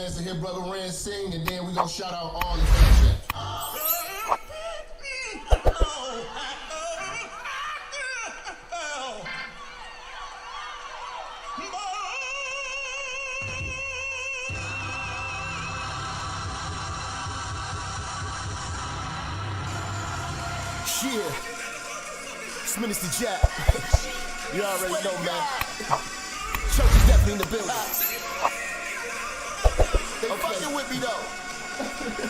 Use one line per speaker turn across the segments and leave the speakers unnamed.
chance to hear Brother Ren sing, and then we gonna shout out all the fans. Yeah, it's Minister Jap. You already know, man. Church is definitely in the building. They fucking with me though.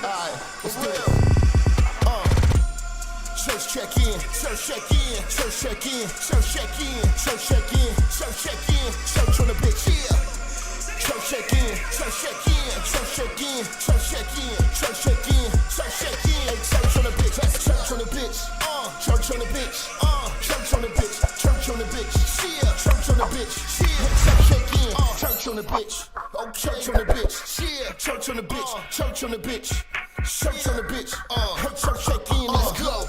Alright, let's do it. Church check in, church check in, church check in, church check in, church check in, church check in, church on the bitch, yeah. Church check in, church check in, church check in, church check in, church check in, church check in, church on the bitch, that's church on the bitch, church on the bitch, church on the bitch, church on the bitch, yeah, church on the bitch, yeah, church check in, church on the bitch, oh church on the bitch, yeah, church on the bitch, church on the bitch, church on the bitch, hey church check in, let's go.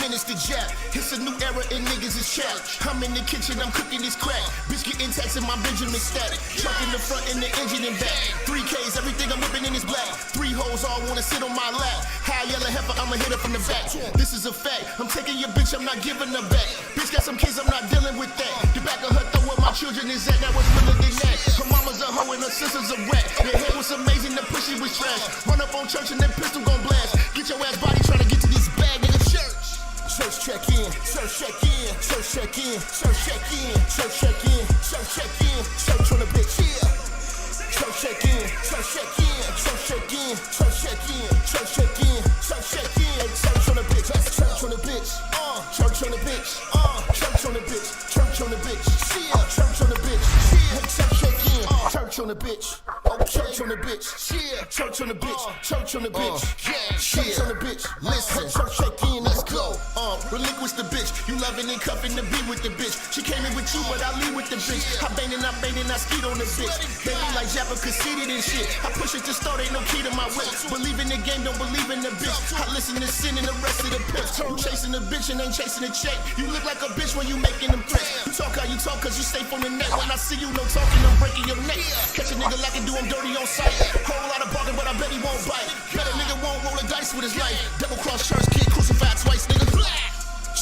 Minister Jap, it's a new era and niggas is chat. I'm in the kitchen, I'm cooking this crack. Bitch getting taxed and my Benjamin static. Truck in the front and the engine in back. 3Ks, everything I'm whipping in is black. 3 hoes all wanna sit on my lap. High yellow heifer, I'ma hit her from the back. This is a fact, I'm taking your bitch, I'm not giving her back. Bitch got some kids, I'm not dealing with that. The back of her throw where my children is at, that was realer than that. Her mama's a hoe and her sister's a rat. The hair was amazing, the pussy was trash. Run up on church and that pistol gon' blast. Get your ass body trying to get to this bag, nigga, church. Church check in, church check in, church check in, church check in, church check in, church check in, church on the bitch, yeah. Church check in, church check in, church check in, church check in, church check in, church check in, church on the bitch, that's church on the bitch, church on the bitch, church on the bitch, church on the bitch, yeah, church on the bitch, yeah, church check in, church on the bitch, oh church on the bitch, yeah, church on the bitch, church on the bitch, yeah, church on the bitch, listen, church check in, let's go. Relinquish the bitch, you loving and cuffing to be with the bitch. She came in with you, but I leave with the bitch. I bangin', I skeet on the bitch. Baby like Jap conceited and shit. I push it to start, ain't no key to my whip. Believe in the game, don't believe in the bitch. I listen to sin and the rest of the pimps. You chasing the bitch and ain't chasing the check. You look like a bitch when you making them threats. You talk how you talk cause you safe on the net. When I see you, no talking, I'm breaking your neck. Catch a nigga like I do, I'm dirty on sight. Whole lot of bargain, but I bet he won't bite. Bet a nigga won't roll a dice with his life. Double cross church kid, crucified twice, nigga.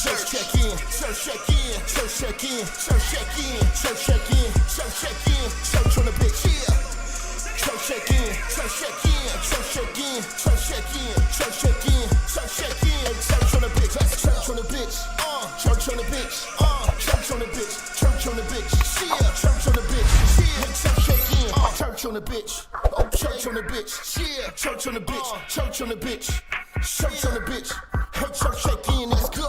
Church check in, church check in, church check in, church check in, church check in, church check in, church on the bitch, yeah. Church check in, church check in, church check in, church check in, church check in, church check in, church on the bitch, that's church on the bitch, church on the bitch, church on the bitch, church on the bitch, yeah, church on the bitch, yeah, church check in, church on the bitch, oh church on the bitch, yeah, church on the bitch, church on the bitch, church on the bitch, hey church check in, let's go.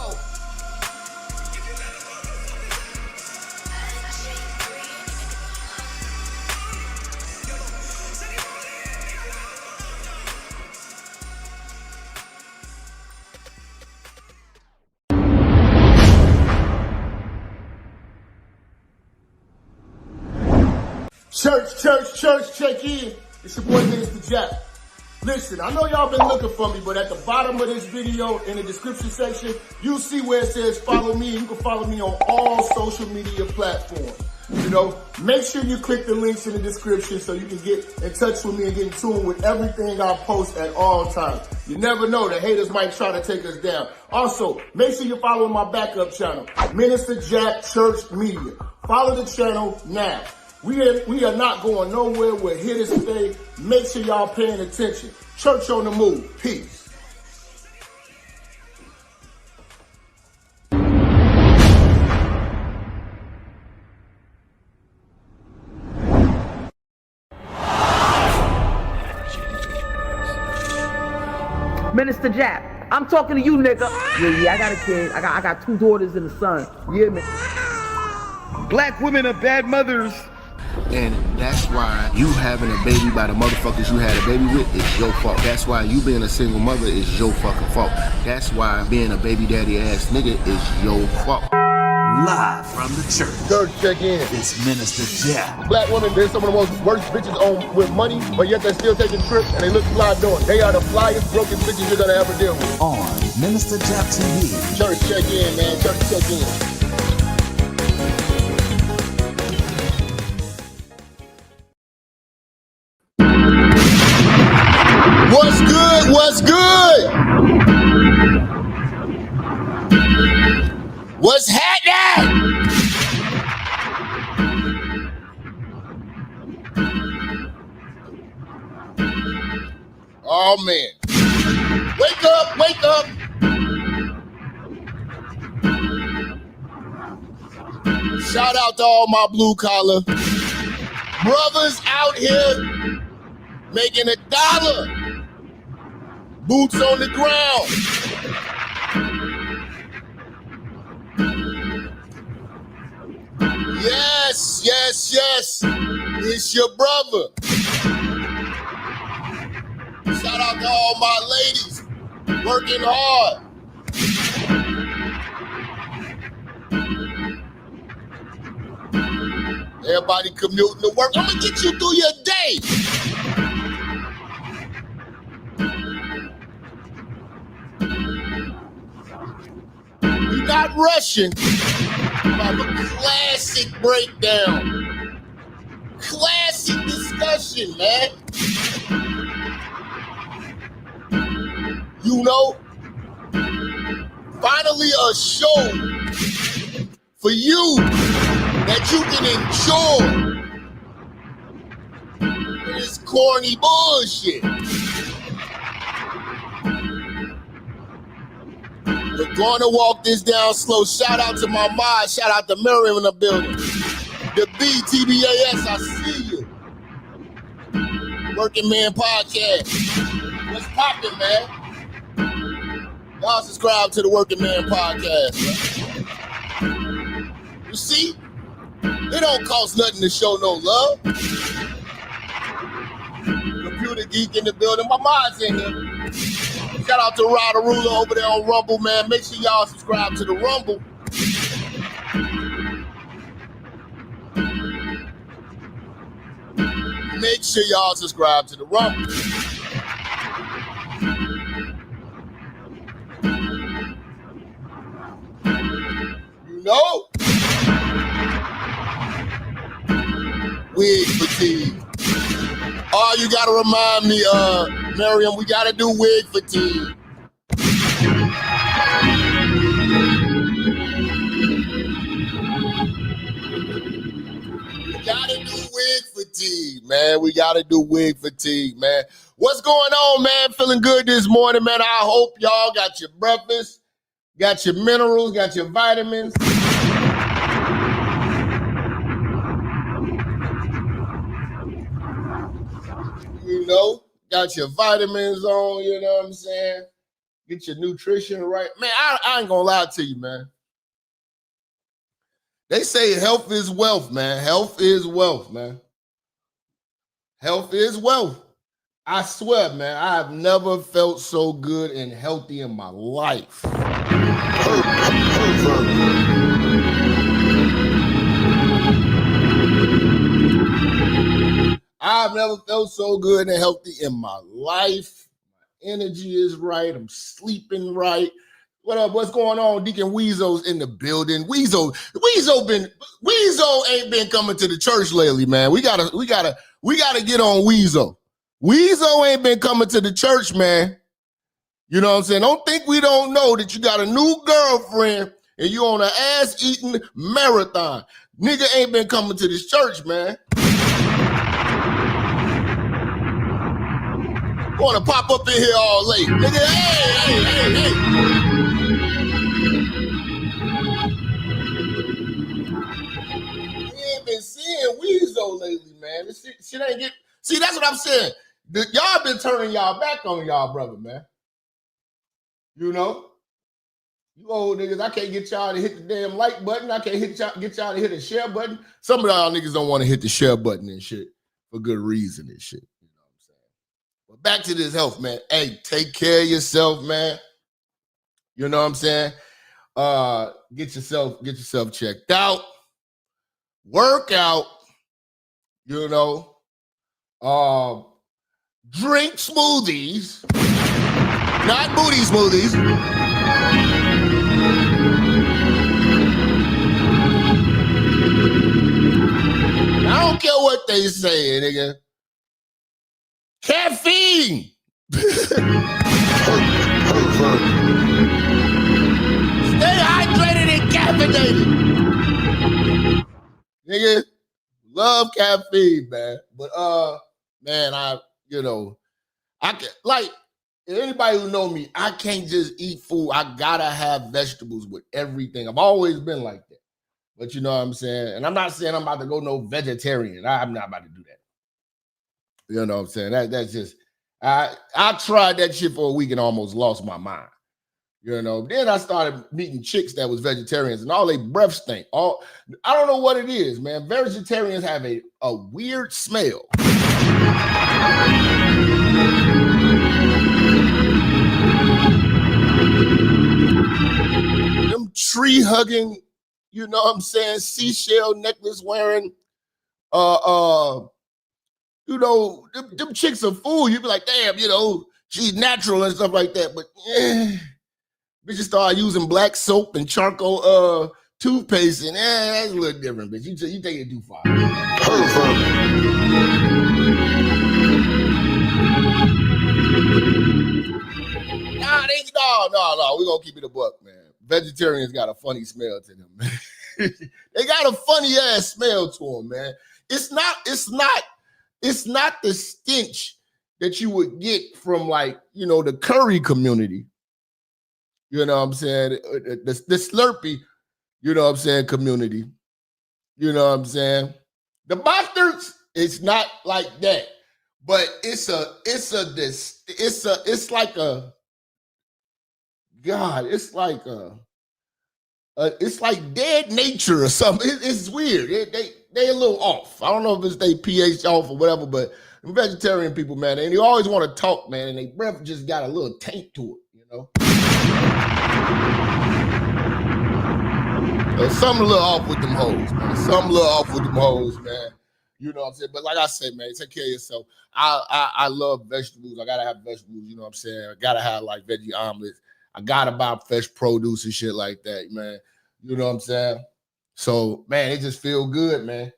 Church, check in. It's your boy Minister Jap. Listen, I know y'all been looking for me, but at the bottom of this video, in the description section, you'll see where it says follow me. You can follow me on all social media platforms. You know, make sure you click the links in the description so you can get in touch with me and get in tune with everything I post at all times. You never know, the haters might try to take us down. Also, make sure you follow my backup channel, Minister Jap Church Media. Follow the channel now. We are not going nowhere. We're here to stay. Make sure y'all paying attention. Church on the move. Peace.
Minister Jap, I'm talking to you, nigga. Yeah, I got a kid. I got 2 daughters and a son. Yeah, man.
Black women are bad mothers.
And that's why you having a baby by the motherfuckers you had a baby with is your fault. That's why you being a single mother is your fucking fault. That's why being a baby daddy ass nigga is your fault.
Live from the church.
Church check in.
It's Minister Jap.
Black women, they're some of the most worst bitches on with money, but yet they're still taking trips and they look fly doing. They are the flyest broken bitches you're gonna ever deal with.
On Minister Jap TV.
Church check in, man. Church check in. What's happening? Oh, man. Wake up, wake up. Shout out to all my blue collar brothers out here making $1. Boots on the ground. Yes, yes, yes. It's your brother. Shout out to all my ladies working hard. Everybody commuting to work. I'm gonna get you through your day. You're not rushing. I have a classic breakdown. Classic discussion, man. You know, finally a show for you that you can enjoy this corny bullshit. We're going to walk this down slow. Shout out to my mod. Shout out to Miriam in the building. The BTBAS, I see you. Working Man Podcast. What's poppin', man? Y'all subscribe to the Working Man Podcast, man. You see? It don't cost nothing to show no love. Computer geek in the building. My mod's in here. Shout out to Ryder Ruler over there on Rumble, man. Make sure y'all subscribe to the Rumble. Make sure y'all subscribe to the Rumble. You know? Wig fatigue. Oh, you gotta remind me, Miriam, we gotta do wig fatigue. We gotta do wig fatigue, man. We gotta do wig fatigue, man. What's going on, man? Feeling good this morning, man. I hope y'all got your breakfast, got your minerals, got your vitamins. You know, got your vitamins on, you know what I'm saying? Get your nutrition right. Man, I ain't gonna lie to you, man. They say health is wealth, man. Health is wealth, man. Health is wealth. I swear, man, I have never felt so good and healthy in my life. I've never felt so good and healthy in my life. My energy is right. I'm sleeping right. What up? What's going on? Deacon Weezo's in the building. Weezo ain't been coming to the church lately, man. We gotta get on Weezo. Weezo ain't been coming to the church, man. You know what I'm saying? Don't think we don't know that you got a new girlfriend and you on an ass-eating marathon. Nigga ain't been coming to this church, man. Want to pop up in here all late. Nigga, hey. We ain't been seeing Weezo lately, man. This shit ain't get... See, that's what I'm saying. Y'all been turning y'all back on y'all brother, man. You know? You old niggas, I can't get y'all to hit the damn like button. I can't get y'all to hit the share button. Some of y'all niggas don't want to hit the share button and shit for good reason and shit. You know what I'm saying? But back to this health, man. Hey, take care of yourself, man. You know what I'm saying? Get yourself checked out. Work out. You know. Drink smoothies. Not booty smoothies. I don't care what they say, nigga. Caffeine. Stay hydrated and caffeinated. caffeinated. Nigga, love caffeine, man. But man, I can like anybody who know me, I can't just eat food. I gotta have vegetables with everything. I've always been like that. But you know what I'm saying? And I'm not saying I'm about to go no vegetarian. I'm not about to do that. You know what I'm saying? That's just I tried that shit for a week and almost lost my mind. You know, then I started meeting chicks that was vegetarians and all they breath stink. I don't know what it is, man. Vegetarians have a weird smell. Them tree hugging, you know what I'm saying, seashell necklace wearing, them chicks are fool. You be like, damn, she's natural and stuff like that. But bitches start using black soap and charcoal toothpaste, and that's a little different, bitch. You take it too far. No. We're gonna keep it a buck, man. Vegetarians got a funny smell to them, man. They got a funny ass smell to them, man. It's not the stench that you would get from the curry community. You know what I'm saying? The Slurpee, you know what I'm saying, community. You know what I'm saying? The bastards, it's not like that. But it's like dead nature or something. It's weird. They a little off. I don't know if it's they pH off or whatever, but vegetarian people, man, and you always want to talk, man, and their breath just got a little taint to it, Something a little off with them hoes, man. You know what I'm saying? But like I said, man, take care of yourself. I love vegetables. I gotta have vegetables, you know what I'm saying? I gotta have like veggie omelets. I gotta buy fresh produce and shit like that, man. You know what I'm saying? So, man, it just feel good, man.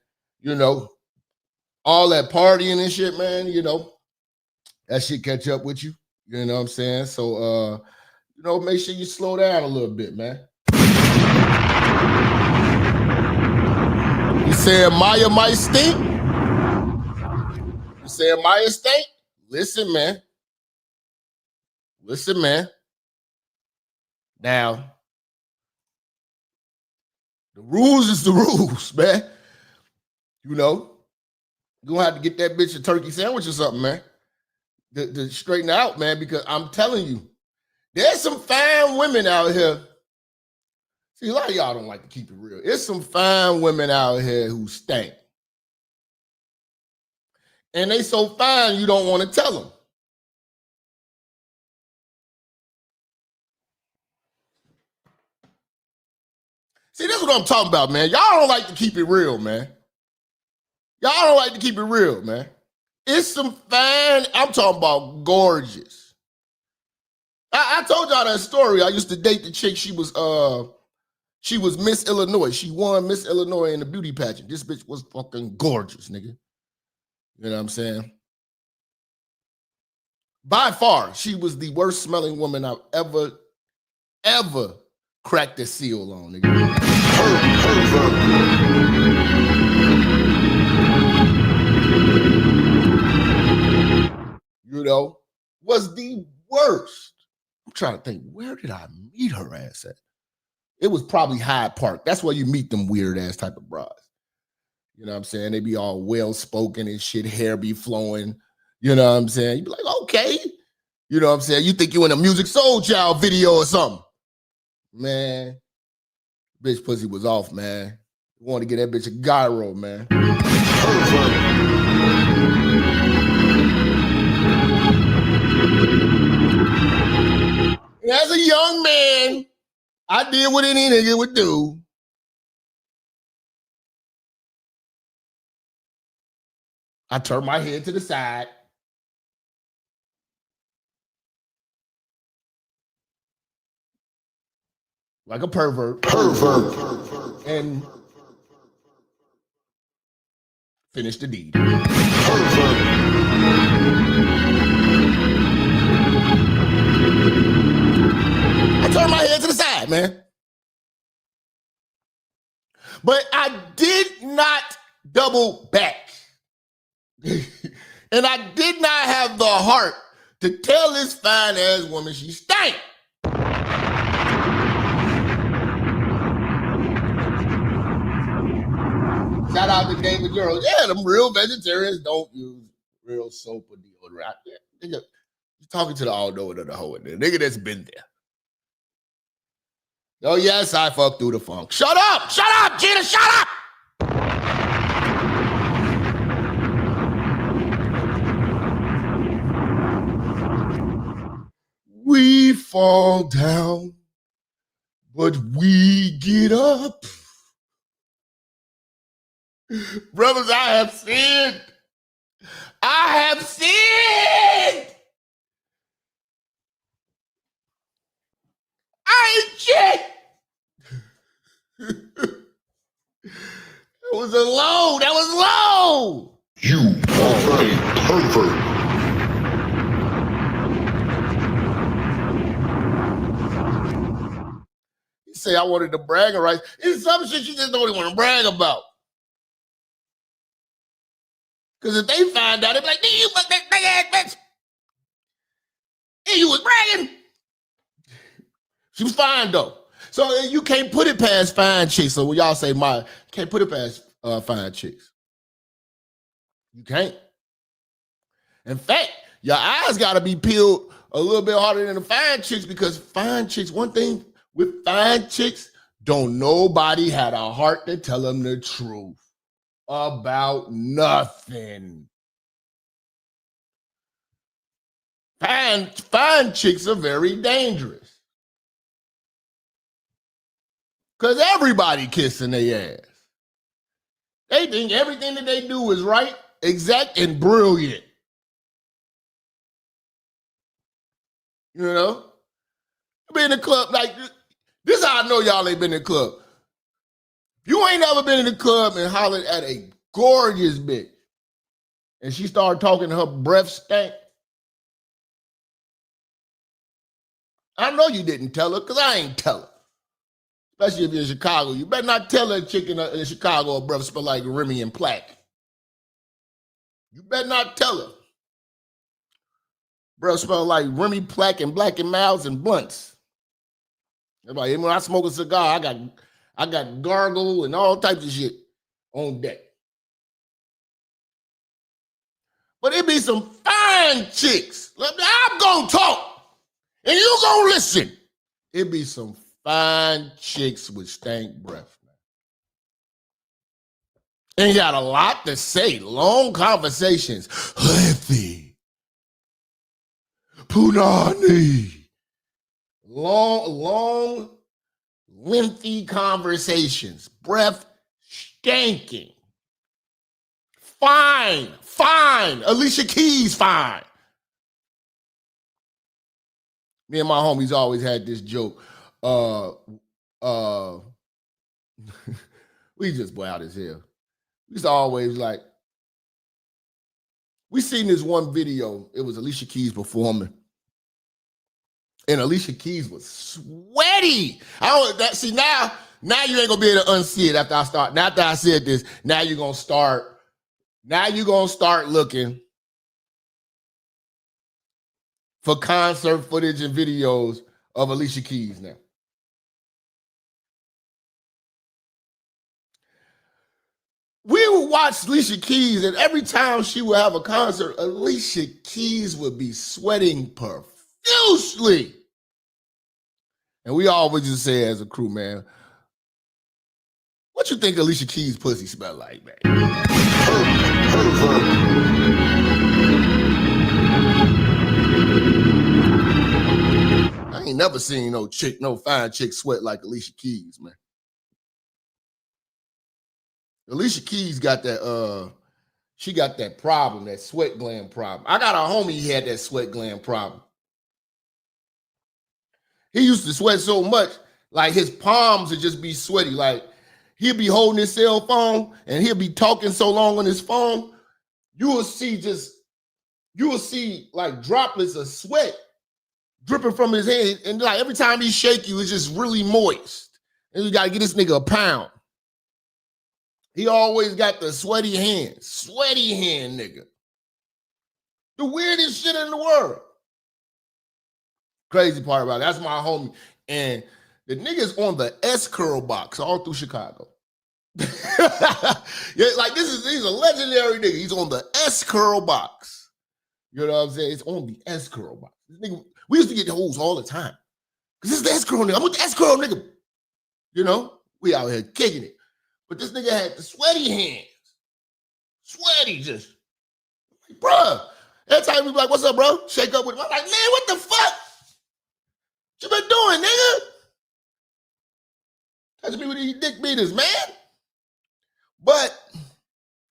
All that partying and shit, man, that shit catch up with you. You know what I'm saying? So, make sure you slow down a little bit, man. You saying Maya might stink? You saying Maya stink? Listen, man. Now, the rules is the rules, man. You're gonna have to get that bitch a turkey sandwich or something, man. To straighten out, man, because I'm telling you, there's some fine women out here. See, a lot of y'all don't like to keep it real. There's some fine women out here who stink. And they so fine, you don't want to tell them. See, that's what I'm talking about, man. Y'all don't like to keep it real, man. It's some fine, I'm talking about gorgeous. I told y'all that story. I used to date the chick. She was Miss Illinois. She won Miss Illinois in the beauty pageant. This bitch was fucking gorgeous, nigga. You know what I'm saying? By far, she was the worst smelling woman I've ever cracked the seal on, nigga. Was the worst. I'm trying to think, where did I meet her ass at? It was probably Hyde Park. That's where you meet them weird ass type of bras. You know what I'm saying? They be all well spoken and shit, hair be flowing. You know what I'm saying? You be like, okay. You know what I'm saying? You think you in a Music Soul Child video or something. Man, bitch pussy was off, man. You want to get that bitch a gyro, man. As a young man, I did what any nigga would do. I turned my head to the side. Like a pervert. And finished the deed. I turned my head to the side, man. But I did not double back. And I did not have the heart to tell this fine-ass woman she stank. Shout out to David Girls. Yeah, them real vegetarians don't use real soap or deodorant. Yeah, you're talking to the all-knowing of the hoe in there. Nigga that's been there. Oh, yes, I fucked through the funk. Shut up! Shut up, Gina! Shut up! We fall down, but we get up. Brothers, I have sinned. I have sinned. I ain't shit. That was a low. That was low.
You are a pervert.
You say I wanted to brag rights. It's some shit you just don't even want to brag about. Because if they find out, they'll be like, "Did you fuck that big ass bitch? And you was bragging." She was fine though. So you can't put it past fine chicks. So when y'all say can't put it past fine chicks. You can't. In fact, your eyes gotta be peeled a little bit harder than the fine chicks, because fine chicks, one thing with fine chicks, don't nobody had a heart to tell them the truth about nothing. Fine chicks are very dangerous. Because everybody kissing their ass. They think everything that they do is right, exact, and brilliant. You know? Be in the club, like, this is how I know y'all ain't been in the club. You ain't never been in the club and hollered at a gorgeous bitch, and she started talking, her breath stank. I know you didn't tell her, because I ain't tell her. Especially if you're in Chicago. You better not tell a chick in Chicago her breath smell like Remy and Plaque. You better not tell her. Breath smell like Remy, Plaque, and Black and Miles and blunts. Everybody, when I smoke a cigar, I got gargle and all types of shit on deck. But it be some fine chicks. I'm gonna talk, and you gonna listen. It be some fine chicks with stank breath, man. And got a lot to say. Long conversations. Lengthy. Punani. Long, lengthy conversations. Breath stanking. Fine. Alicia Keys, fine. Me and my homies always had this joke. We just wild as hell. We used to always like, we seen this one video. It was Alicia Keys performing. And Alicia Keys was sweaty. See, now you ain't gonna be able to unsee it after I start. Now after I said this, now you're gonna start looking for concert footage and videos of Alicia Keys now. We would watch Alicia Keys, and every time she would have a concert, Alicia Keys would be sweating profusely. And we always just say as a crew, man, what you think Alicia Keys' pussy smell like, man? I ain't never seen no fine chick sweat like Alicia Keys, man. Alicia Keys got that, she got that problem, that sweat gland problem. I got a homie, he had that sweat gland problem. He used to sweat so much, like his palms would just be sweaty. Like he'll be holding his cell phone and he'll be talking so long on his phone, you will see like droplets of sweat dripping from his head. And like every time he shake you, it's just really moist. And you gotta get this nigga a pound.
He always got the sweaty hand nigga. The weirdest shit in the world. Crazy part about it, that's my homie. And the nigga's on the S-curl box all through Chicago. Yeah, like he's a legendary nigga. He's on the S-curl box. You know what I'm saying? It's on the S-curl box. This nigga, we used to get hoes all the time. Because this is the S-curl nigga. I'm with the S-curl nigga. You know? We out here kicking it. But this nigga had the sweaty hands. Sweaty just. Like, bruh. Every time we be like, what's up, bro? Shake up with him. I'm like, man, what the fuck? What you been doing, nigga? Touch me with these dick beaters, man. But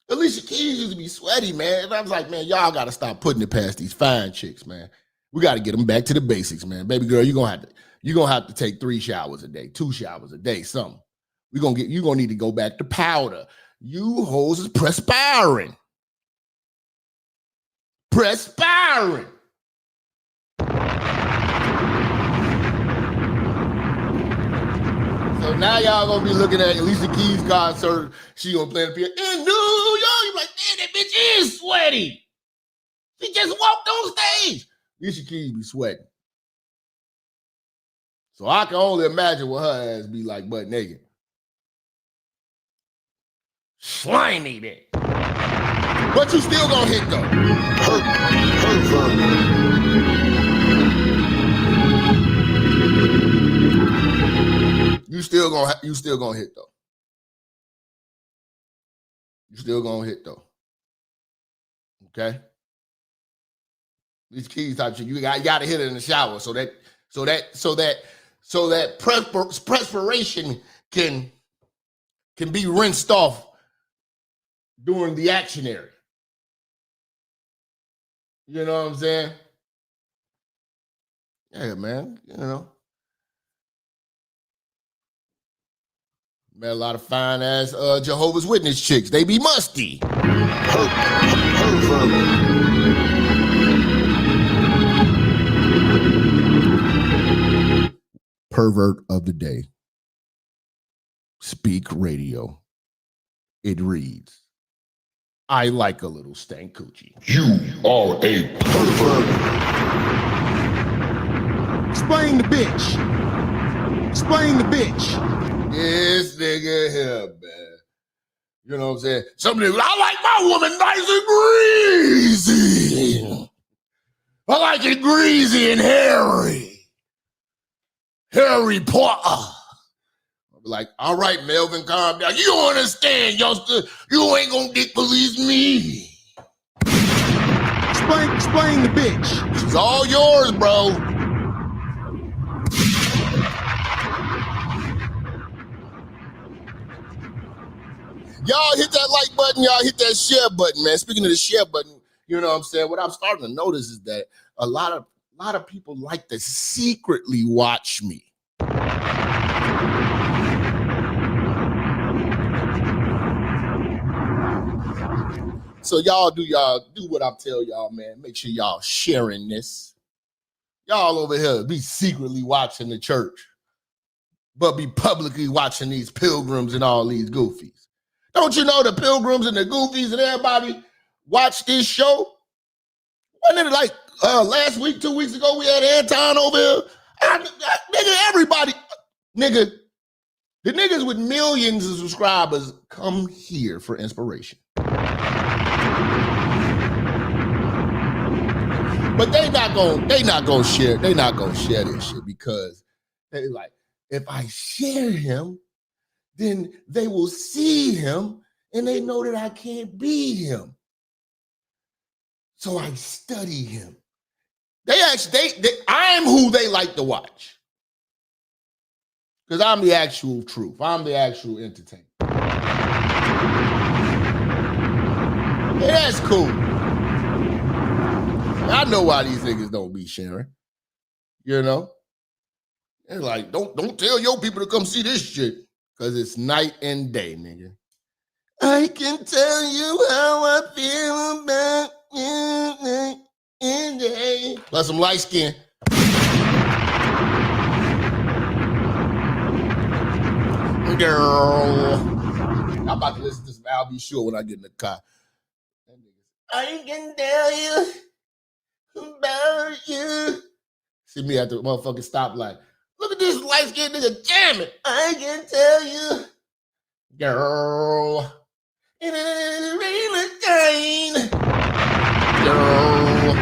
Alicia Keys used to be sweaty, man. And I was like, man, y'all got to stop putting it past these fine chicks, man. We got to get them back to the basics, man. Baby girl, you're going to have to take 3 showers a day, 2 showers a day, something. You're going to need to go back to powder. You hoes is perspiring. Perspiring. So now y'all gonna be looking at Alicia Keys concert. She gonna play the piano in New York. You like, man, that bitch is sweaty. She just walked on stage. Alicia Keys be sweating. So I can only imagine what her ass be like butt naked. Slimy that. But you still gonna hit though. You still gonna hit though. You still gonna hit though. Okay. These Keys type shit, you gotta hit it in the shower so that perspiration can be rinsed off during the action area. You know what I'm saying? Yeah, man. You know. Met a lot of fine ass Jehovah's Witness chicks. They be musty. Pervert of the day. Speak radio. It reads, I like a little stank coochie. You are a pervert.
Explain the bitch. Explain the bitch.
This nigga here, man. You know what I'm saying? Some niggas, I like my woman nice and greasy. I like it greasy and hairy. Harry Potter. I'll be like, all right, Melvin, calm down. You don't understand, youngster. You ain't gonna dick police me.
Explain the bitch.
She's all yours, bro. Y'all hit that like button. Y'all hit that share button, man. Speaking of the share button, you know what I'm saying? What I'm starting to notice is that a lot of people like to secretly watch me. So y'all do what I tell y'all, man. Make sure y'all sharing this. Y'all over here be secretly watching the church, but be publicly watching these pilgrims and all these goofies. Don't you know the pilgrims and the goofies and everybody watch this show? Wasn't it like last week, 2 weeks ago, we had Anton over here? Nigga, everybody, nigga, the niggas with millions of subscribers come here for inspiration. But they not gonna share this shit because they like, if I share him, then they will see him and they know that I can't be him. So I study him. I'm who they like to watch. Because I'm the actual truth. I'm the actual entertainment. Yeah, that's cool. I know why these niggas don't be sharing. You know? They're like, don't tell your people to come see this shit. Because it's night and day, nigga. I can tell you how I feel about you night and day. Plus some light skin. Girl. I'm about to listen to some I'll be sure when I get in the car. I can tell you about you. See me at the motherfucking stoplight. Look at this light-skinned nigga jamming. I can tell you, girl, it ain't really chain. Girl.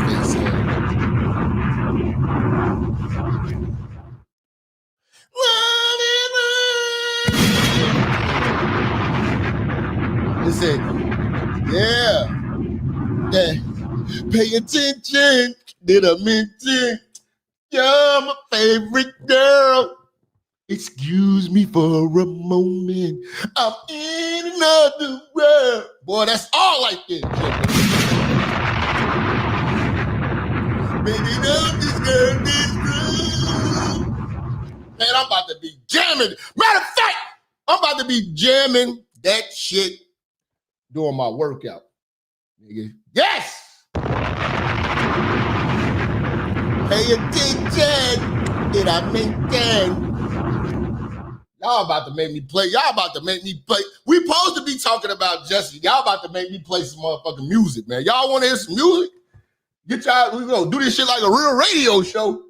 Face it. Listen, yeah. Pay attention. Did I mention you're my favorite girl? Excuse me for a moment. I'm in another world. Boy, that's all like this. Baby, love this girl, this girl. Man, I'm about to be jamming. Matter of fact, I'm about to be jamming that shit during my workout. Nigga. Yes! Pay attention. Did I mention? Y'all about to make me play. Y'all about to make me play. We supposed to be talking about Jesse. Y'all about to make me play some motherfucking music, man. Y'all want to hear some music? Get y'all, we gonna do this shit like a real radio show.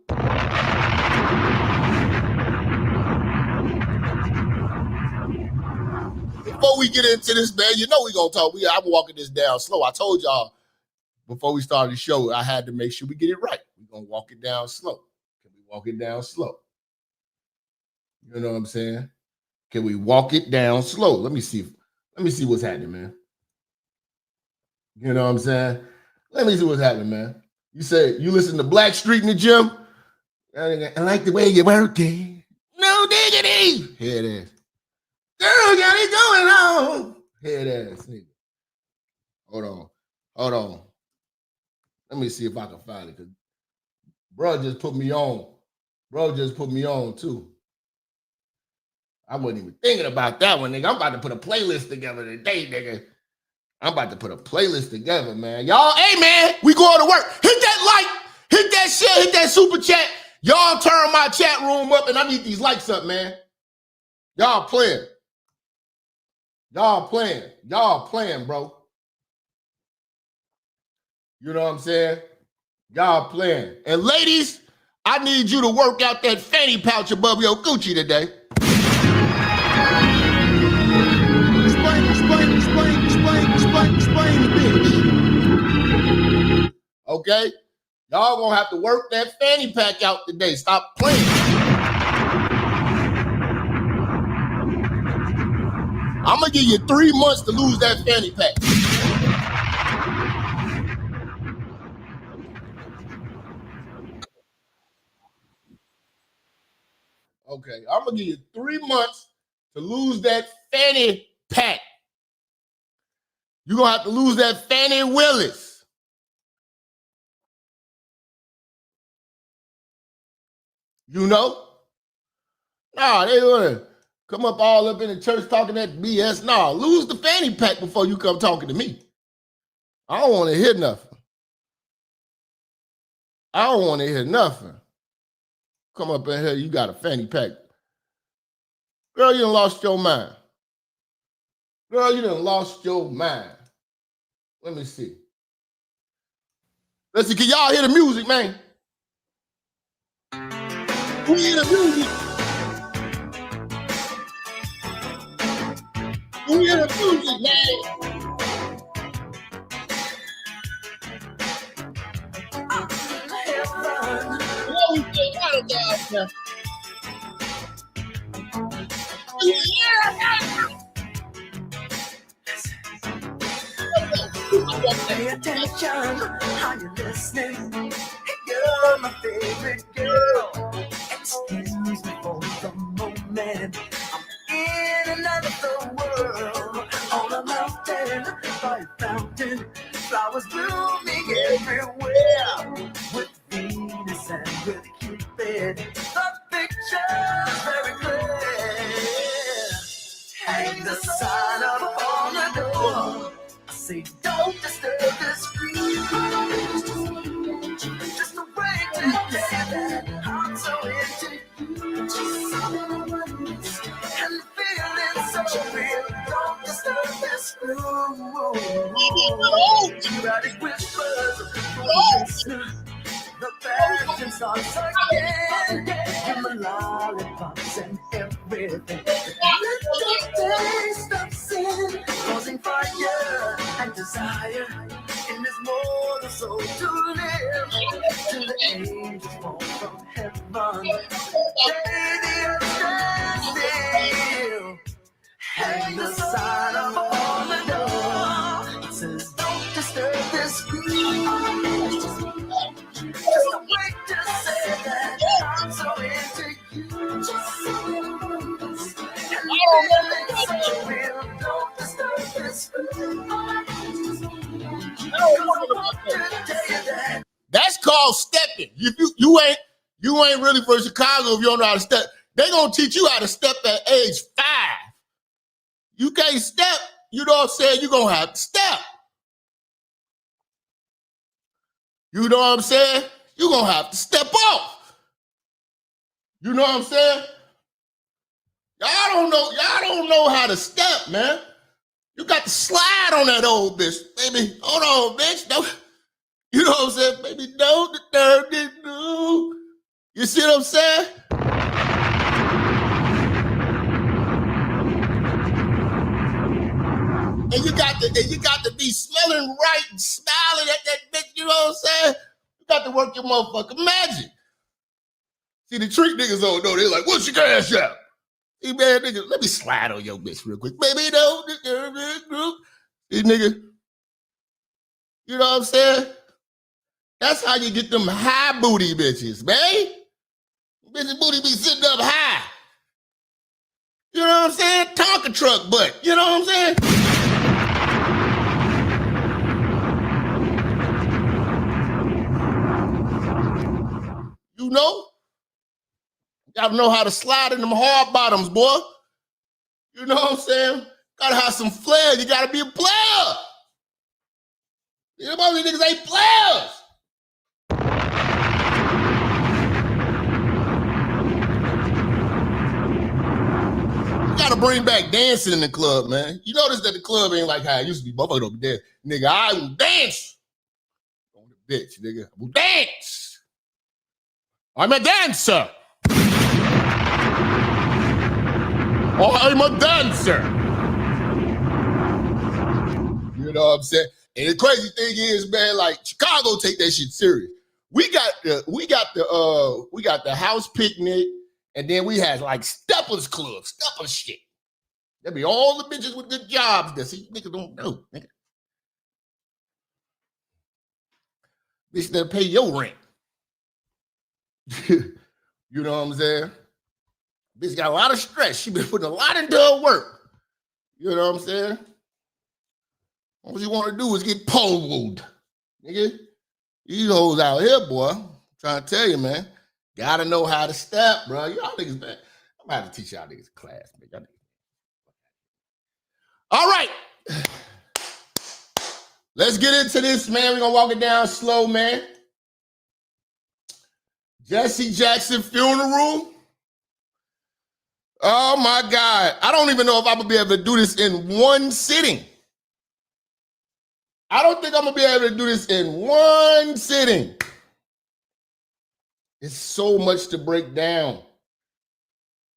Before we get into this, man, you know we gonna talk. I'm walking this down slow. I told y'all before we started the show, I had to make sure we get it right. We're gonna walk it down slow. Can we walk it down slow? You know what I'm saying? Can we walk it down slow? Let me see what's happening, man. You know what I'm saying? Let me see what's happening, man. You say you listen to Blackstreet in the gym? I like the way you're working. No diggity. Here it is. Girl, got it going on. Here it is, nigga. Hold on. Let me see if I can find it. Cause bro just put me on. Too. I wasn't even thinking about that one, nigga. I'm about to put a playlist together today, nigga. I'm about to put a playlist together, man. Y'all, hey, man, we going to work. Hit that like, hit that share, hit that super chat. Y'all turn my chat room up, and I need these likes up, man. Y'all playing, bro. You know what I'm saying? Y'all playing. And ladies, I need you to work out that fanny pouch above your Gucci today.
Explain the bitch.
Okay? Y'all gonna have to work that fanny pack out today. Stop playing. I'm gonna give you 3 months to lose that fanny pack. Okay, I'm gonna give you 3 months to lose that fanny pack. You're gonna have to lose that Fannie Willis. You know? Nah, they wanna come up all up in the church talking that BS. Nah, lose the fanny pack before you come talking to me. I don't want to hear nothing. Come up in here, you got a fanny pack. Girl, you done lost your mind. Let me see. Let's see, can y'all hear the music, man? Who hear the music? Man? What we say about it down there?
Pay attention, are you listening? You're my favorite girl. Excuse me for the moment. I'm in another world. On a mountain, by a fountain, flowers blooming everywhere. With Venus and with Cupid, the picture's very clear. Hang the sign up on the door. Say, don't disturb this dream. Just a way to get that I'm so into you. And the feeling so real. Don't Erratic whispers of confusion. The passion starts again. Give me lollipops and everything. Let the taste of sin, causing fire and desire in this mortal soul to live. Till the angels fall from heaven. They the earth stands still. Hang the sign up on the door. It says, don't disturb this groove. Just a way to say that I'm so into you. Just so and so real. Don't disturb this groove.
That's called stepping. You ain't really from Chicago if you don't know how to step. They gonna teach you how to step at age 5. You can't step, you know what I'm saying? You're gonna have to step. You know what I'm saying? You're gonna have to step off. You know what I'm saying? Y'all don't know how to step, man. You got to slide on that old bitch, baby. Hold on, bitch. Don't, you know what I'm saying? Baby, don't disturb this dude. You see what I'm saying? And you got to be smelling right and smiling at that bitch, you know what I'm saying? You got to work your motherfucking magic. See, the trick niggas don't know. They're like, what's your cash out? See, man, nigga, let me slide on your bitch real quick. Baby, don't disturb this group. See, nigga, you know what I'm saying? That's how you get them high booty bitches, man. Bitches booty be sitting up high. You know what I'm saying? Tonka truck butt. You know what I'm saying? You know? Gotta know how to slide in them hard bottoms, boy. You know what I'm saying? Gotta have some flair. You gotta be a player. You know, most of these niggas ain't players. You gotta bring back dancing in the club, man. You notice that the club ain't like how it used to be. Motherfucker over there. Nigga, I will dance. On the bitch, nigga. I will dance. I'm a dancer. I'm a dancer. You know what I'm saying? And the crazy thing is, man, like Chicago take that shit serious. We got the house picnic, and then we had like steppers club, stepper shit. There be all the bitches with good jobs there. See, niggas don't know, nigga. Bitch that pay your rent. You know what I'm saying? Bitch got a lot of stress. She been putting a lot into her work. You know what I'm saying? All you want to do is get poled, nigga. These hoes out here, boy. I'm trying to tell you, man. Gotta know how to step, bro. Y'all niggas, man. I'm about to teach y'all niggas a class, man. All right. Let's get into this, man. We're gonna walk it down slow, man. Jesse Jackson funeral. Oh my God. I don't even know if I'm gonna be able to do this in one sitting. I don't think I'm gonna be able to do this in one sitting. It's so much to break down.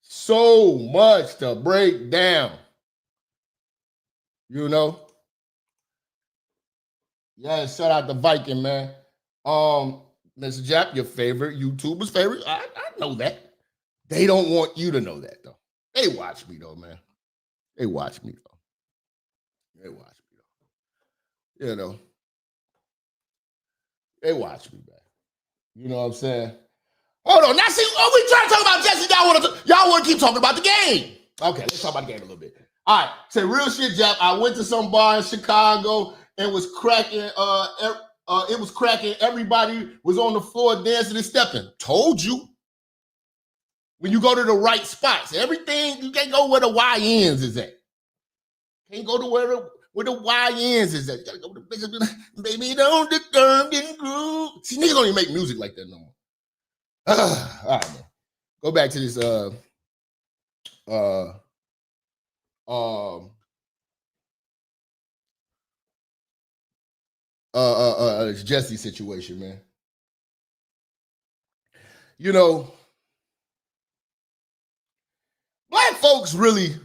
So much to break down. You know? Yeah, shout out to Viking, man. Mr. Jap, your favorite YouTuber's favorite. I know that. They don't want you to know that, though. They watch me, though, man. They watch me, though. They watch me, though. You know. They watch me, man. You know what I'm saying? Hold on. Now, see, we trying to talk about Jesse. Y'all want to keep talking about the game. Okay, let's talk about the game a little bit. All right. Say real shit, Jap. I went to some bar in Chicago and was cracking. It was cracking. Everybody was on the floor dancing and stepping. Told you. When you go to the right spots, everything, you can't go where the YNs is at. Can't go to where the YNs is at. You gotta go to the places, baby, don't disturb this groove. See, niggas don't even make music like that no more. All right, man. Go back to this Jesse situation, man. You know, black folks really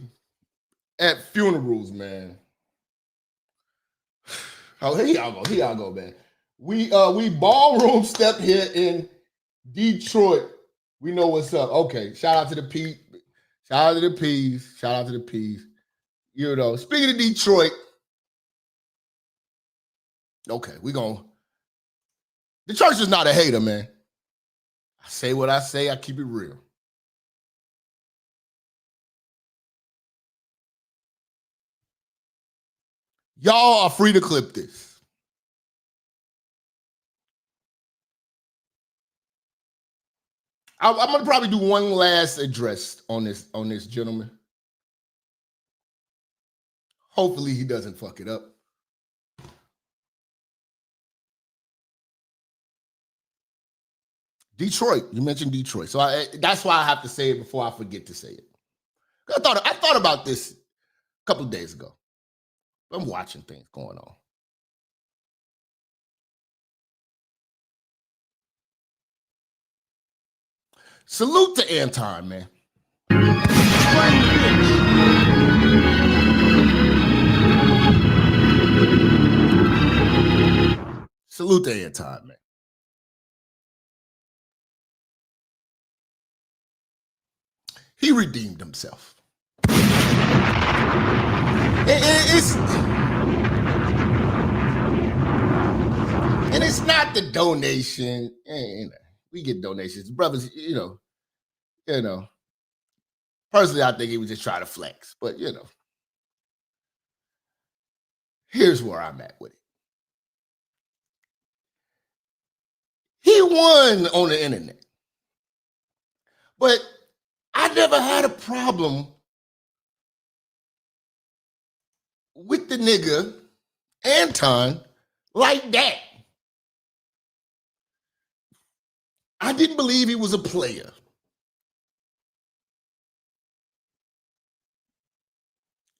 at funerals, man. Oh, here y'all go, man. We ballroom step here in Detroit. We know what's up. Okay, shout out to the P. Shout out to the P's. Shout out to the P's. You know, speaking of Detroit, okay, the church is not a hater, man. I say what I say, I keep it real. Y'all are free to clip this. I'm gonna probably do one last address on this gentleman. Hopefully he doesn't fuck it up. Detroit, you mentioned Detroit, so that's why I have to say it before I forget to say it. I thought about this a couple of days ago. I'm watching things going on. Salute to Anton, man. Salute to Anton, man. He redeemed himself. And it's not the donation. We get donations, brothers. You know. Personally, I think he was just trying to flex, but here's where I'm at with it. He won on the internet, but I never had a problem with the nigga Anton like that. I didn't believe he was a player.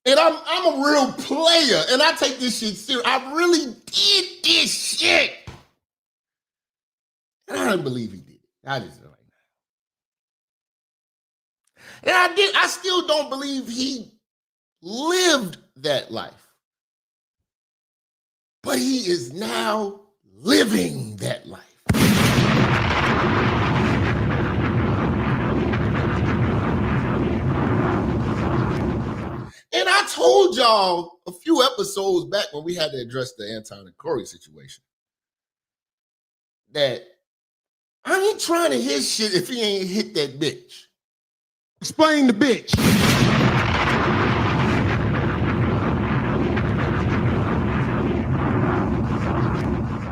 And I'm a real player, and I take this shit serious. I really did this shit. And I didn't believe he did it. I just like that. And I still don't believe he lived that life. But he is now living that life. And I told y'all a few episodes back when we had to address the Anton and Corey situation that I ain't trying to hit shit if he ain't hit that bitch.
Explain the bitch.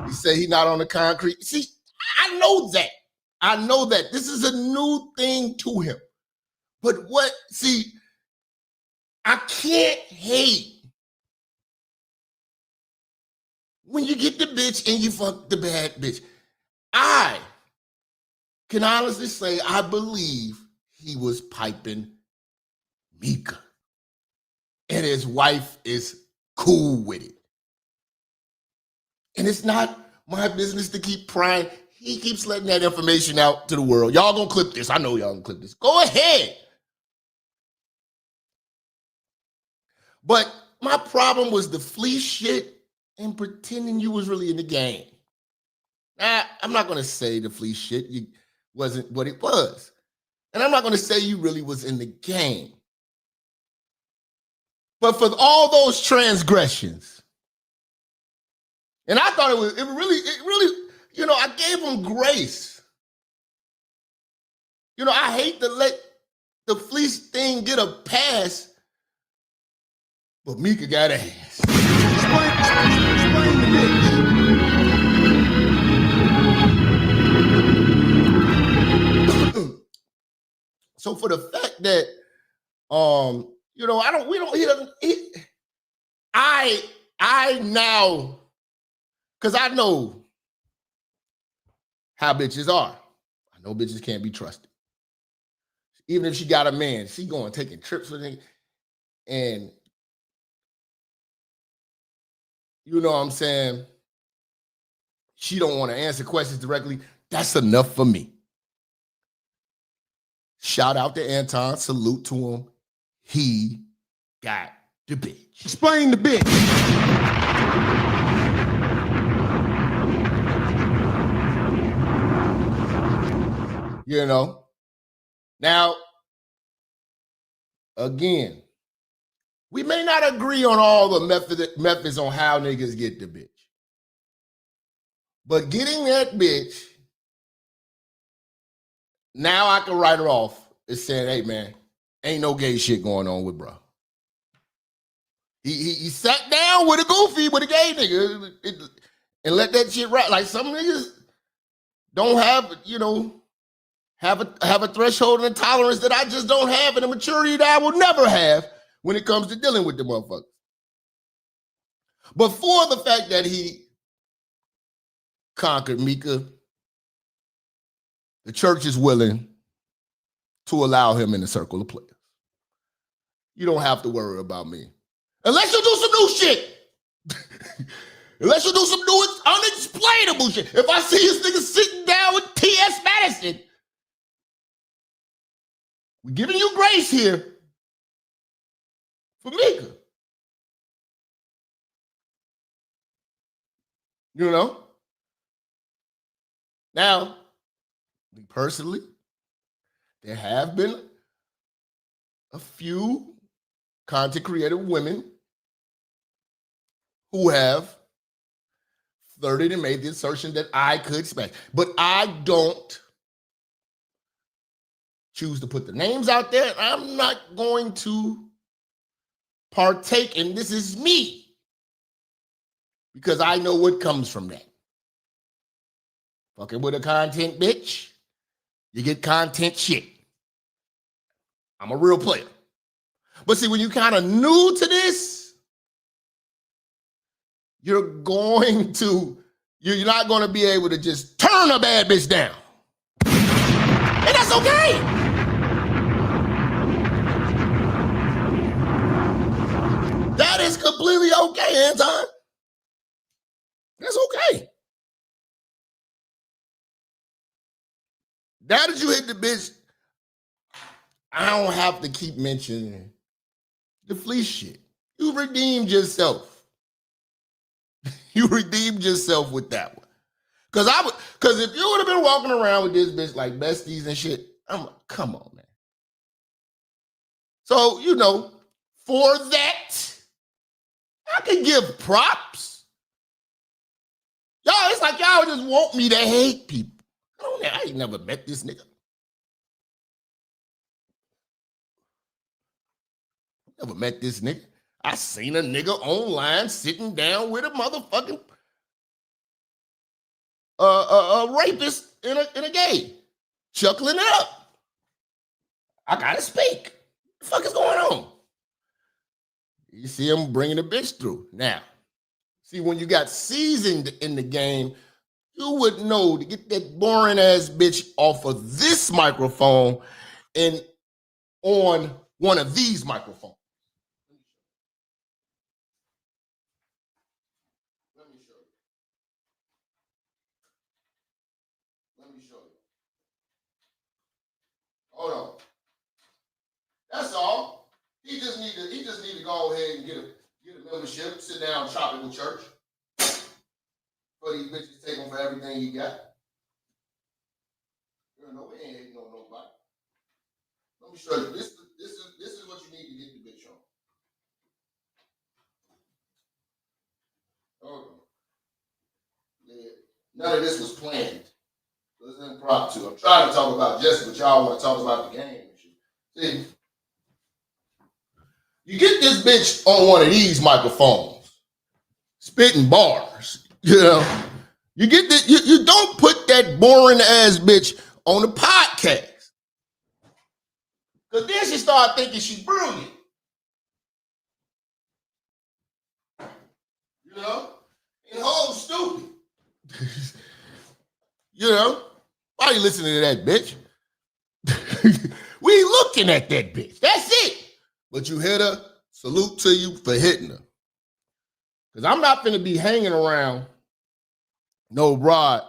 He said he not on the concrete. See, I know that. I know that. This is a new thing to him. But I can't hate when you get the bitch and you fuck the bad bitch. I can honestly say I believe he was piping Mika. And his wife is cool with it. And it's not my business to keep prying. He keeps letting that information out to the world. Y'all gonna clip this. I know y'all gonna clip this. Go ahead. But my problem was the fleece shit and pretending you was really in the game. Now, I'm not going to say the fleece shit wasn't what it was. And I'm not going to say you really was in the game. But for all those transgressions, and I thought it really, I gave him grace. I hate to let the fleece thing get a pass, but Mika got ass.
Explain the bitch.
So for the fact that I now, because I know how bitches are. I know bitches can't be trusted. Even if she got a man, she going taking trips with him, and you know what I'm saying? she don't want to answer questions directly. That's enough for me. Shout out to Anton. Salute to him. He got the bitch.
Explain the bitch.
You know? Now, again, we may not agree on all the methods on how niggas get the bitch. But getting that bitch, now I can write her off as saying, hey, man, ain't no gay shit going on with bro. He sat down with a goofy, with a gay nigga, and let that shit ride. Like some niggas don't have, you know, have a threshold and a tolerance that I just don't have, and a maturity that I will never have when it comes to dealing with the motherfuckers. But for the fact that he conquered Mika, the church is willing to allow him in the circle of players. You don't have to worry about me. Unless you do some new shit. Unless you do some new unexplainable shit. If I see this nigga sitting down with T.S. Madison, we're giving you grace here for Mika. You know? Now, me personally, there have been a few content creative women who have flirted and made the assertion that I could smash. But I don't choose to put the names out there. I'm not going to partake in this is me because I know what comes from that. Fucking with a content bitch, you get content shit. I'm a real player. But see, when you kind of new to this, you're not going to be able to just turn a bad bitch down. And that's okay. That is completely okay, Anton. That's okay. Now that you hit the bitch, I don't have to keep mentioning the fleece shit. You redeemed yourself. You redeemed yourself with that one. Because if you would have been walking around with this bitch like besties and shit, I'm like, come on, man. So, you know, for that, I can give props. Y'all, it's like y'all just want me to hate people. I ain't never met this nigga. Never met this nigga. I seen a nigga online sitting down with a motherfucking rapist in a gay, chuckling it up. I gotta speak. What the fuck is going on? You see him bringing a bitch through. Now, see, when you got seasoned in the game, you would know to get that boring ass bitch off of this microphone and on one of these microphones. Let me show you. Hold on. That's all. He just need to go ahead and get a membership, sit down, tropical church. For these bitches take him for everything he got. You know, we ain't hating on nobody. Let me show you. This is what you need to get the bitch on. Hold on. Yeah. None of this was planned. This is impromptu. I'm trying to talk about Jesse, but y'all want to talk about the game. See, you get this bitch on one of these microphones, spitting bars. You know, you get this, you don't put that boring ass bitch on the podcast. Because then she start thinking she's brilliant. You know? And whole stupid. You know? Why are you listening to that bitch? We looking at that bitch. That's it. But you hit her, salute to you for hitting her. Because I'm not finna be hanging around no broad,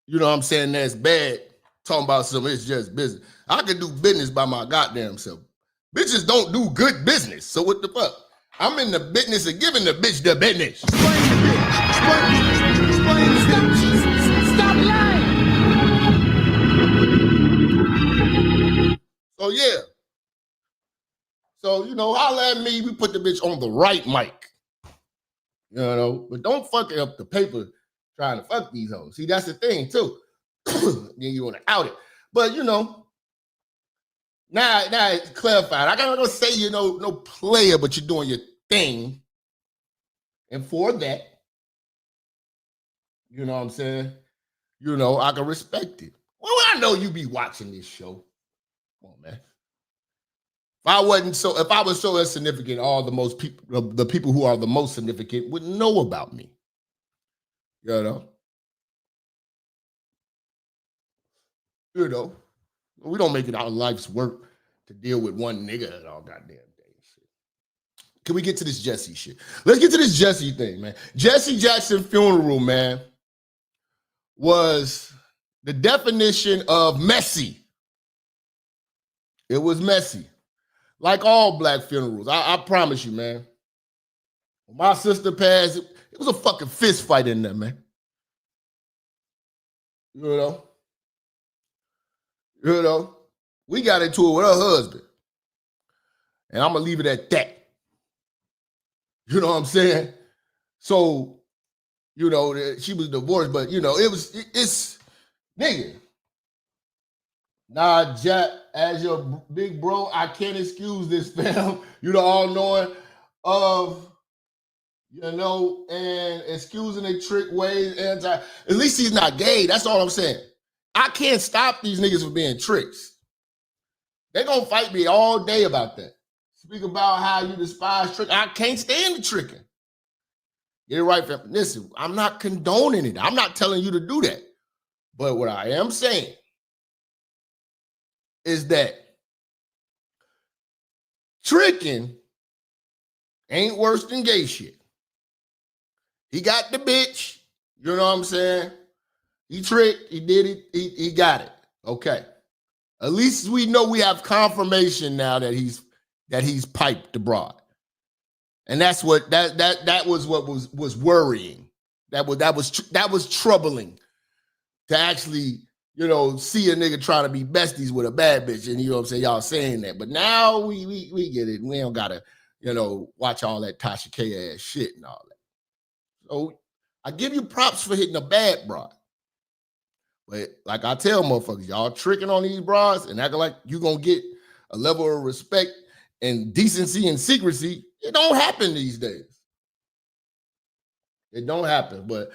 you know what I'm saying, that's bad, talking about something, it's just business. I can do business by my goddamn self. Bitches don't do good business, so what the fuck? I'm in the business of giving the bitch the business.
Explain the bitch. Explain the bitch.
Stop lying.
So yeah. So, you know, holla at me, we put the bitch on the right mic. You know, but don't fuck up the paper trying to fuck these hoes. See, that's the thing too. Then you want to out it. But you know, now it's clarified. I gotta go say, you know, no player, but you're doing your thing. And for that, you know what I'm saying? You know, I can respect it. Well, I know you be watching this show. Come on, man. If I was so insignificant, the people who are the most significant would know about me. You know? You know, we don't make it our life's work to deal with one nigga at all goddamn day. Shit. Can we get to this Jesse shit? Let's get to this Jesse thing, man. Jesse Jackson funeral, man, was the definition of messy. It was messy. Like all black funerals. I promise you, man. When my sister passed, it was a fucking fist fight in there, man. You know, we got into it with her husband. And I'm going to leave it at that. You know what I'm saying? So, you know, she was divorced, but, you know, it's, nigga. Nah, Jack, as your big bro, I can't excuse this, fam. You know, all knowing of, you know, and excusing the trick ways. At least he's not gay. That's all I'm saying. I can't stop these niggas from being tricks. They're going to fight me all day about that. Speak about how you despise trick. I can't stand the tricking. Get it right, fam. Listen, I'm not condoning it. I'm not telling you to do that. But what I am saying is that tricking ain't worse than gay shit. He got the bitch, you know what I'm saying? He tricked, he did it, he got it. Okay. At least we know we have confirmation now that he's piped the broad. And that's what that was what was worrying. That was troubling to actually, you know, see a nigga trying to be besties with a bad bitch, and you know what I'm saying, y'all saying that. But now we get it. We don't gotta, you know, watch all that Tasha K ass shit and all that. So I give you props for hitting a bad broad. But like I tell motherfuckers, y'all tricking on these broads and acting like you gonna get a level of respect and decency and secrecy. It don't happen these days. It don't happen. But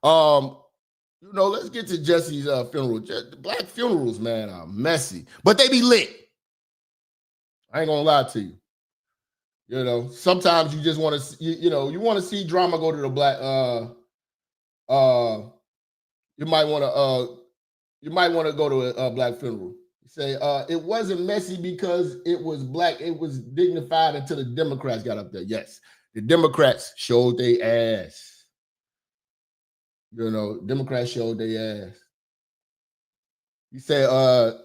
you know, let's get to Jesse's funeral. Black funerals, man, are messy, but they be lit. I ain't gonna lie to you. You know, sometimes you just want to, you want to see drama go to the black. You might want to go to a black funeral. Say it wasn't messy because it was black. It was dignified until the Democrats got up there. Yes, the Democrats showed their ass. You know, Democrats showed their ass. You say,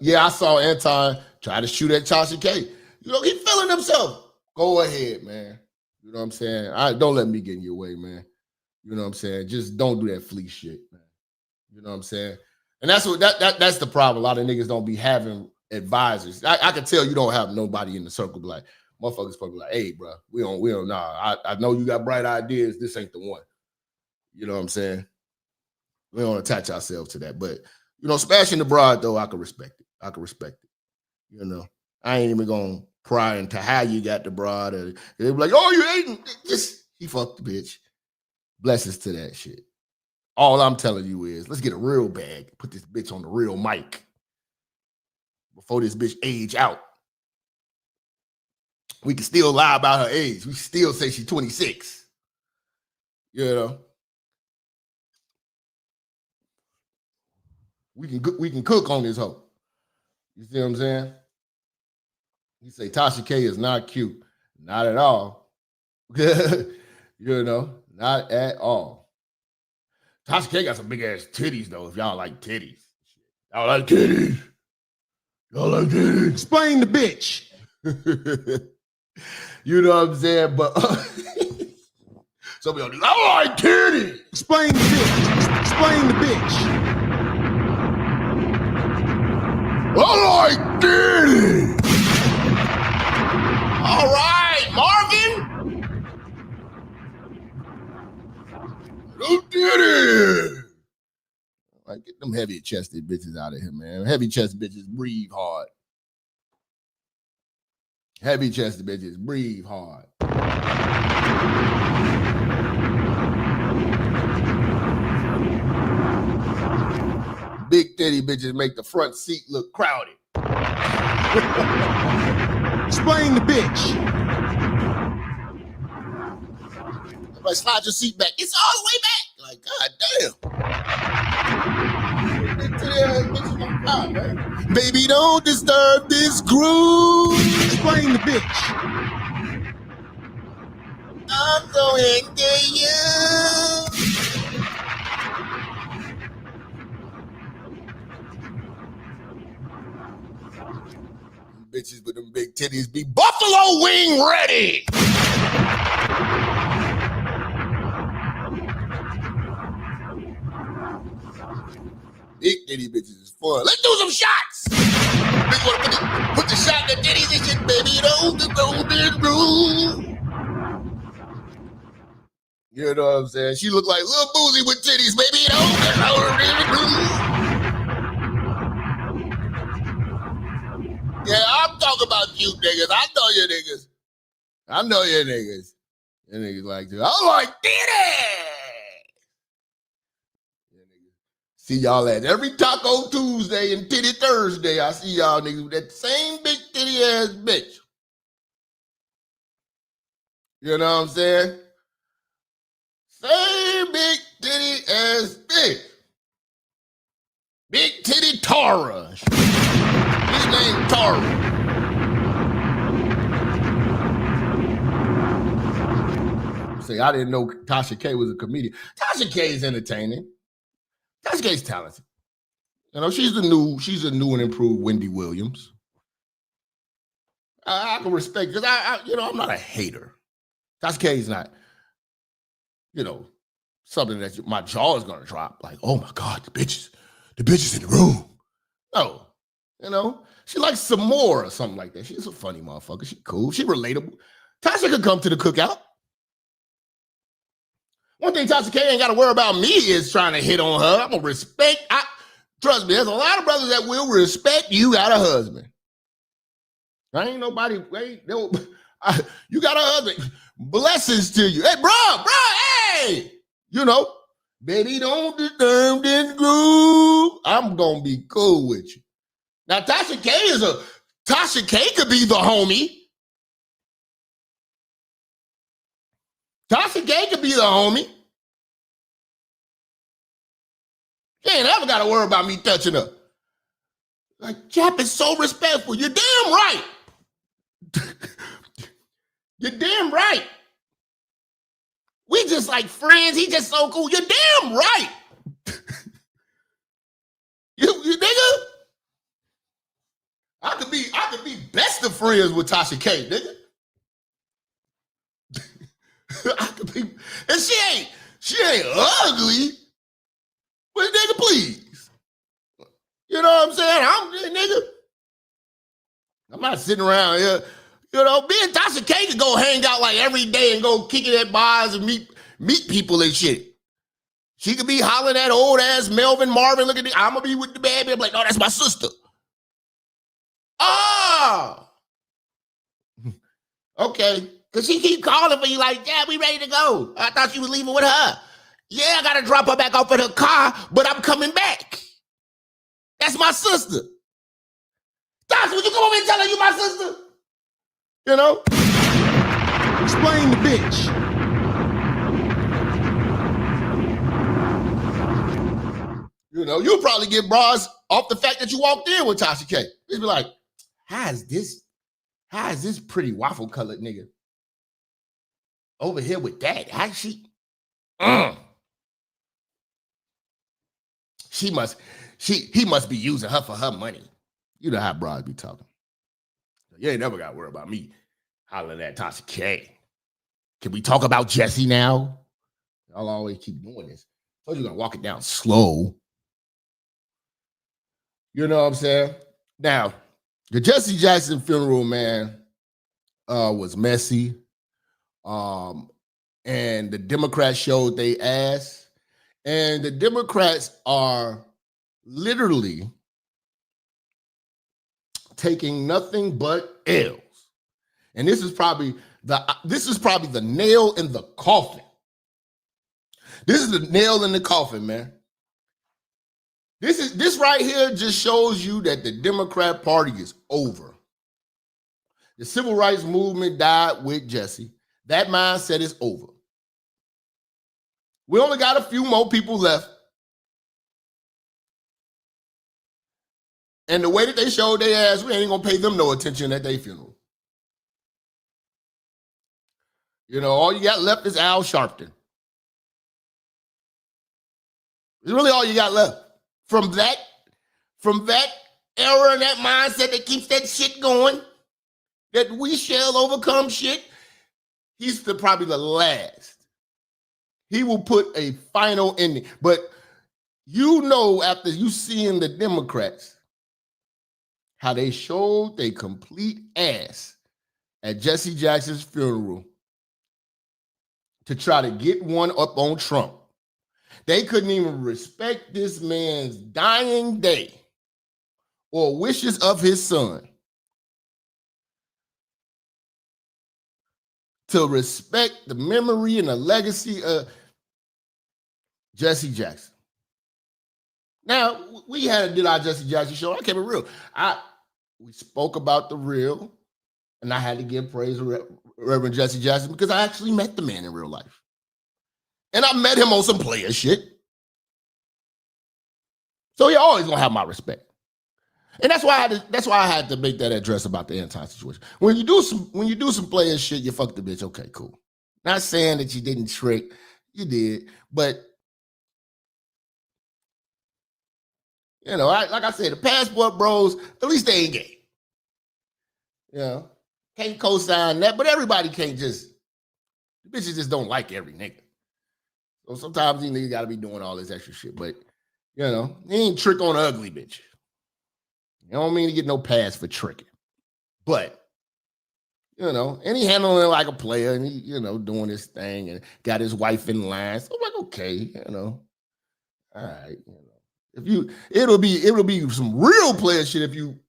yeah, I saw Anton try to shoot at Tasha K. You know, he feeling himself. Go ahead, man. You know what I'm saying? Don't let me get in your way, man. You know what I'm saying? Just don't do that flea shit, man. You know what I'm saying? And that's what that's the problem. A lot of niggas don't be having advisors. I can tell you don't have nobody in the circle like motherfuckers probably like, hey, bro, we don't nah. I know you got bright ideas. This ain't the one. You know what I'm saying? We don't attach ourselves to that. But you know, smashing the broad though, I can respect it. You know, I ain't even gonna pry into how you got the broad. Or they be like, oh, you ain't just he fucked the bitch. Blessings to that shit. All I'm telling you is let's get a real bag, put this bitch on the real mic before this bitch age out. We can still lie about her age. We still say she's 26. You know, we can cook on this hoe. You see what I'm saying? You say Tasha K is not cute. Not at all. You know, not at all. Tasha K got some big ass titties though. If y'all like titties, y'all like titties. Y'all like titties.
Explain the bitch.
You know what I'm saying? But some of y'all, I like titties.
Explain the bitch. Explain the bitch.
I like titties. All right, Marvin. No titties. Like, get them heavy chested bitches out of here, man. Heavy chested bitches breathe hard. Heavy chested bitches breathe hard. Big titty bitches make the front seat look crowded.
Explain the bitch.
Everybody slide your seat back. It's all the way back. Like, god damn. Big titty ass bitches on top, man. Baby, don't disturb this groove.
Explain the bitch.
I'm going to you. Bitches with them big titties be buffalo wing ready. Big titty bitches is fun. Let's do some shots. Bitch wanna put the shot in the titties and shit, baby. Don't the golden rule. You know what I'm saying? She look like Lil Boozy with titties, baby. Don't the golden rule. Yeah, I'm talking about you niggas. I know you niggas. I know you niggas. You niggas like to. I like titties. See y'all at every Taco Tuesday and Titty Thursday. I see y'all niggas with that same big titty ass bitch. You know what I'm saying? Same big titty ass bitch. Big titty Tara. His name Tara. Say, I didn't know Tasha K was a comedian. Tasha K is entertaining. Tasha K's talented. You know, she's a new and improved Wendy Williams. I can respect, because I'm not a hater. Tasha K is not, something that my jaw is gonna drop. Like, oh my God, the bitches in the room. No, she likes some more or something like that. She's a funny motherfucker. She cool. She relatable. Tasha could come to the cookout. One thing Tasha K ain't got to worry about me is trying to hit on her. I'm going to respect. Trust me, there's a lot of brothers that will respect you got a husband. I ain't nobody. You got a husband. Blessings to you. Hey, bro, hey. Baby, don't disturb this groove. I'm going to be cool with you. Now, Tasha K could be the homie. Tasha K could be the homie. She ain't ever got to worry about me touching her. Like, Jap is so respectful. You're damn right. You're damn right. We just like friends. He just so cool. You're damn right. You nigga. I could be best of friends with Tasha K, nigga. I could be, and she ain't ugly. But nigga, please. You know what I'm saying? I'm not sitting around here. Me and Tasha K could go hang out like every day and go kick it at bars and meet people and shit. She could be hollering at old ass Melvin Marvin. Look at I'm gonna be with the baby. I'm like, no, that's my sister. Ah, okay. Cause she keep calling for you like, yeah, we ready to go. I thought you was leaving with her. Yeah, I gotta drop her back off at her car, but I'm coming back. That's my sister. Tasha, would you come over and tell her you my sister?
Explain the bitch.
You'll probably get bras off the fact that you walked in with Tasha K. They'd be like, how is this pretty waffle colored nigga over here with that? How she? he must be using her for her money. You know how broads be talking. You ain't never got to worry about me hollering at Tasha K. Can we talk about Jesse now? Y'all always keep doing this. So you're gonna walk it down slow. You know what I'm saying? Now, the Jesse Jackson funeral, man, was messy. And the Democrats showed they ass. And the Democrats are literally taking nothing but L's. And this is probably the nail in the coffin. This is the nail in the coffin, man. This right here just shows you that the Democrat Party is over. The civil rights movement died with Jesse. That mindset is over. We only got a few more people left. And the way that they showed their ass, we ain't gonna pay them no attention at their funeral. You know, all you got left is Al Sharpton. It's really all you got left. From that era and that mindset that keeps that shit going, that we shall overcome shit, he's probably the last. He will put a final ending. But you know, after you seeing the Democrats, how they showed they complete ass at Jesse Jackson's funeral to try to get one up on Trump. They couldn't even respect this man's dying day or wishes of his son to respect the memory and the legacy of Jesse Jackson. Now, we did our Jesse Jackson show. I kept it real. We spoke about the real, and I had to give praise to Reverend Jesse Jackson because I actually met the man in real life. And I met him on some player shit. So you're always gonna have my respect. And that's why I had to make that address about the Anton situation. When you do some player shit, you fuck the bitch. Okay, cool. Not saying that you didn't trick, you did, but you know, like I said, the passport bros, at least they ain't gay. You know, can't co-sign that, but everybody can't just, bitches just don't like every nigga. So sometimes these niggas gotta be doing all this extra shit, but you know, he ain't trick on an ugly bitch. You don't mean to get no pass for tricking. But, you know, and he handling it like a player and he, you know, doing his thing and got his wife in line. So I'm like, okay, you know, all right, you know. It'll be some real player shit if you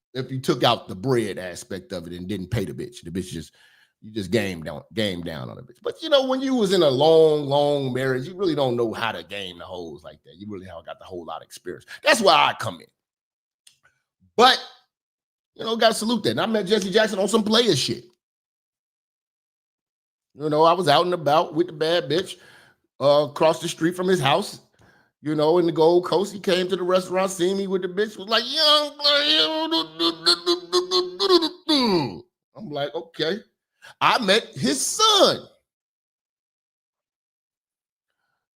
took out the bread aspect of it and didn't pay the bitch. The bitch you just game down on the bitch. But you know, when you was in a long marriage, you really don't know how to game the hoes like that. You really haven't got the whole lot of experience. That's where I come in. But you know, gotta salute that. And I met Jesse Jackson on some player shit. You know, I was out and about with the bad bitch across the street from his house. You know, in the Gold Coast, he came to the restaurant, seen me with the bitch, was like, young boy. I'm like, okay. I met his son.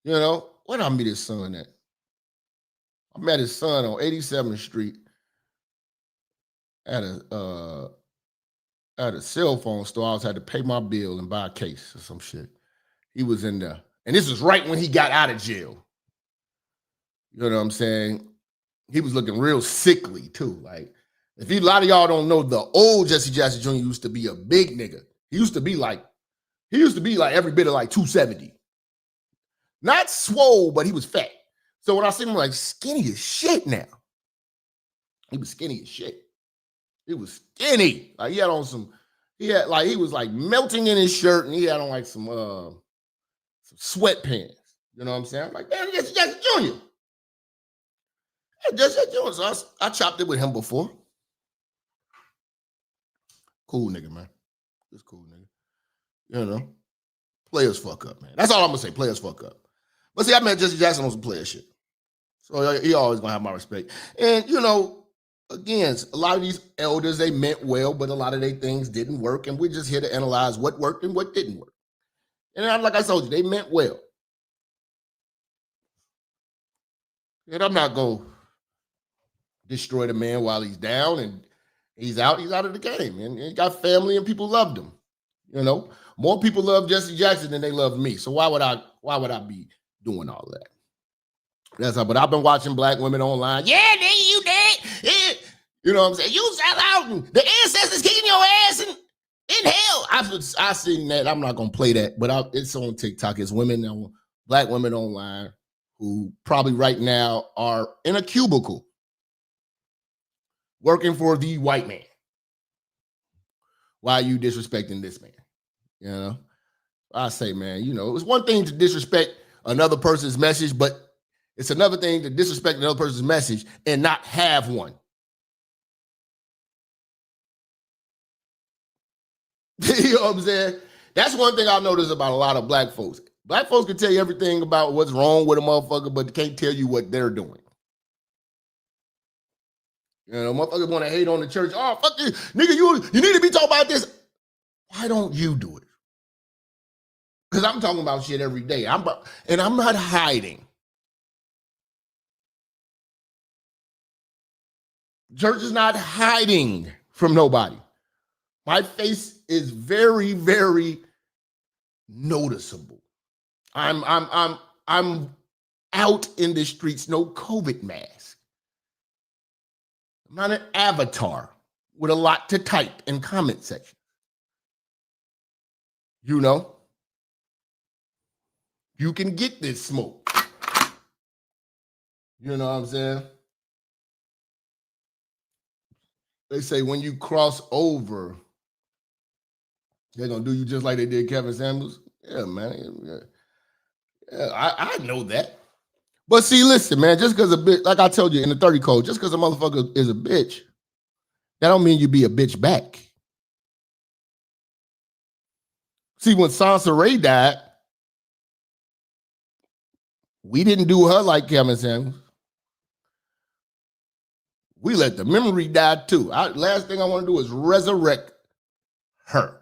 You know, where did I meet his son at? I met his son on 87th Street at a cell phone store. I had to pay my bill and buy a case or some shit. He was in there. And this was right when he got out of jail. You know what I'm saying? He was looking real sickly too. Like, a lot of y'all don't know, the old Jesse Jackson Jr. used to be a big nigga. He used to be like every bit of like 270. Not swole, but he was fat. So when I see him, like, skinny as shit now. He was skinny as shit. He was skinny. Like, he was like melting in his shirt and he had on like some sweatpants. You know what I'm saying? I'm like, man, Jesse Jackson Jr. Jesse Jackson Jr. So I chopped it with him before. Cool nigga, man. This cool nigga. You know, players fuck up, man. That's all I'm gonna say. Players fuck up. But see, I met Jesse Jackson on some player shit. So he always gonna have my respect. And you know, again, a lot of these elders, they meant well, but a lot of their things didn't work. And we're just here to analyze what worked and what didn't work. And like I told you, they meant well. And I'm not going to destroy the man while he's down and he's out of the game. And he got family and people loved him. You know, more people love Jesse Jackson than they love me. So why would I be doing all that? That's how, but I've been watching black women online. Yeah, nigga, you dead. Yeah. You know what I'm saying? You sell out and the ancestors kicking your ass in hell. I seen that. I'm not gonna play that, but it's on TikTok. It's women, black women online who probably right now are in a cubicle working for the white man. Why are you disrespecting this man? You know, I say, man, you know, it's one thing to disrespect another person's message, but it's another thing to disrespect another person's message and not have one. You know what I'm saying? That's one thing I've noticed about a lot of black folks. Black folks can tell you everything about what's wrong with a motherfucker, but they can't tell you what they're doing. You know, motherfuckers want to hate on the church. Oh, fuck you, nigga, you need to be talking about this. Why don't you do it? Because I'm talking about shit every day. And I'm not hiding. Church is not hiding from nobody. My face is very, very noticeable. I'm out in the streets, no COVID mask. I'm not an avatar with a lot to type in comment section. You know, you can get this smoke. You know what I'm saying? They say when you cross over, they're going to do you just like they did Kevin Samuels. Yeah, man. Yeah, I know that. But see, listen, man, just because a bitch, like I told you in the 30 code, just because a motherfucker is a bitch, that don't mean you be a bitch back. See, when Sansa Ray died, we didn't do her like Kevin Samuels. We let the memory die too. Last thing I want to do is resurrect her.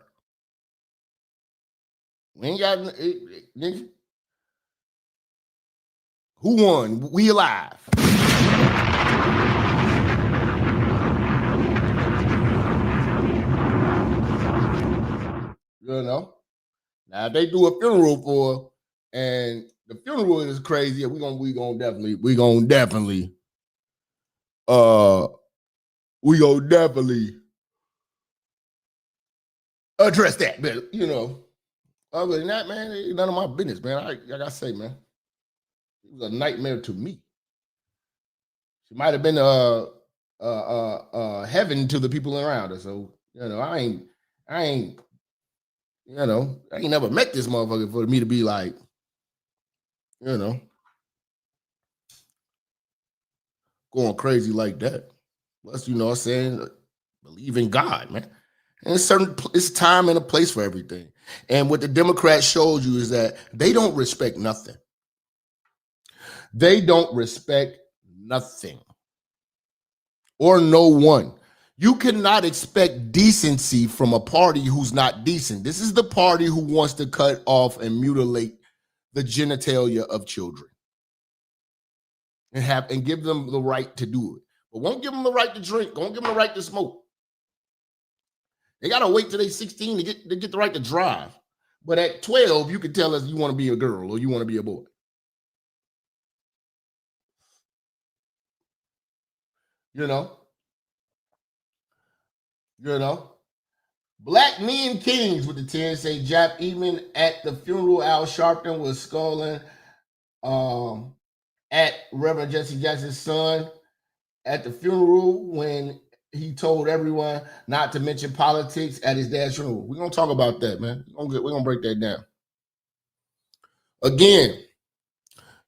We ain't got nigga. Who won? We alive. You know? Now if they do a funeral for her, and the funeral is crazy, we gonna definitely address that. But you know, other than that, man, it ain't none of my business, man. Like I say, man, it was a nightmare to me. She might have been heaven to the people around her. So, you know, I ain't never met this motherfucker for me to be like, you know, going crazy like that. Plus, you know what I'm saying, believe in God, man. And it's time and a place for everything. And what the Democrats showed you is that they don't respect nothing. They don't respect nothing or no one. You cannot expect decency from a party who's not decent. This is the party who wants to cut off and mutilate the genitalia of children and give them the right to do it. But won't give them the right to drink, won't give them the right to smoke. They got to wait till they're 16 to get the right to drive. But at 12, you can tell us you want to be a girl or you want to be a boy. You know? Black men kings with the 10 say Jap even at the funeral. Al Sharpton was scolding at Reverend Jesse Jackson's son at the funeral when he told everyone not to mention politics at his dad's funeral. We're going to talk about that, man. We're going to break that down. Again,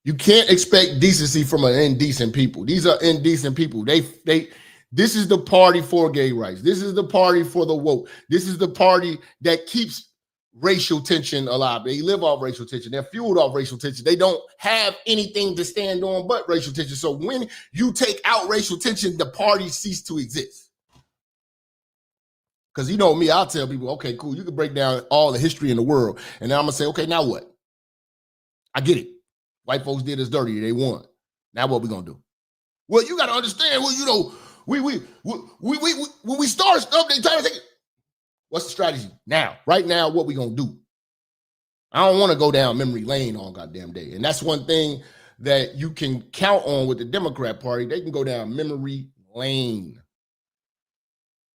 you can't expect decency from an indecent people. These are indecent people. This is the party for gay rights. This is the party for the woke. This is the party that keeps racial tension alive. They live off racial tension. They're fueled off racial tension. They don't have anything to stand on but racial tension. So when you take out racial tension, the party cease to exist. Because you know me, I'll tell people, okay, cool, you can break down all the history in the world. And then I'm going to say, okay, now what? I get it. White folks did us dirty. They won. Now what we gonna do? Well, you gotta understand. Well, you know, when we start stuff, they try to take it. What's the strategy now? Right now, what we gonna do? I don't want to go down memory lane all goddamn day, and that's one thing that you can count on with the Democrat Party. They can go down memory lane.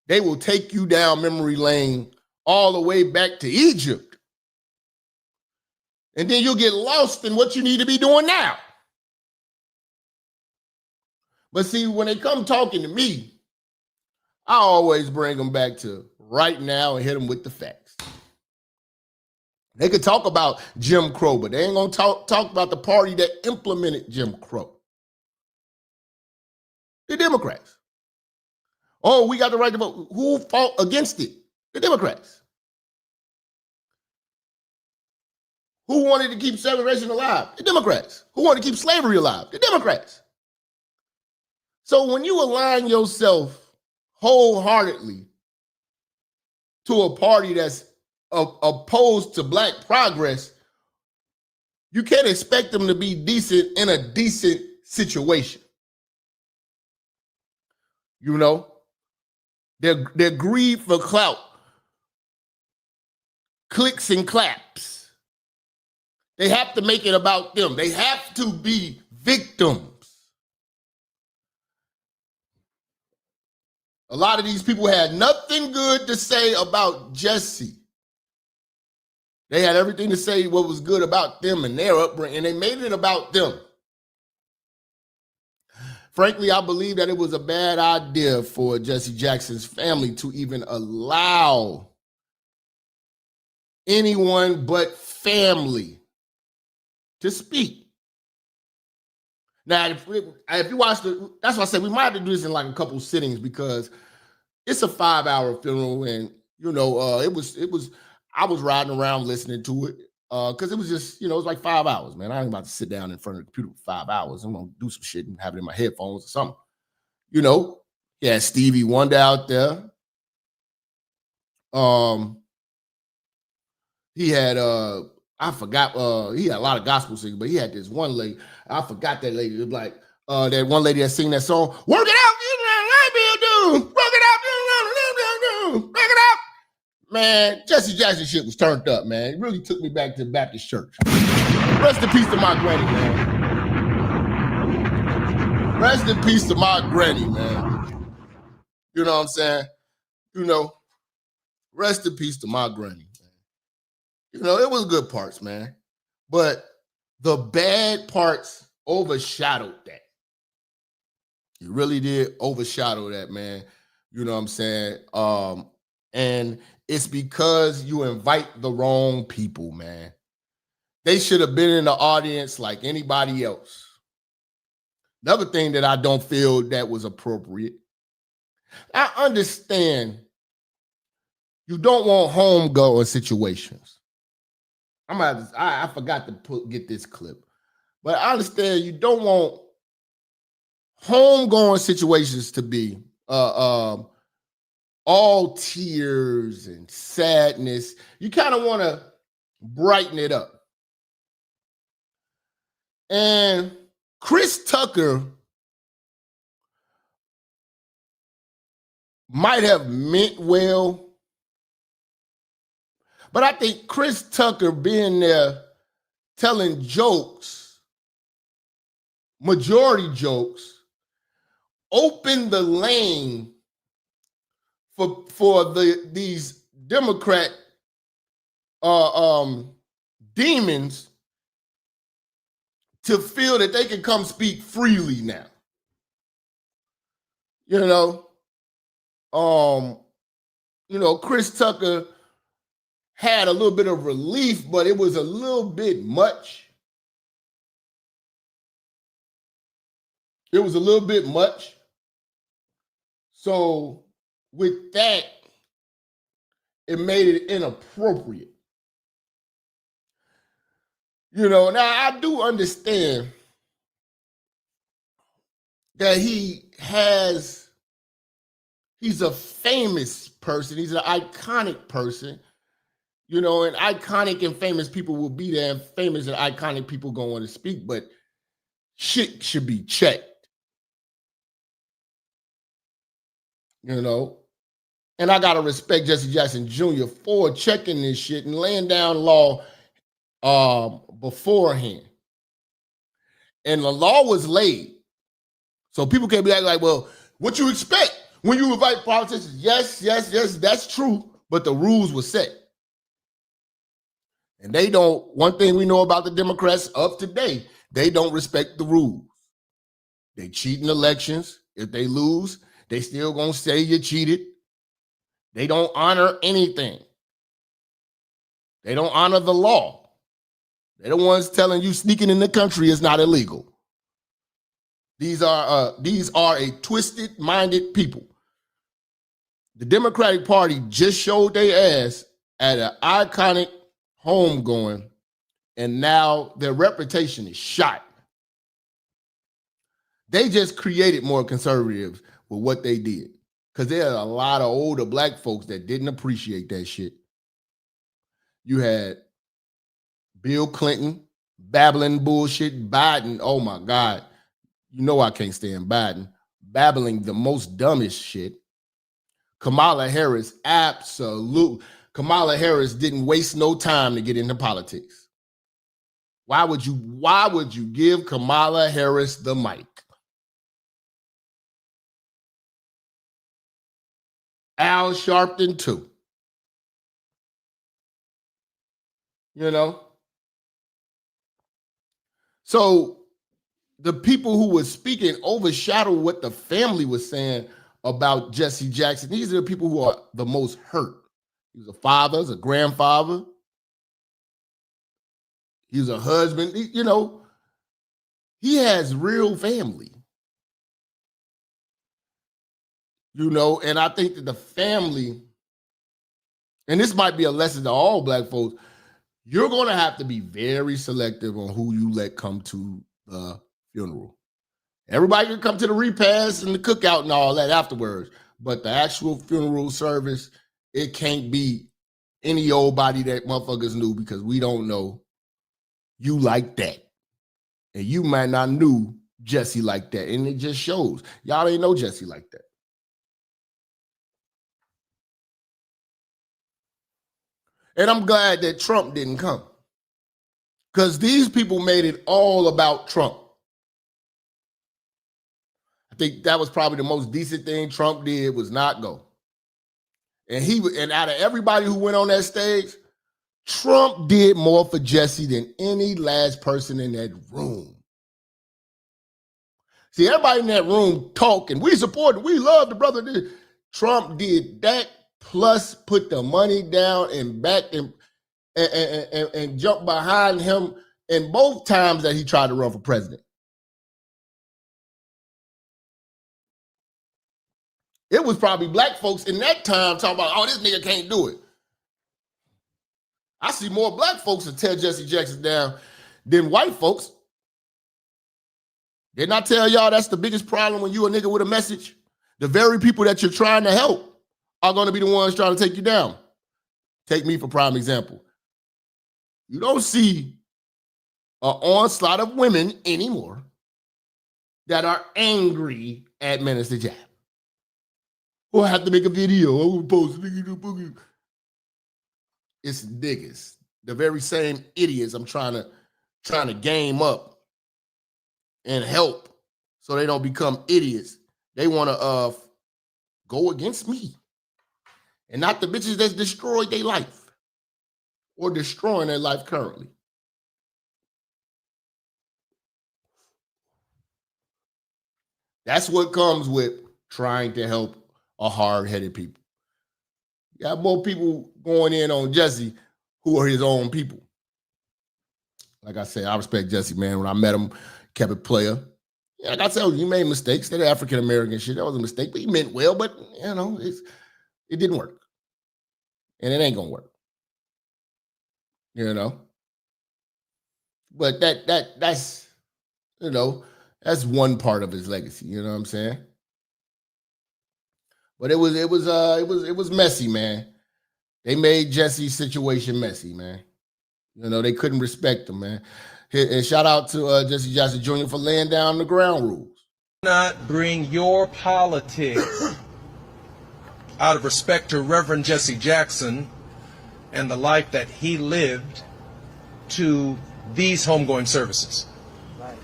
They will take you down memory lane all the way back to Egypt, and then you'll get lost in what you need to be doing now. But see, when they come talking to me, I always bring them back to right now and hit them with the facts. They could talk about Jim Crow, but they ain't gonna talk about the party that implemented Jim Crow. The Democrats. Oh, we got the right to vote. Who fought against it? The Democrats. Who wanted to keep segregation alive? The Democrats. Who wanted to keep slavery alive? The Democrats. So when you align yourself wholeheartedly to a party that's opposed to Black progress, you can't expect them to be decent in a decent situation. You know, they're greed for clout, clicks and claps. They have to make it about them. They have to be victims. A lot of these people had nothing good to say about Jesse. They had everything to say what was good about them and their upbringing, and they made it about them. Frankly, I believe that it was a bad idea for Jesse Jackson's family to even allow anyone but family to speak. Now, if you watch that's why I said we might have to do this in like a couple sittings because it's a 5-hour funeral, and you know, it was. I was riding around listening to it because it was just, you know, it was like 5 hours, man. I ain't about to sit down in front of the computer for 5 hours. I'm gonna do some shit and have it in my headphones or something. You know, he had Stevie Wonder out there. He had I forgot, he had a lot of gospel singers, but he had this one lady. I forgot that lady. It was like that one lady that sing that song, work it out, work it out, work it out. Man, Jesse Jackson shit was turned up, man. It really took me back to the Baptist church. Rest in peace to my granny, man. Rest in peace to my granny, man. You know what I'm saying? You know, rest in peace to my granny. You know, it was good parts, man. But the bad parts overshadowed that. It really did overshadow that, man. You know what I'm saying? And it's because you invite the wrong people, man. They should have been in the audience like anybody else. Another thing that I don't feel that was appropriate. I understand you don't want homegoing situations. I forgot to get this clip, but I understand you don't want homegoing situations to be all tears and sadness. You kind of want to brighten it up. And Chris Tucker might have meant well, but I think Chris Tucker being there telling jokes, majority jokes, opened the lane for these Democrat demons to feel that they can come speak freely now. You know, Chris Tucker had a little bit of relief, but it was a little bit much. It was a little bit much. So with that, it made it inappropriate. You know, now I do understand that he's a famous person. He's an iconic person. You know, and iconic and famous people will be there, and famous and iconic people going to speak. But shit should be checked. You know, and I gotta respect Jesse Jackson Jr. for checking this shit and laying down law beforehand. And the law was laid. So people can't be like, well, what you expect when you invite politicians? Yes, that's true. But the rules were set. And they don't, one thing we know about the Democrats of today, they don't respect the rules. They cheat in elections. If they lose, they still gonna say you cheated. They don't honor anything. They don't honor the law. They're the ones telling you sneaking in the country is not illegal. These are a twisted-minded people. The Democratic Party just showed their ass at an iconic homegoing, and now their reputation is shot. They just created more conservatives with what they did, because there are a lot of older black folks that didn't appreciate that shit. You had Bill Clinton babbling bullshit, Biden, oh my God, you know I can't stand Biden, babbling the most dumbest shit. Kamala Harris, Kamala Harris didn't waste no time to get into politics. Why would you give Kamala Harris the mic? Al Sharpton too. You know? So the people who were speaking overshadowed what the family was saying about Jesse Jackson. These are the people who are the most hurt. He was a father, he's a grandfather. He was a husband. He has real family. And I think that the family, and this might be a lesson to all black folks, you're going to have to be very selective on who you let come to the funeral. Everybody can come to the repast and the cookout and all that afterwards, but the actual funeral service, it can't be any old body that motherfuckers knew, because we don't know you like that. And you might not knew Jesse like that, and it just shows. Y'all ain't know Jesse like that. And I'm glad that Trump didn't come, because these people made it all about Trump. I think that was probably the most decent thing Trump did, was not go. And out of everybody who went on that stage, Trump did more for Jesse than any last person in that room. See, everybody in that room talking, we support it, we love the brother. Trump did that, plus put the money down and back and jump behind him in both times that he tried to run for president. It was probably black folks in that time talking about, oh, this nigga can't do it. I see more black folks that tear Jesse Jackson down than white folks. Didn't I tell y'all that's the biggest problem when you a nigga with a message? The very people that you're trying to help are going to be the ones trying to take you down. Take me for prime example. You don't see an onslaught of women anymore that are angry at Minister Jap. Oh, I have to make a video. I will post it. It's niggas. The very same idiots I'm trying to game up and help so they don't become idiots. They want to go against me. And not the bitches that's destroyed their life or destroying their life currently. That's what comes with trying to help a hard-headed people. You got more people going in on Jesse who are his own people. Like I said, I respect Jesse, man. When I met him, kept it player. Yeah, like I said, he made mistakes. That African-American shit, that was a mistake, but he meant well, but it didn't work. And it ain't gonna work. But that's that's one part of his legacy, you know what I'm saying? But it was messy, man. They made Jesse's situation messy, man. They couldn't respect him, man. And shout out to Jesse Jackson Jr. for laying down the ground rules.
Not bring your politics out of respect to Reverend Jesse Jackson and the life that he lived to these homegoing services.
Right.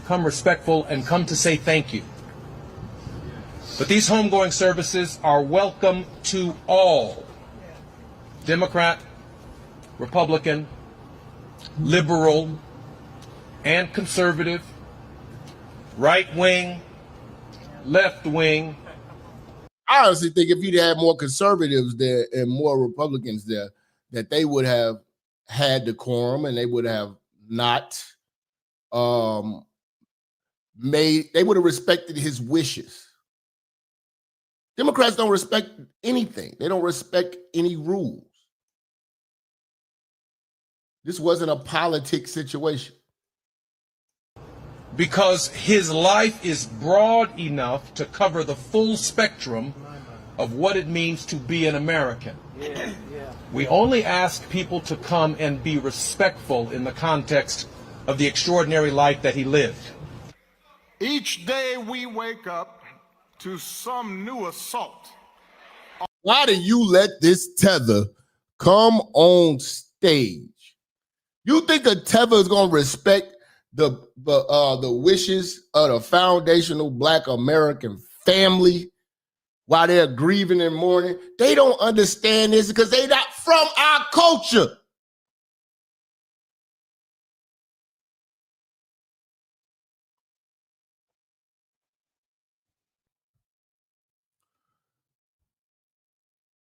Come respectful and come to say thank you. But these homegoing services are welcome to all. Democrat, Republican, liberal, and conservative, right wing, left wing.
I honestly think if he'd had more conservatives there and more Republicans there, that they would have had decorum and they would have not they would have respected his wishes. Democrats don't respect anything. They don't respect any rules. This wasn't a politic situation.
Because his life is broad enough to cover the full spectrum of what it means to be an American. We only ask people to come and be respectful in the context of the extraordinary life that he lived.
Each day we wake up to some new assault.
Why do you let this tether come on stage? You think a tether is going to respect the wishes of the foundational Black American family while they're grieving and mourning? They don't understand this because they're not from our culture.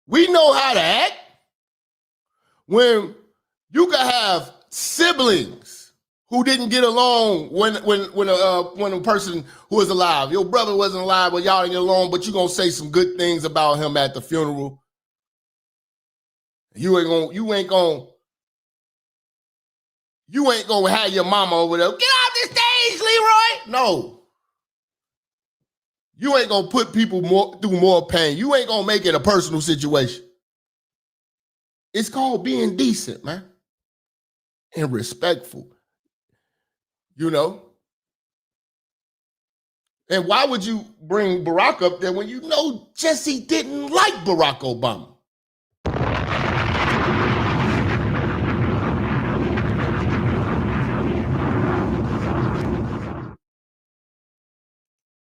We know how to act when you can have siblings who didn't get along when a person who was alive, your brother wasn't alive, but y'all didn't get along, but you're gonna say some good things about him at the funeral. You ain't gonna have your mama over there. Get off the stage, Leroy. No. You ain't gonna put people through more pain. You ain't gonna make it a personal situation. It's called being decent, man, and respectful. You know? And why would you bring Barack up there when you know Jesse didn't like Barack Obama?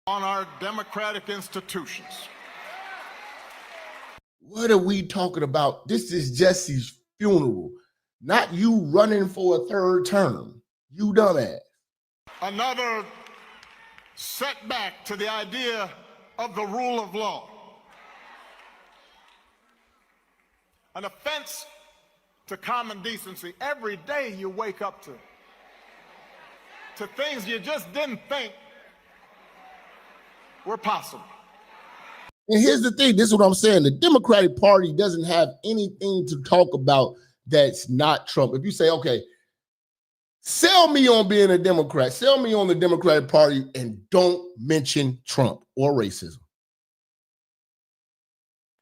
On our democratic institutions.
What are we talking about? This is Jesse's funeral, not you running for a third term. You dumbass.
Another setback to the idea of the rule of law. An offense to common decency. Every day you wake up to things you just didn't think were possible.
And here's the thing, this is what I'm saying. The Democratic Party doesn't have anything to talk about that's not Trump. If you say, okay, sell me on being a Democrat, sell me on the Democratic Party, and don't mention Trump or racism.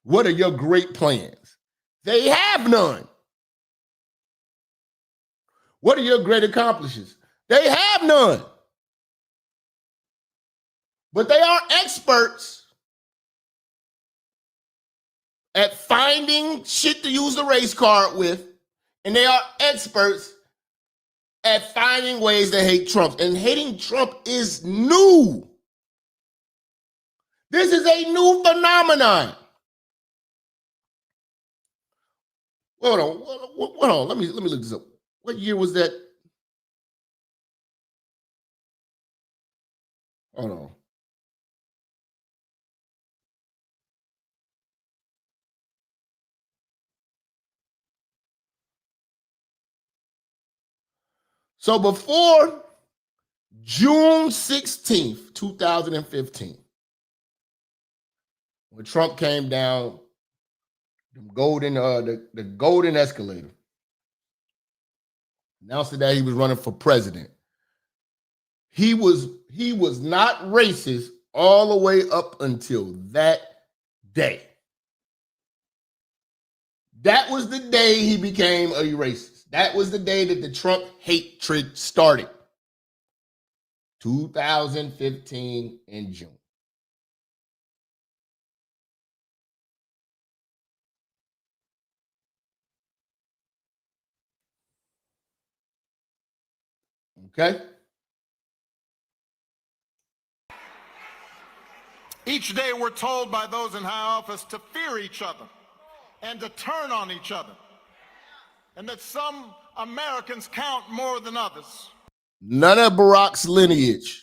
What are your great plans? They have none. What are your great accomplishments? They have none. But they are experts at finding shit to use the race card with, and they are experts at finding ways to hate Trump. And hating Trump is new. This is a new phenomenon. Hold on. Let me look this up. What year was that? Hold on. So before June 16th, 2015, when Trump came down the golden escalator, announced that he was running for president, he was not racist all the way up until that day. That was the day he became a racist. That was the day that the Trump hatred started. 2015 in June. Okay?
Each day we're told by those in high office to fear each other and to turn on each other, and that some Americans count more than others.
None of Barack's lineage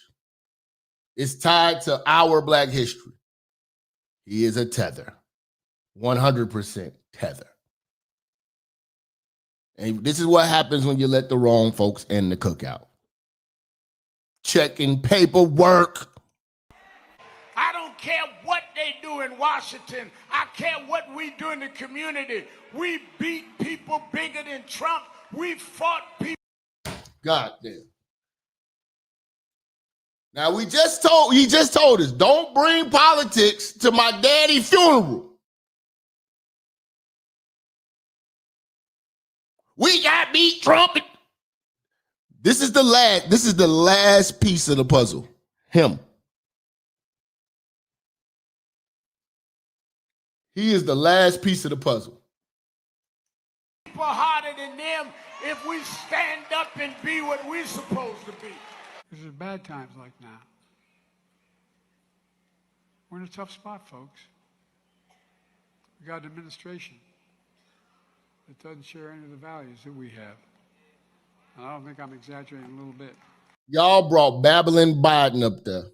is tied to our Black history. He is a tether, 100% tether. And this is what happens when you let the wrong folks in the cookout. Checking paperwork.
I don't care what they do in Washington. I care what we do in the community. We beat people bigger than Trump. We fought people.
God damn. Now he just told us, don't bring politics to my daddy's funeral. We got beat Trump. This is the last piece of the puzzle. Him. He is the last piece of the puzzle.
People harder than them if we stand up and be what we're supposed to be.
This is bad times like now. We're in a tough spot, folks. We got an administration that doesn't share any of the values that we have. And I don't think I'm exaggerating a little bit.
Y'all brought Babylon Biden up there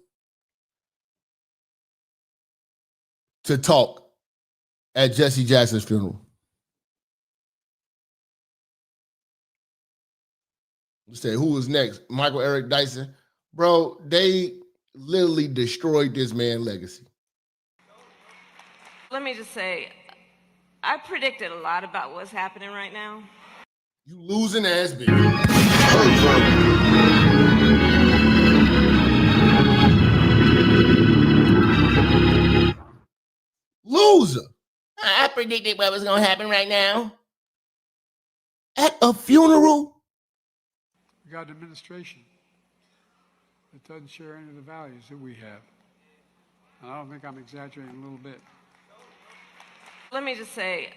to talk at Jesse Jackson's funeral. You say, who was next? Michael Eric Dyson? Bro, they literally destroyed this man's legacy.
Let me just say, I predicted a lot about what's happening right now.
You losing ass bitch. Loser. I predicted what was going to happen right now. At a funeral?
We got an administration that doesn't share any of the values that we have. And I don't think I'm exaggerating a little bit.
Let me just say,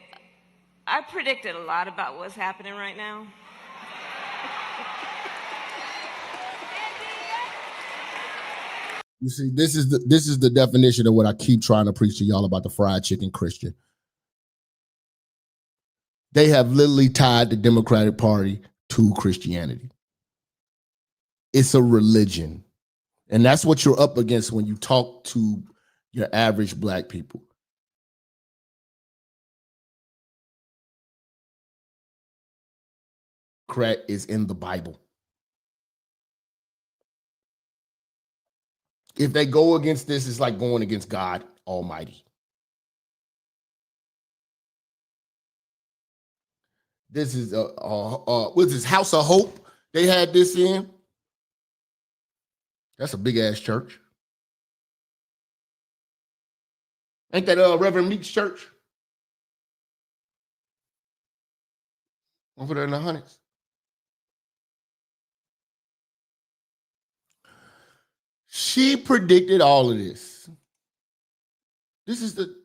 I predicted a lot about what's happening right now.
You see, this is the definition of what I keep trying to preach to y'all about the fried chicken Christian. They have literally tied the Democratic Party to Christianity. It's a religion. And that's what you're up against when you talk to your average Black people. Democrat is in the Bible. If they go against this, it's like going against God Almighty. This is what's this, House of Hope? They had this in. That's a big ass church. Ain't that Reverend Meek's church? Over there in the hundreds. She predicted all of this. This is the...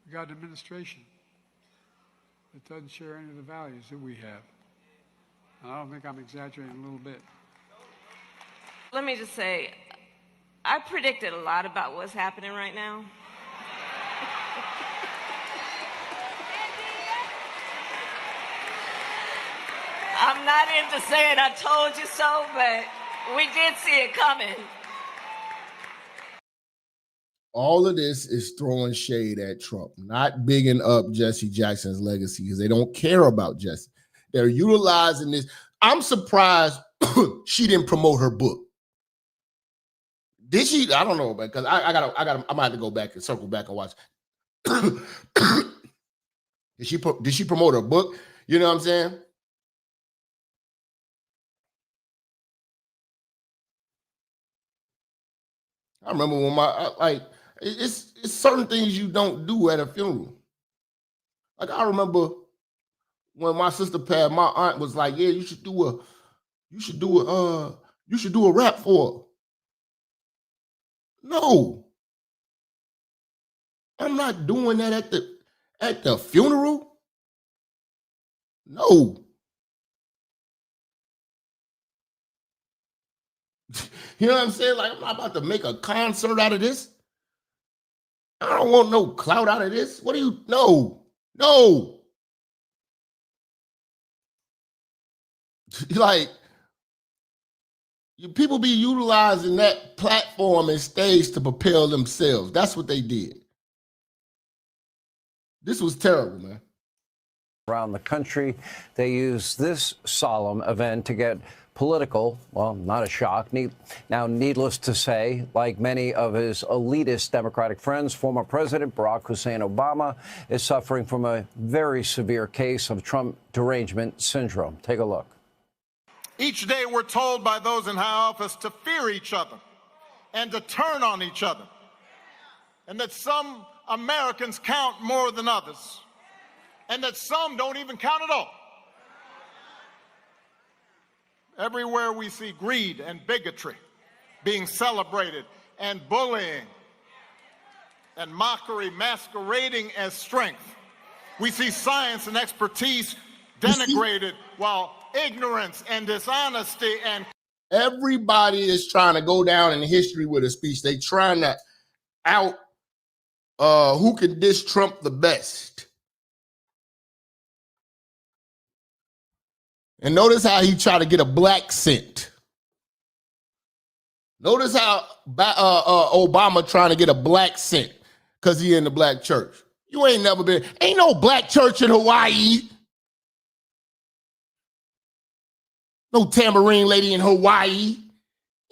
We got an administration that doesn't share any of the values that we have. And I don't think I'm exaggerating a little bit.
Let me just say, I predicted a lot about what's happening right now. I'm not into saying I told you so, but we did see it coming.
All of this is throwing shade at Trump, not bigging up Jesse Jackson's legacy because they don't care about Jesse. They're utilizing this. I'm surprised she didn't promote her book. Did she? I don't know, man, because I might have to go back and circle back and watch. Did she promote her book? You know what I'm saying? I remember when it's certain things you don't do at a funeral. Like I remember when my sister passed, my aunt was like, "Yeah, you should do a rap for her." No, I'm not doing that at the funeral. No. You know what I'm saying? Like, I'm not about to make a concert out of this. I don't want no clout out of this. What do you? No. Like, people be utilizing that platform and stage to propel themselves. That's what they did. This was terrible, man.
Around the country, they use this solemn event to get political. Well, not a shock. Now, needless to say, like many of his elitist Democratic friends, former President Barack Hussein Obama is suffering from a very severe case of Trump derangement syndrome. Take a look.
Each day we're told by those in high office to fear each other and to turn on each other, and that some Americans count more than others, and that some don't even count at all. Everywhere we see greed and bigotry being celebrated, and bullying and mockery masquerading as strength. We see science and expertise denigrated, while ignorance and dishonesty and...
Everybody is trying to go down in history with a speech. They trying to out who can diss Trump the best. And notice how he tried to get a black scent. Notice how Obama trying to get a black scent because he in the black church. You ain't never been, ain't no black church in Hawaii. No tambourine lady in Hawaii.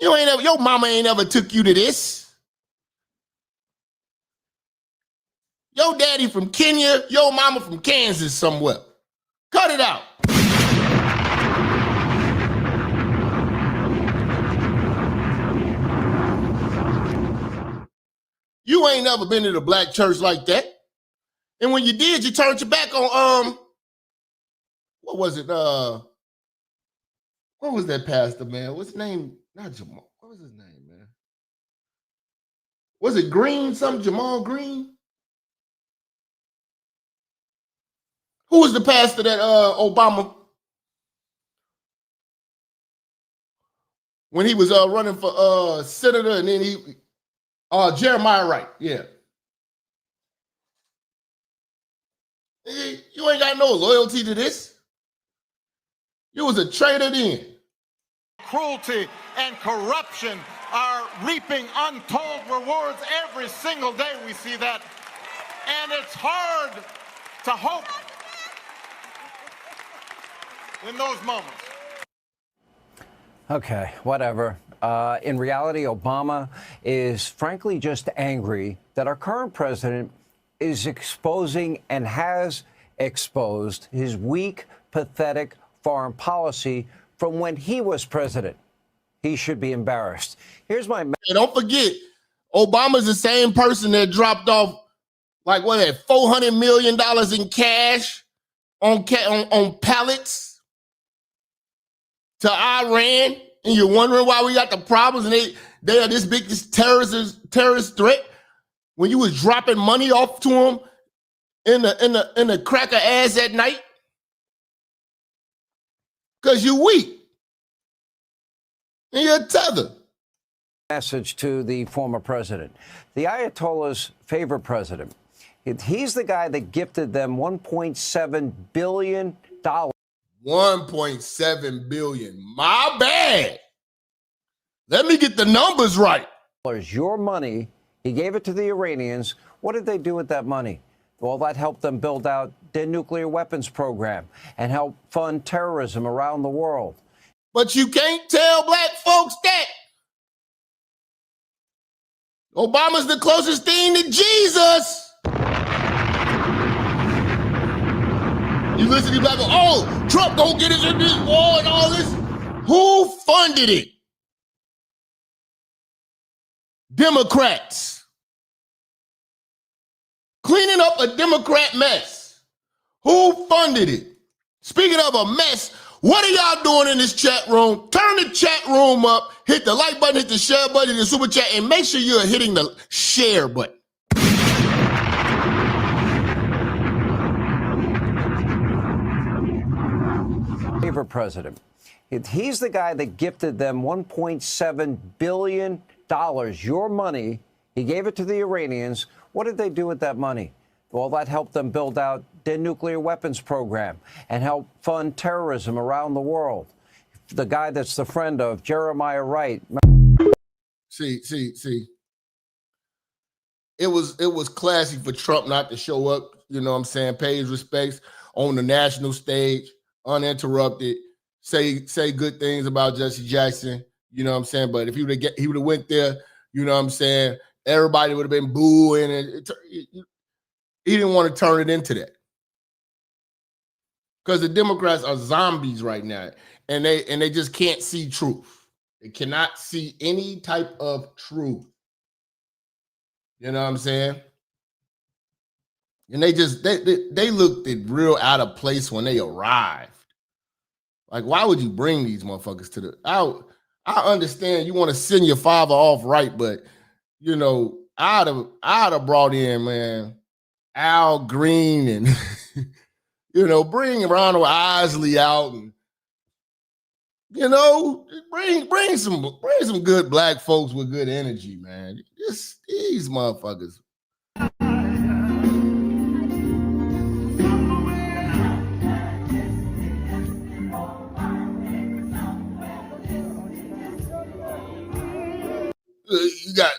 You ain't ever, your mama ain't ever took you to this. Your daddy from Kenya, your mama from Kansas somewhere. Cut it out. You ain't never been to the black church like that. And when you did, you turned your back on, what was it? What was that pastor, man? What's his name? Not Jamal. What was his name, man? Was it Green? Something Jamal Green? Who was the pastor that Obama, when he was running for senator, and then Jeremiah Wright, yeah. You ain't got no loyalty to this. You was a traitor then.
Cruelty and corruption are reaping untold rewards every single day. We see that. And it's hard to hope in those moments.
Okay, whatever. In reality, Obama is frankly just angry that our current president is exposing and has exposed his weak, pathetic foreign policy from when he was president. He should be embarrassed. Here's my...
And don't forget, Obama's the same person that dropped off, like, what, $400 million in cash on pallets to Iran, and you're wondering why we got the problems, and they are this big terrorist threat when you was dropping money off to them in the cracker ass at night? Because you're weak. And you're tethered.
Message to the former president. The Ayatollah's favorite president. He's the guy that gifted them $1.7 billion.
1.7 billion. My bad. Let me get the numbers right.
Your money. He gave it to the Iranians. What did they do with that money? Well, that helped them build out their nuclear weapons program and help fund terrorism around the world.
But you can't tell black folks that. Obama's the closest thing to Jesus. You listen to black folks, oh, Trump gonna get us in this war and all this. Who funded it? Democrats. Cleaning up a Democrat mess. Who funded it? Speaking of a mess, what are y'all doing in this chat room? Turn the chat room up, hit the like button, hit the share button, the super chat, and make sure you're hitting the share button.
Favorite president. He's the guy that gifted them $1.7 billion, your money. He gave it to the Iranians. What did they do with that money? Well, that helped them build out their nuclear weapons program and help fund terrorism around the world. The guy that's the friend of Jeremiah Wright.
See. It was classy for Trump not to show up, you know what I'm saying, pay his respects on the national stage, uninterrupted, say good things about Jesse Jackson, you know what I'm saying? But if he would have went there, you know what I'm saying, everybody would have been booing, and he didn't want to turn it into that. Because the Democrats are zombies right now, and they just can't see truth. They cannot see any type of truth. You know what I'm saying? And they looked real out of place when they arrived. Like, why would you bring these motherfuckers to the? I understand you want to send your father off right, but you know, I'd have brought in, man, Al Green and you know, bring Ronald Isley out, and you know, bring some good black folks with good energy, man. Just these motherfuckers. You got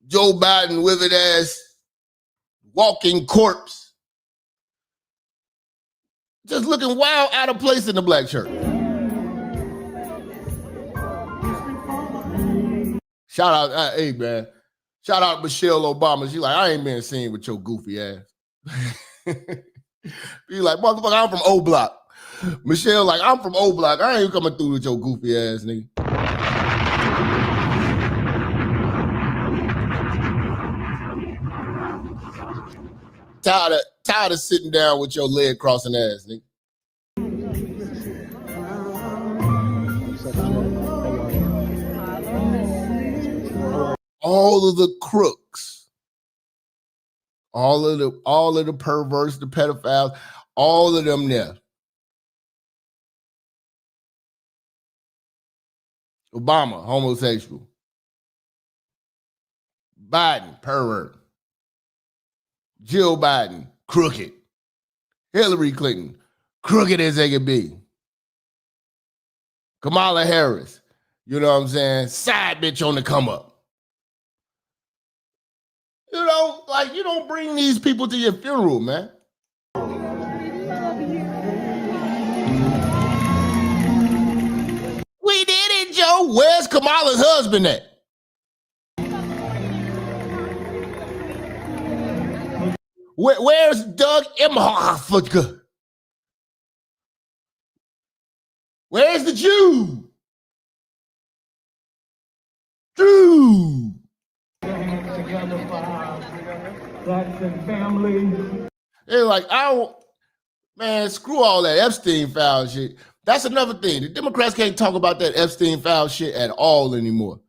Joe Biden withered ass, walking corpse, just looking wild out of place in the black church. Shout out, hey man, shout out Michelle Obama. She like, I ain't been seen with your goofy ass. Be like, motherfucker, I'm from O Block. Michelle like, I'm from O Block. I ain't coming through with your goofy ass, nigga. Tired of sitting down with your leg crossing ass, nigga. All of the crooks, all of the perverts, the pedophiles, all of them there. Obama, homosexual. Biden, pervert. Jill Biden, crooked. Hillary Clinton, crooked as they could be. Kamala Harris, you know what I'm saying? Side bitch on the come up. You know, like, you don't bring these people to your funeral, man. We did it, Joe. Where's Kamala's husband at? Where's Doug Emhoff? Where's the Jew? Jew. Blacks and family. They're like, man, screw all that Epstein file shit. That's another thing. The Democrats can't talk about that Epstein file shit at all anymore.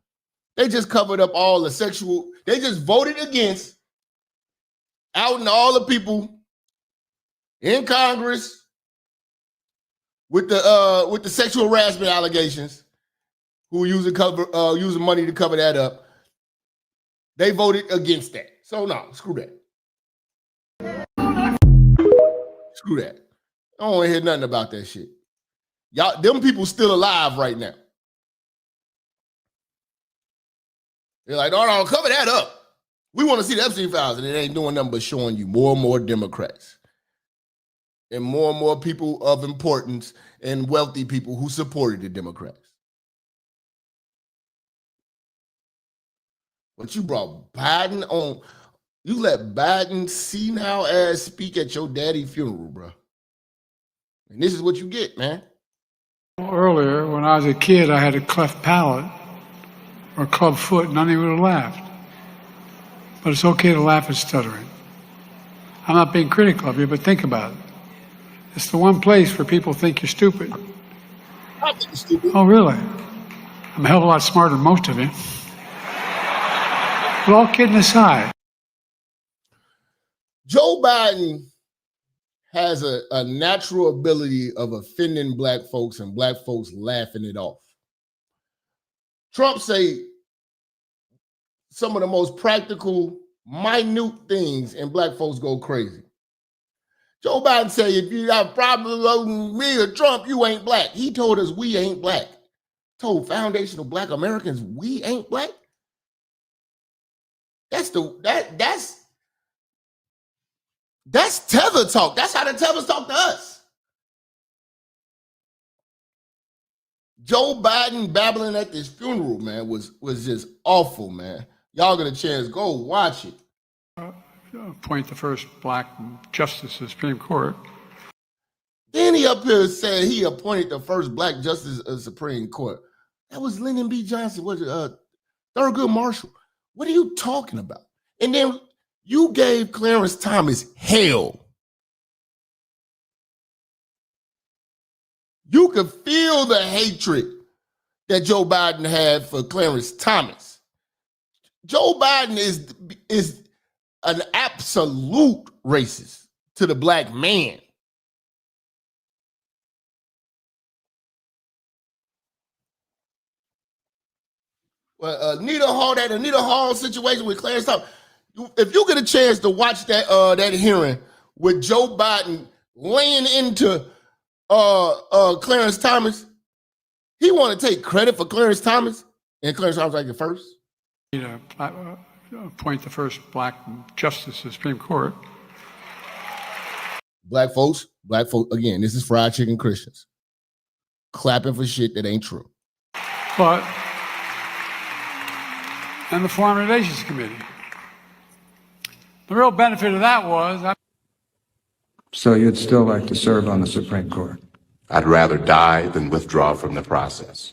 They just covered up all the sexual, they just voted against outing all the people in Congress with the sexual harassment allegations who were using money to cover that up. They voted against that. So no, screw that. Screw that. I don't want to hear nothing about that shit. Y'all, them people still alive right now. They're like, no, cover that up. We want to see the Epstein files, and it ain't doing nothing but showing you more and more Democrats and more people of importance and wealthy people who supported the Democrats. But you brought Biden on. You let Biden senile ass speak at your daddy funeral, bro. And this is what you get, man.
Earlier, when I was a kid, I had a cleft palate or a club foot, and none of you would have laughed. But it's okay to laugh at stuttering. I'm not being critical of you, but think about it. It's the one place where people think you're stupid.
I think you're stupid.
Oh, really? I'm a hell of a lot smarter than most of you. But all kidding aside.
Joe Biden has a natural ability of offending black folks and black folks laughing it off. Trump say some of the most practical, minute things and black folks go crazy. Joe Biden say, if you have a problem with me or Trump, you ain't black. He told us we ain't black. Told foundational black Americans we ain't black. That's tether talk. That's how the tethers talk to us. Joe Biden babbling at this funeral, man, was just awful, man. Y'all get a chance, go watch it.
Appoint the first black justice to the Supreme Court.
Then he up here said he appointed the first black justice of the Supreme Court. That was Lyndon B. Johnson, was it Thurgood Marshall? What are you talking about? And then you gave Clarence Thomas hell. You could feel the hatred that Joe Biden had for Clarence Thomas. Joe Biden is an absolute racist to the black man. Well, Anita Hall situation with Clarence Thomas. If you get a chance to watch that hearing with Joe Biden laying into Clarence Thomas, he want to take credit for Clarence Thomas, and Clarence Thomas like the first.
Appoint the first black justice to the Supreme Court.
Black folks, again, this is fried chicken Christians clapping for shit that ain't true.
And the Foreign Relations Committee. The real benefit of that was...
So you'd still like to serve on the Supreme Court?
I'd rather die than withdraw from the process.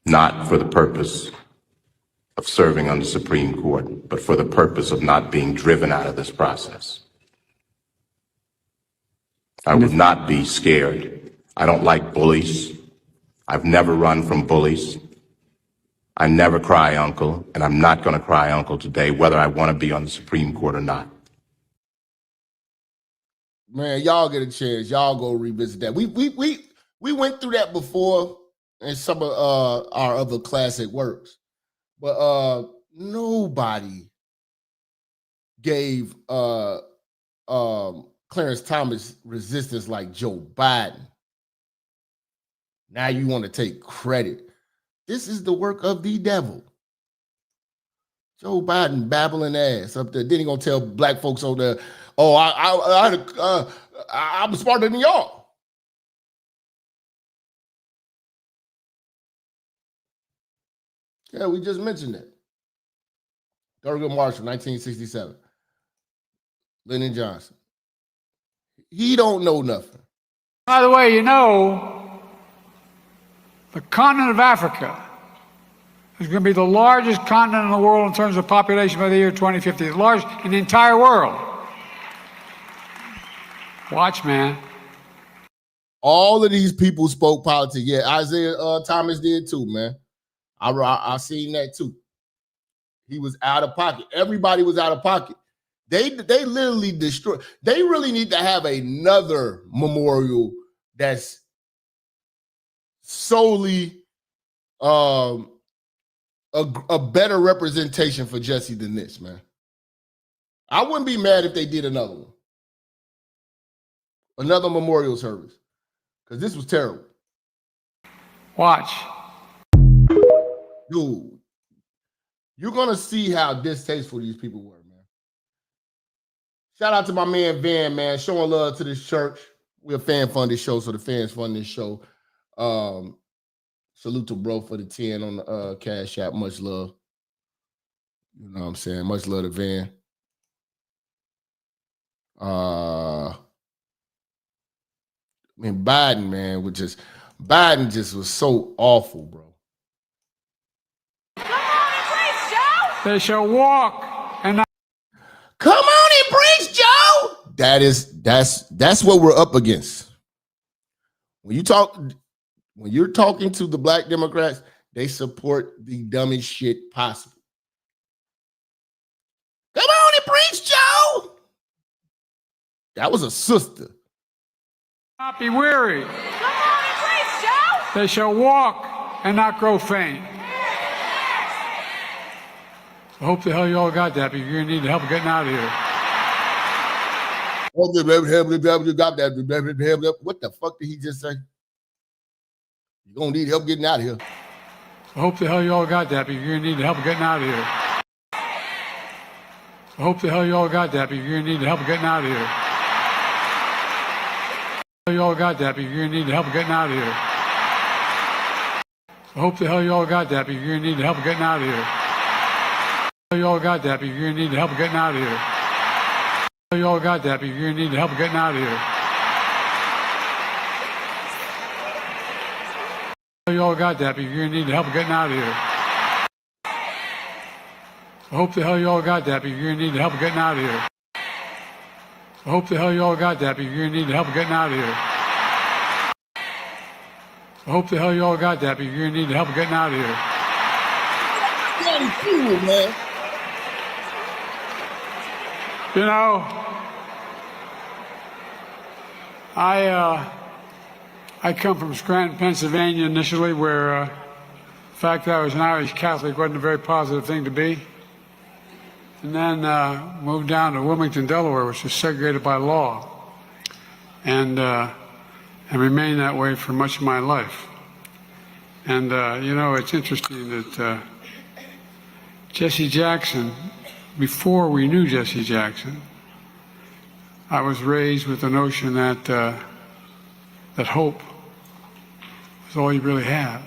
Not for the purpose of serving on the Supreme Court, but for the purpose of not being driven out of this process. I would not be scared. I don't like bullies. I've never run from bullies. I never cry uncle, and I'm not going to cry uncle today, whether I want to be on the Supreme Court or not.
Man, y'all get a chance. Y'all go revisit that. We went through that before in some of our other classic works, but nobody gave Clarence Thomas resistance like Joe Biden. Now you want to take credit. This is the work of the devil. Joe Biden babbling ass up there. Then he gonna tell black folks over there, "Oh, I'm smarter than y'all." Yeah, we just mentioned that. Thurgood Marshall, 1967. Lyndon Johnson. He don't know nothing.
By the way, the continent of Africa is going to be the largest continent in the world in terms of population by the year 2050, the largest in the entire world. Watch, man.
All of these people spoke politics. Yeah, Isaiah Thomas did too, man. I seen that too. He was out of pocket. Everybody was out of pocket. They literally destroyed. They really need to have another memorial that's solely a better representation for Jesse than this, man. I wouldn't be mad if they did another one. Another memorial service. Because this was terrible.
Watch.
Dude, you're going to see how distasteful these people were, man. Shout out to my man Van, man, showing love to this church. We're a fan-funded show, so the fans fund this show. Salute to bro for the 10 on the Cash App. Much love. You know what I'm saying? Much love to Van. Biden, man, Biden just was so awful, bro.
They shall walk and not.
That's what we're up against. When you're talking to the black Democrats, they support the dumbest shit possible. Come on and preach, Joe. That was a sister.
Not be weary.
Come on and preach, Joe.
They shall walk and not grow faint. I hope the hell you all got that, but you're going to need help getting out of here.
What the fuck did he just say? You're going to need help getting out of here.
I hope the hell you all got that, but you're going to need help getting out of here. I hope the hell you all got that, but you're going to need help getting out of here. You all got that, but you're going to need help getting out of here. I hope the hell you all got that, but you're going to need help getting out of here. You all got that, but you're going to need help getting out of here. You all got that, but you're going to need help getting out of here. You all got that, but you're going to need help getting out of here. I hope the hell you all got that, but you're going to need help getting out of here. I hope the hell you all got that, but you're going to need help getting out of here. I hope the hell you all got that, but you're going to need help getting out of here.
Man.
You know, I come from Scranton, Pennsylvania initially, where the fact that I was an Irish Catholic wasn't a very positive thing to be. And then moved down to Wilmington, Delaware, which is segregated by law, and remained that way for much of my life. And you know, it's interesting that Jesse Jackson, before we knew Jesse Jackson, I was raised with the notion that that hope is all you really have.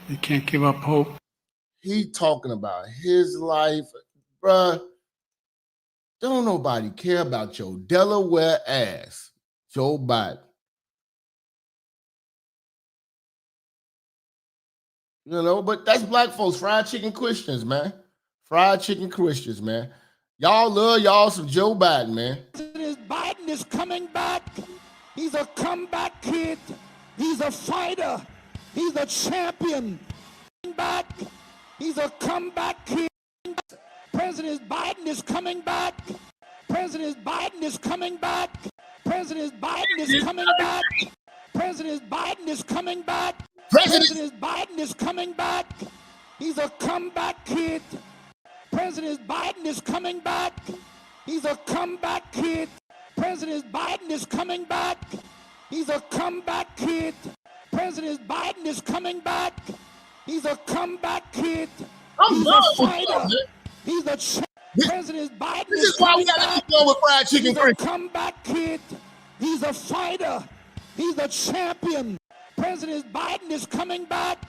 You can't give up hope.
He talking about his life, bruh. Don't nobody care about your Delaware ass, Joe Biden. You know, but that's black folks, fried chicken Christians, man. Fried chicken Christians, man. Y'all love y'all some Joe Biden, man.
Biden is coming back. He's a comeback kid. He's a fighter. He's a champion. Back. He's a comeback kid. President Biden is coming back. President Biden is coming back. President Biden is coming back. President Biden is coming back. President Biden is coming back. He's a comeback kid. President Biden is coming back. He's a comeback kid. President Biden is coming back. He's a comeback kid. President Biden is coming back. He's a comeback kid. He's a fighter. He's a President Biden.
This is why we got to keep going with fried chicken.
He's a comeback kid. He's a fighter. He's a champion. President Biden is coming back.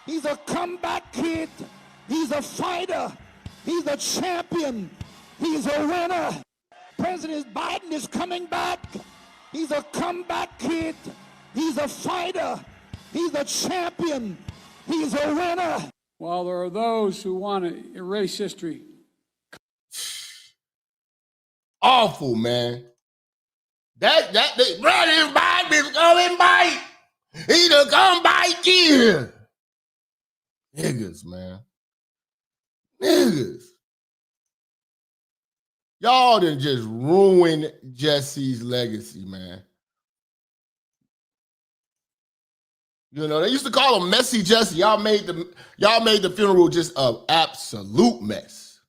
He's a comeback kid. He's a fighter. He's a champion. He's a winner. President Biden is coming back. He's a comeback kid. He's a fighter. He's a champion. He's a winner.
While there are those who want to erase history.
Awful, man. That President Biden is coming back. He's a comeback kid. Niggas, man. Niggas. Y'all done just ruined Jesse's legacy, man. You know, they used to call him Messy Jesse. Y'all made the funeral just an absolute mess.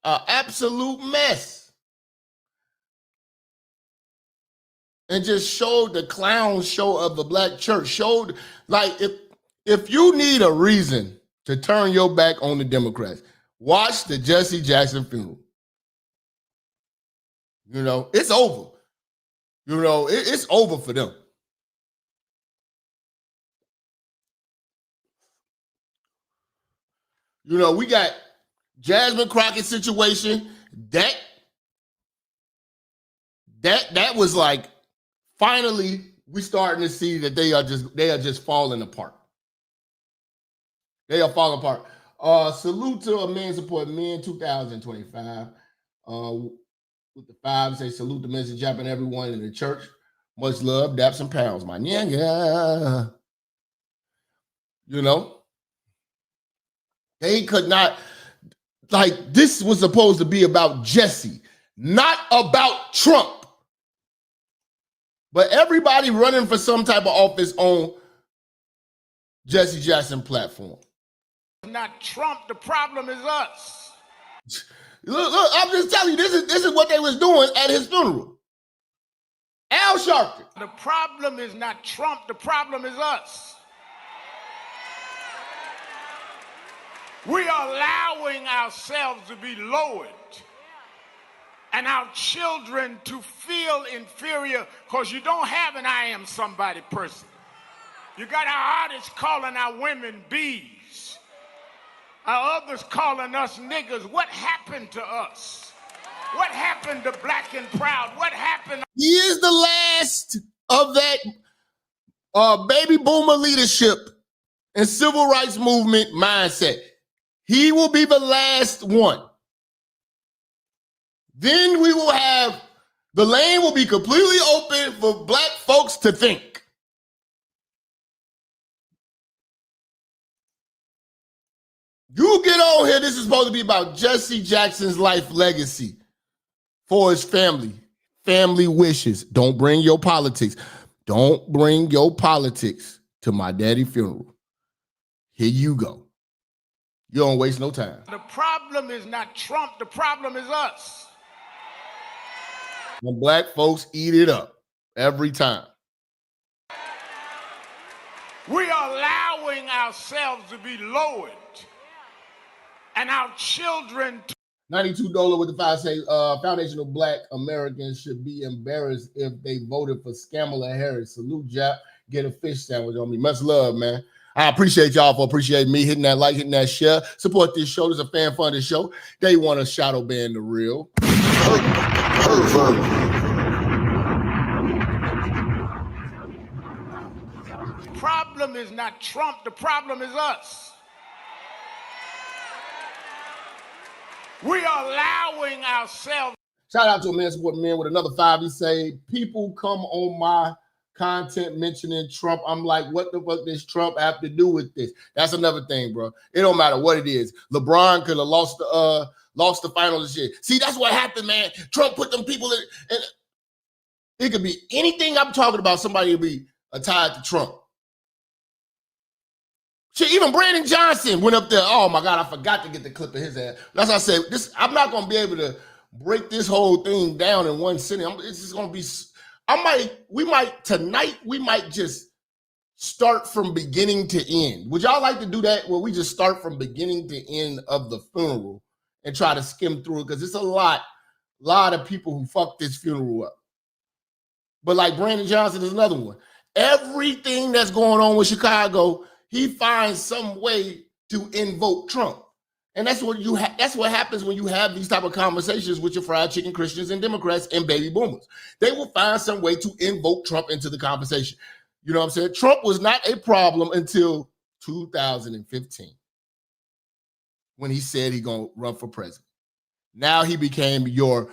An absolute mess. And just showed the clown show of the black church. Showed, like, if you need a reason to turn your back on the Democrats, watch the Jesse Jackson funeral. You know, it's over. You know, it's over for them. You know, we got Jasmine Crockett situation. That was like, finally, we starting to see that they are just falling apart. They are falling apart. Salute to a men support men 2025. with the 5 say salute the Minister Jap and everyone in the church. Much love, daps and pounds, my nigga. You know, they could not, like, this was supposed to be about Jesse, not about Trump. But everybody running for some type of office on Jesse Jackson platform.
Not Trump, the problem is us.
Look, I'm just telling you, this is what they was doing at his funeral. Al Sharpton.
The problem is not Trump, the problem is us. We are allowing ourselves to be lowered and our children to feel inferior because you don't have an I am somebody person. You got our artists calling our women bees. Our others calling us niggas. What happened to us? What happened to black and proud? What happened?
He is the last of that baby boomer leadership and civil rights movement mindset. He will be the last one. Then we will have, the lane will be completely open for black folks to think. You get on here, this is supposed to be about Jesse Jackson's life legacy for his family. Family wishes. Don't bring your politics. Don't bring your politics to my daddy funeral. Here you go. You don't waste no time.
The problem is not Trump, the problem is us.
When black folks eat it up every time.
We are allowing ourselves to be lowered and our children to
$92 with the 5 say foundational black Americans should be embarrassed if they voted for Kamala Harris. Salute, Jap. Get a fish sandwich on me. Much love, man. I appreciate y'all for appreciating me, hitting that like, hitting that share. Support this show. This is a fan-funded show. They want to shadow ban the real.
The problem is not Trump, the problem is us. We are allowing ourselves.
Shout out to a man supporting men with another 5. He say, people come on my content mentioning Trump. I'm like, what the fuck does Trump have to do with this? That's another thing, bro. It don't matter what it is. LeBron could have lost the finals and shit. See, that's what happened, man. Trump put them people in, and it could be anything I'm talking about. Somebody will be tied to Trump. Shit, even Brandon Johnson went up there. Oh my God, I forgot to get the clip of his ass. That's why I said this. I'm not gonna be able to break this whole thing down in one sitting. It's just gonna be. We might just start from beginning to end. Would y'all like to do that? Where we just start from beginning to end of the funeral and try to skim through it? Because it's a lot of people who fucked this funeral up. But like Brandon Johnson is another one. Everything that's going on with Chicago, he finds some way to invoke Trump. And that's what that's what happens when you have these type of conversations with your fried chicken Christians and Democrats and baby boomers. They will find some way to invoke Trump into the conversation. You know what I'm saying? Trump was not a problem until 2015 when he said he's going to run for president. Now he became your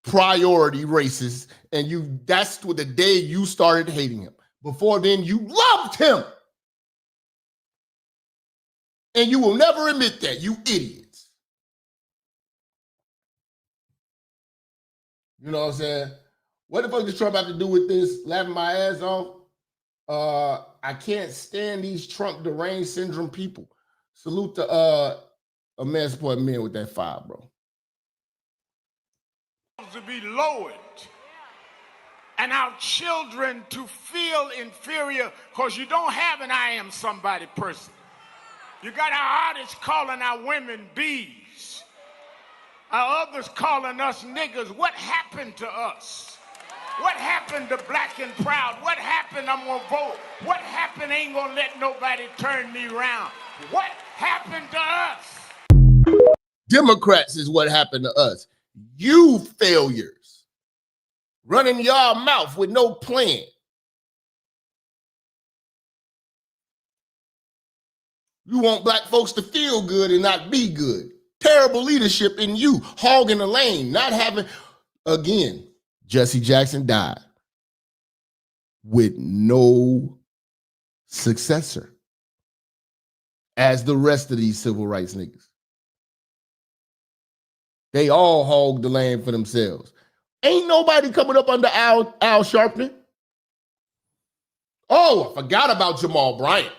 priority racist, and that's the day you started hating him. Before then, you loved him. And you will never admit that, you idiots. You know what I'm saying? What the fuck does Trump have to do with this? Laughing my ass off? I can't stand these Trump deranged syndrome people. Salute to a man supporting men with that 5, bro.
To be lowered and our children to feel inferior because you don't have an I am somebody person. You got our artists calling our women bees. Our others calling us niggas. What happened to us? What happened to black and proud? What happened? I'm gonna vote. What happened? Ain't gonna let nobody turn me around. What happened to us?
Democrats is what happened to us. You failures. Running your mouth with no plan. You want black folks to feel good and not be good. Terrible leadership in you, hogging the lane, not having. Again, Jesse Jackson died with no successor, as the rest of these civil rights niggas. They all hogged the land for themselves. Ain't nobody coming up under Al Sharpton. Oh, I forgot about Jamal Bryant.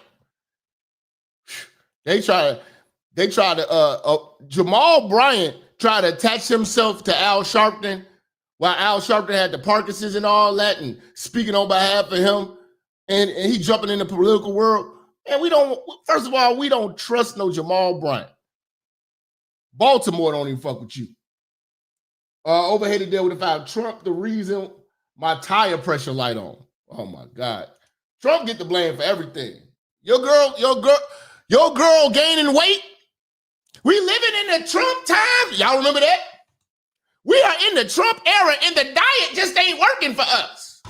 Jamal Bryant tried to attach himself to Al Sharpton while Al Sharpton had the Parkinson's and all that and speaking on behalf of him and he jumping in the political world. And first of all, we don't trust no Jamal Bryant. Baltimore don't even fuck with you. Over here to deal with if I Trump, the reason my tire pressure light on. Oh my God. Trump get the blame for everything. Your girl gaining weight. We living in the Trump time. Y'all remember that? We are in the Trump era and the diet just ain't working for us.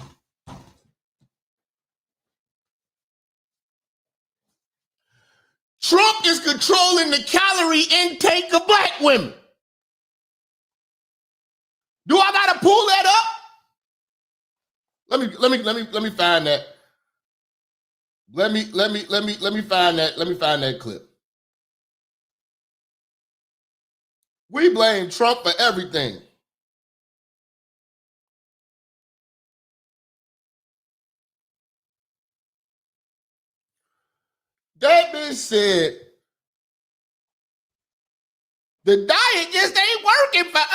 Trump is controlling the calorie intake of black women. Do I gotta pull that up? Let me find that. Let me find that. Let me find that clip. We blame Trump for everything. That bitch said, the diet just ain't working for us.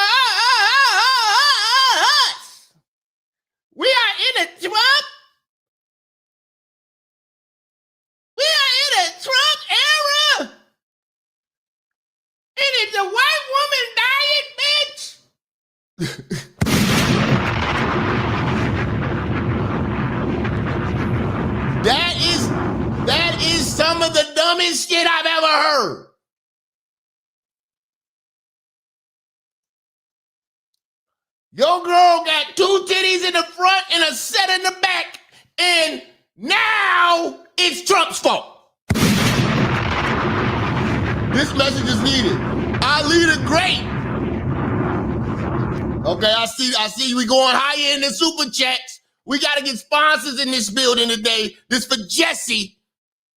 We are in a Trump. We are in a Trump era. And it's a white woman diet, bitch. That is some of the dumbest shit I've ever heard. Your girl got 2 titties in the front and a set in the back, and now it's Trump's fault. This message is needed. Our leader, great. Okay, I see we going higher in the super chats. We got to get sponsors in this building today. This for Jesse.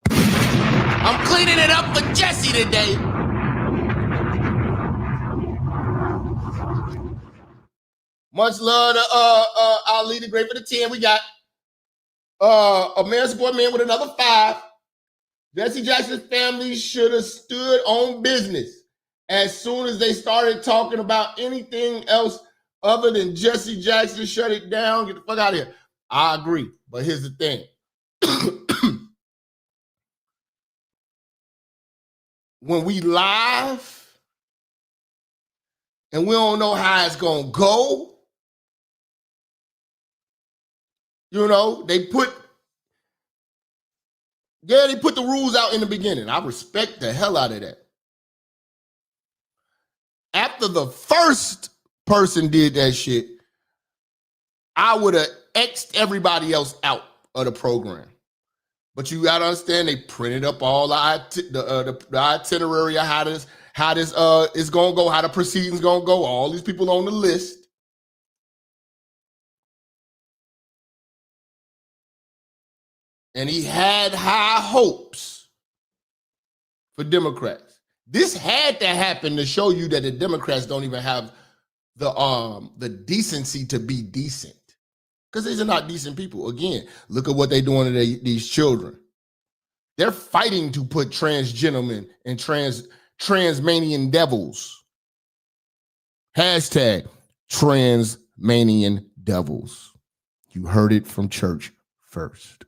I'm cleaning it up for Jesse today. Much love to our leader, great for the 10. We got a man support man with another 5. Jesse Jackson's family should have stood on business as soon as they started talking about anything else other than Jesse Jackson. Shut it down. Get the fuck out of here. I agree. But here's the thing. When we live and we don't know how it's going to go, you know, they put the rules out in the beginning. I respect the hell out of that. After the first person did that shit, I would have X'd everybody else out of the program. But you got to understand, they printed up all the itinerary of how this is going to go, how the proceedings going to go, all these people on the list. And he had high hopes for Democrats. This had to happen to show you that the Democrats don't even have the decency to be decent. Because these are not decent people. Again, look at what they're doing to these children. They're fighting to put trans gentlemen and transmanian devils. Hashtag transmanian devils. You heard it from church first.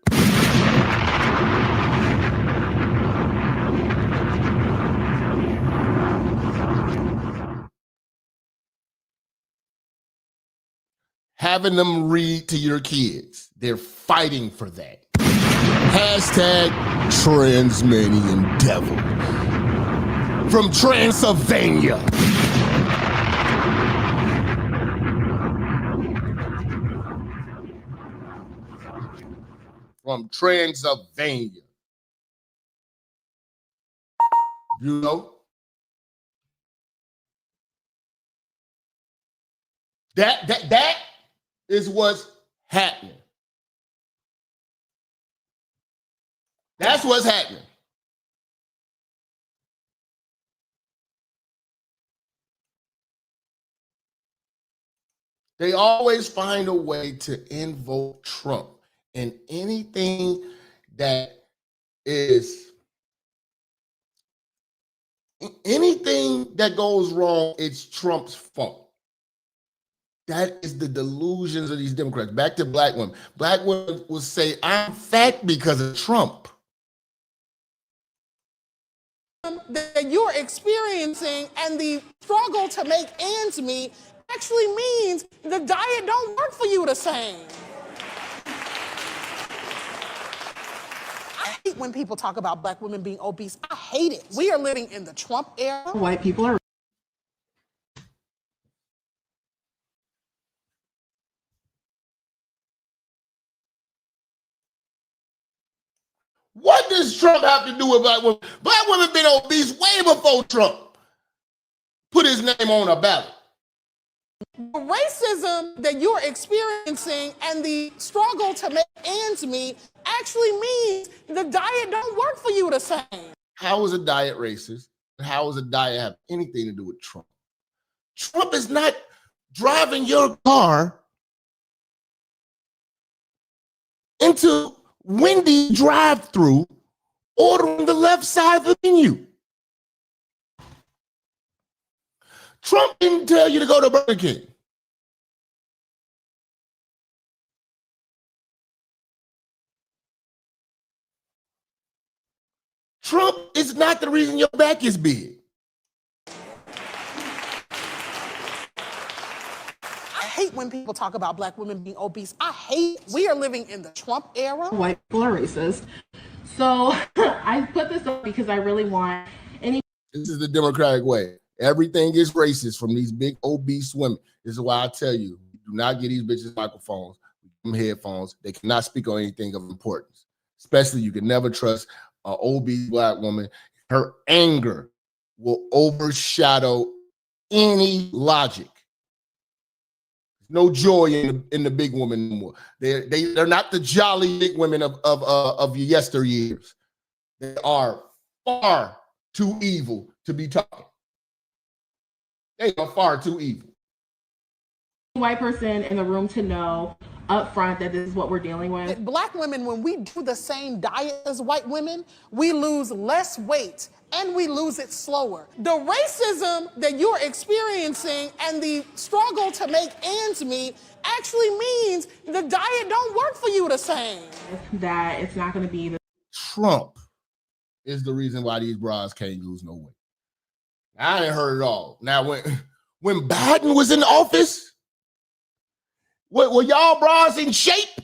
Having them read to your kids. They're fighting for that. Hashtag transmanian devil. From Transylvania. From Transylvania. You know? That is what's happening. That's what's happening. They always find a way to invoke Trump, and anything that goes wrong, it's Trump's fault. That is the delusions of these Democrats. Back to black women. Black women will say, I'm fat because of Trump.
That you're experiencing and the struggle to make ends meet actually means the diet don't work for you the same. I hate when people talk about black women being obese. I hate it. We are living in the Trump era.
White people are.
What does Trump have to do with black women? Black women been obese way before Trump put his name on a ballot.
The racism that you're experiencing and the struggle to make ends meet actually means the diet don't work for you the same.
How is a diet racist? How does a diet have anything to do with Trump? Trump is not driving your car into Wendy drive-through, ordering the left side of the menu. Trump didn't tell you to go to Burger King. Trump is not the reason your back is big.
I hate when people talk about black women being obese. I hate it. We are living in the Trump era.
White people are racist. So I put this up because I really want any.
This is the Democratic way. Everything is racist from these big obese women. This is why I tell you, do not get these bitches microphones, headphones. They cannot speak on anything of importance. Especially, you can never trust an obese black woman. Her anger will overshadow any logic. No joy in the big woman anymore. They're not the jolly big women of your yesteryears. They are far too evil to be talking. They are far too evil.
White person in the room to know up front that this is what we're dealing with.
Black women, when we do the same diet as white women, we lose less weight and we lose it slower. The racism that you're experiencing and the struggle to make ends meet actually means the diet don't work for you the same.
That it's not going to be the
Trump is the reason why these bras can't lose no weight. I ain't heard it all. Now, when Biden was in office, were y'all bras in shape?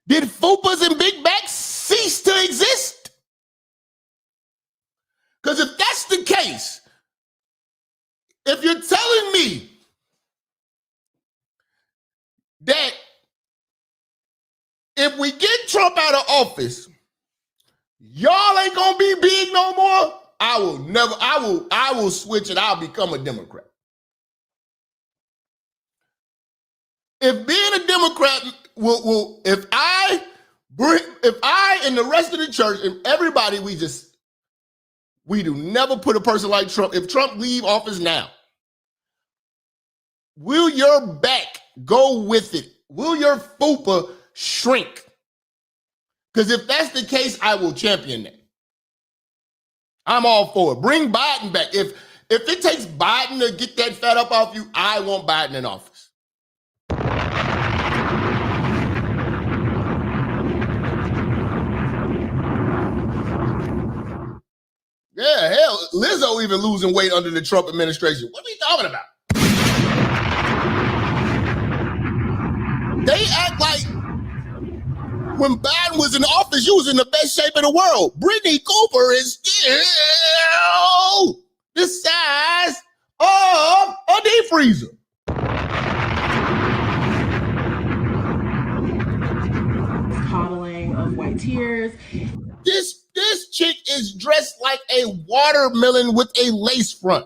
Did fupas and big backs cease to exist? Because if that's the case, if you're telling me that if we get Trump out of office, y'all ain't gonna be big no more, I will switch and I'll become a Democrat. If being a Democrat if I and the rest of the church and everybody, we do never put a person like Trump. If Trump leave office now, will your back go with it? Will your fupa shrink? Because if that's the case, I will champion that. I'm all for it. Bring Biden back. If it takes Biden to get that fat up off you, I want Biden in office. Yeah, hell, Lizzo even losing weight under the Trump administration. What are we talking about? They act like when Biden was in office, you was in the best shape in the world. Brittany Cooper is still the size of a deep freezer.
coddling of white tears.
This chick is dressed like a watermelon with a lace front.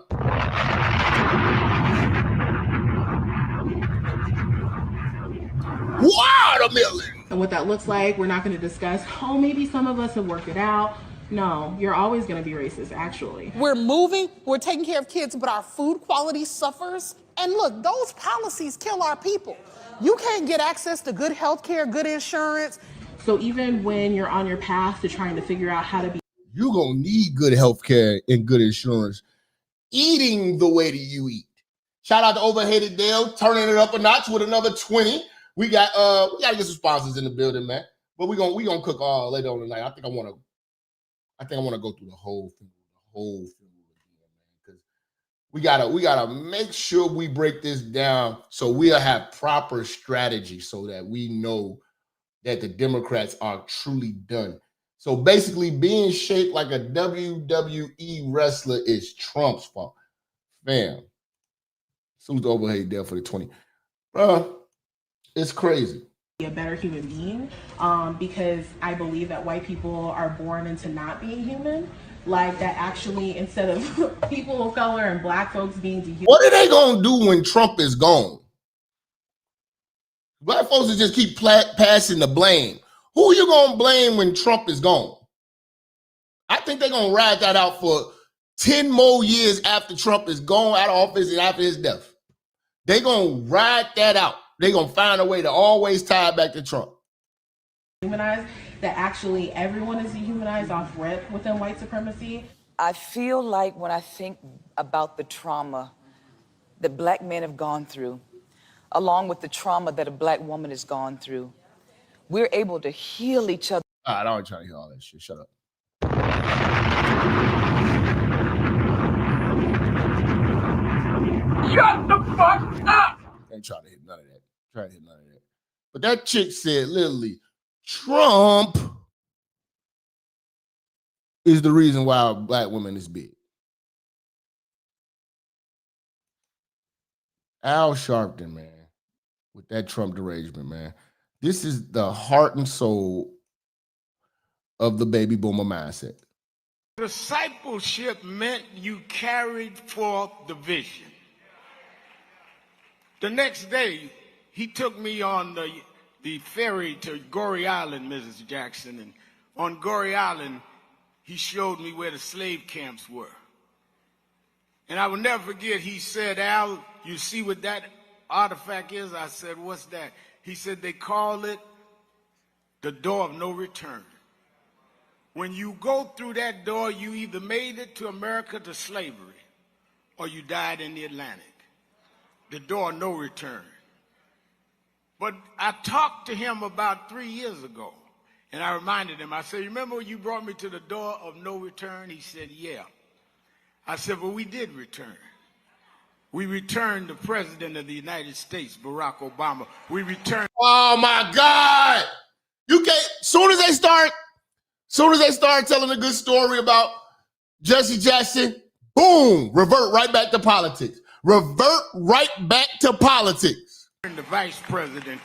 Watermelon.
And what that looks like, we're not going to discuss, oh, maybe some of us have worked it out. No, you're always going to be racist, actually.
We're moving, we're taking care of kids, but our food quality suffers. And look, those policies kill our people. You can't get access to good health care, good insurance.
So even when you're on your path to trying to figure out how to be,
You're going to need good health care and good insurance eating the way that you eat. Shout out to Overheaded Dale, turning it up a notch with another 20. We got to get some sponsors in the building, man. But we gonna cook all later on tonight. I think I want to go through the whole thing again, man, because we gotta make sure we break this down so we'll have proper strategy so that we know that the Democrats are truly done. So basically, being shaped like a WWE wrestler is Trump's fault, fam. Salute Overhead there for the 20, bro. It's crazy.
Be a better human being, because I believe that white people are born into not being human. Like that, actually, instead of people of color and black folks being dehumanized.
What are they gonna do when Trump is gone? Black folks will just keep passing the blame. Who you gonna blame when Trump is gone? I think they're gonna ride that out for 10 more years after Trump is gone out of office and after his death. They're gonna ride that out. They're gonna find a way to always tie it back to Trump.
Humanized, that actually everyone is dehumanized off rip within white supremacy.
I feel like when I think about the trauma that black men have gone through, along with the trauma that a black woman has gone through, we're able to heal each other.
I don't try to hear all that shit. Shut up.
Shut the fuck up!
Ain't trying to hit none of that. Trying to hit none of that. But that chick said literally, Trump is the reason why black women is big. Al Sharpton, man, with that Trump derangement, man. This is the heart and soul of the baby boomer mindset.
Discipleship meant you carried forth the vision. The next day, he took me on the ferry to Goree Island, Mrs. Jackson, and on Goree Island, he showed me where the slave camps were. And I will never forget, he said, Al, you see what that artifact is? I said, what's that? He said, they call it the door of no return. When you go through that door, you either made it to America to slavery or you died in the Atlantic. The door of no return. But I talked to him about 3 years ago, and I reminded him, I said, remember when you brought me to the door of no return? He said, yeah. I said, well, we did return. We returned the President of the United States, Barack Obama. We returned.
Oh my God. You can't, soon as they start telling a good story about Jesse Jackson, boom, revert right back to politics. Revert right back to politics.
The Vice President,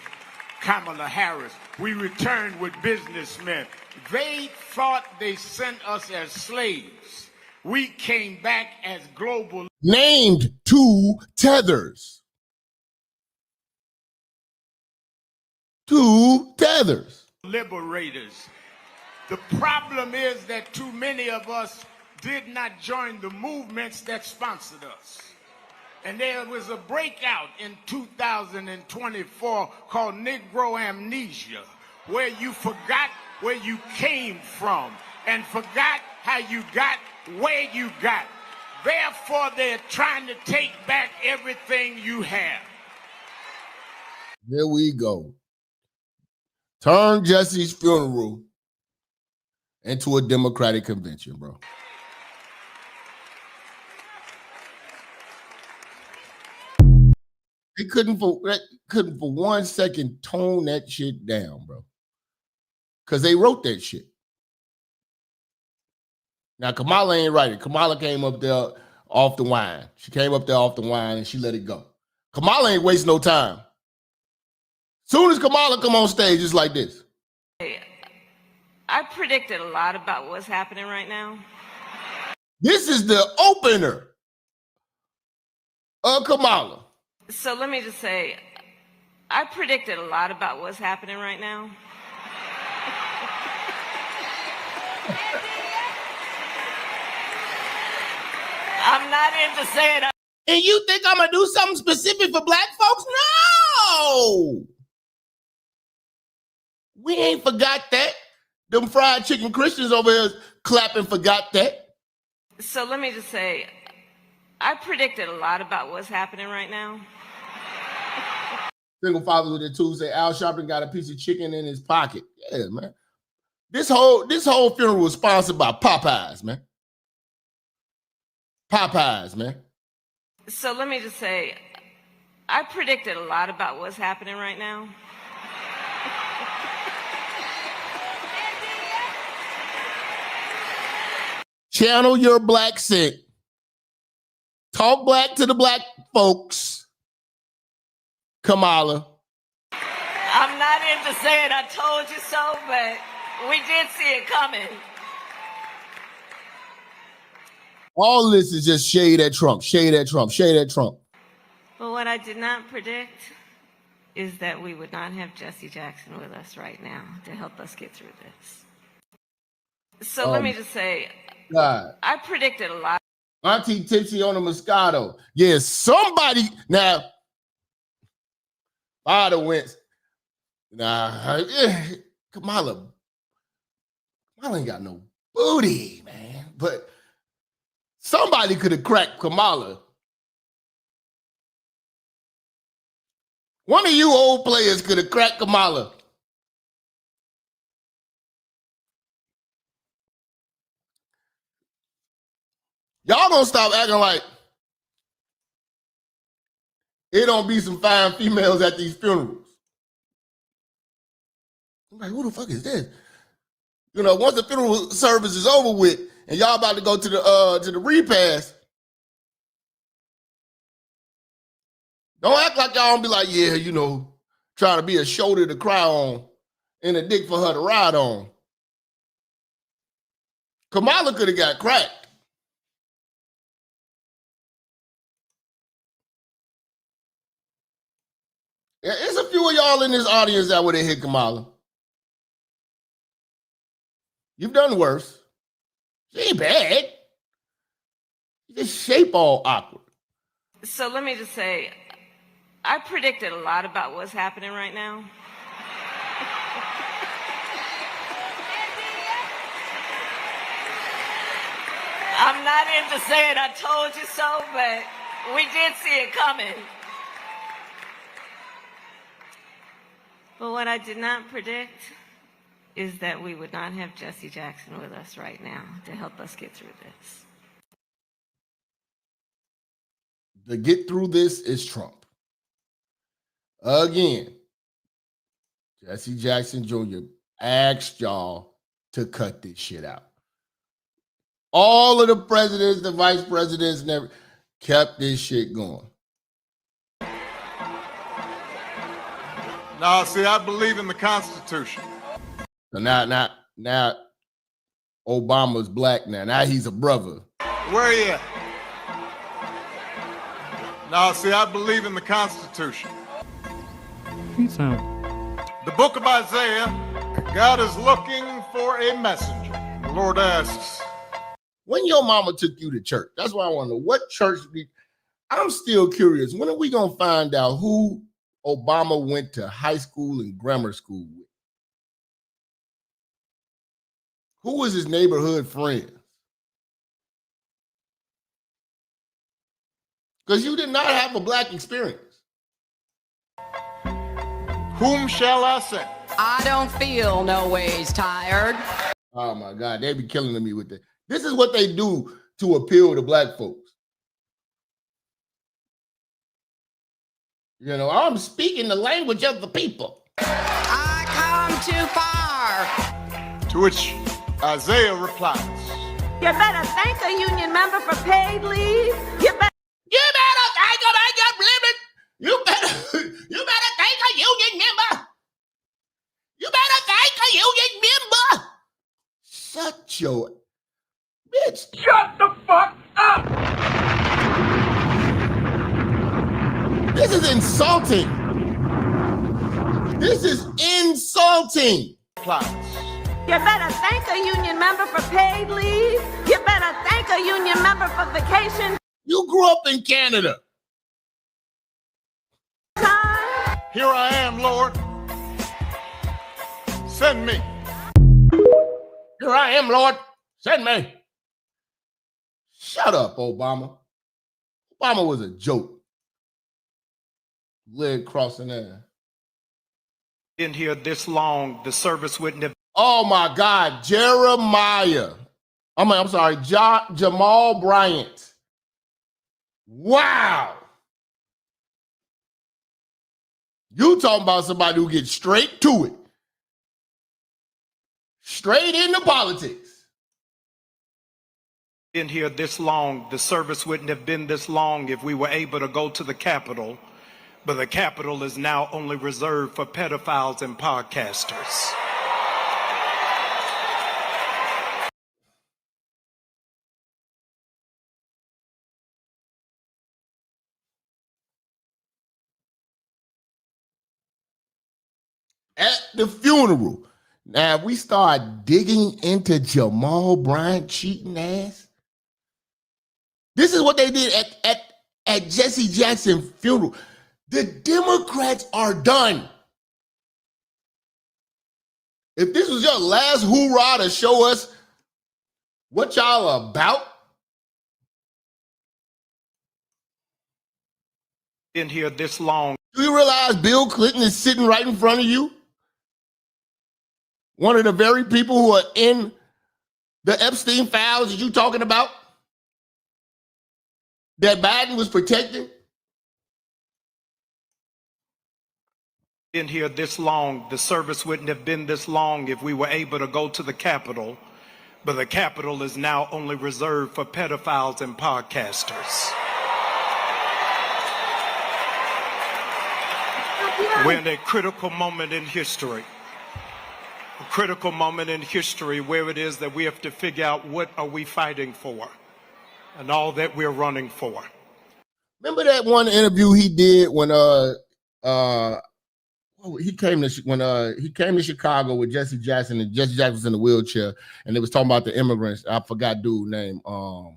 Kamala Harris, we returned with businessmen. They thought they sent us as slaves. We came back as global.
Named two tethers. Two tethers.
Liberators. The problem is that too many of us did not join the movements that sponsored us. And there was a breakout in 2024 called Negro Amnesia, where you forgot where you came from and forgot how you got where you got. Therefore, they're trying to take back everything you have.
There we go. Turn Jesse's funeral into a Democratic convention, bro. They couldn't for 1 second tone that shit down, bro. Because they wrote that shit. Now, Kamala ain't write it. Kamala came up there off the wine. She came up there off the wine and she let it go. Kamala ain't waste no time. Soon as Kamala come on stage, it's like this.
I predicted a lot about what's happening right now.
This is the opener of Kamala.
So let me just say, I predicted a lot about what's happening right now. I'm not into saying.
And you think I'm gonna do something specific for black folks? No! We ain't forgot that. Them fried chicken Christians over here clapping forgot that.
So let me just say, I predicted a lot about what's happening right now.
Single father with the tools say Al Sharpton got a piece of chicken in his pocket. Yeah, man. This whole funeral was sponsored by Popeyes, man. Popeyes, man.
So let me just say, I predicted a lot about what's happening right now.
Channel your black scent. Talk black to the black folks. Kamala.
I'm not into saying I told you so, but we did see it coming.
All this is just shade at Trump, shade at Trump, shade at Trump.
But what I did not predict is that we would not have Jesse Jackson with us right now to help us get through this. So let me just say,
God.
I predicted a lot.
Auntie Tipsy on the Moscato. Yeah, somebody now. Father went. Nah, Kamala ain't got no booty, man. But somebody could have cracked Kamala. One of you old players could have cracked Kamala. Y'all gonna stop acting like it don't be some fine females at these funerals. I'm like, who the fuck is this? You know, once the funeral service is over with and y'all about to go to the repast, don't act like y'all don't be like, yeah, you know, trying to be a shoulder to cry on and a dick for her to ride on. Kamala could have got cracked. Yeah, there's a few of y'all in this audience that would have hit Kamala. You've done worse. She ain't bad. Just shape all awkward.
So let me just say, I predicted a lot about what's happening right now. I'm not into saying I told you so, but we did see it coming. But what I did not predict is that we would not have Jesse Jackson with us right now to help us get through this.
To get through this is Trump. Again, Jesse Jackson Jr. asked y'all to cut this shit out. All of the presidents, the vice presidents, never kept this shit going.
Now, see, I believe in the Constitution.
So now Obama's black now. Now he's a brother.
Where are you at? Now, see, I believe in the Constitution. The book of Isaiah, God is looking for a messenger. The Lord asks,
when your mama took you to church, that's why I want to know what church. I'm still curious. When are we going to find out who Obama went to high school and grammar school with? Who was his neighborhood friends? Because you did not have a black experience.
whom shall I send?
I don't feel no ways tired.
Oh my God, they be killing me with that. This is what they do to appeal to black folks. You know, I'm speaking the language of the people.
I come too far.
To which Isaiah replies,
You better thank a union member for paid leave. You better
thank a You better thank a union member. You better thank a union member. Shut your bitch.
Shut the fuck up.
This is insulting. This is insulting.
You better thank a union member for paid leave. You better thank a union member for vacation
You grew up in Canada.
time.
Here I am, Lord. Send me.
Here I am, Lord. Send me. Shut up, Obama. Obama was a joke. Leg crossing there.
Been here this long, the service wouldn't have.
Oh my God, Jeremiah. I'm sorry, Jamal Bryant. Wow. You talking about somebody who gets straight to it. Straight into politics.
Been here this long, the service wouldn't have been this long if we were able to go to the Capitol, but the Capitol is now only reserved for pedophiles and podcasters.
At the funeral. Now, if we start digging into Jamal Bryant cheating ass, this is what they did at Jesse Jackson's funeral. The Democrats are done. If this was your last hoorah to show us what y'all about,
Been here this long.
do you realize Bill Clinton is sitting right in front of you? One of the very people who are in the Epstein files that you talking about, that Biden was protecting.
Been here this long, the service wouldn't have been this long if we were able to go to the Capitol, but the Capitol is now only reserved for pedophiles and podcasters. We're in a critical moment in history. A critical moment in history where it is that we have to figure out what are we fighting for and all that we're running for.
Remember that one interview he did when he came to Chicago with Jesse Jackson, and Jesse Jackson was in the wheelchair, and they was talking about the immigrants. I forgot dude's name. God,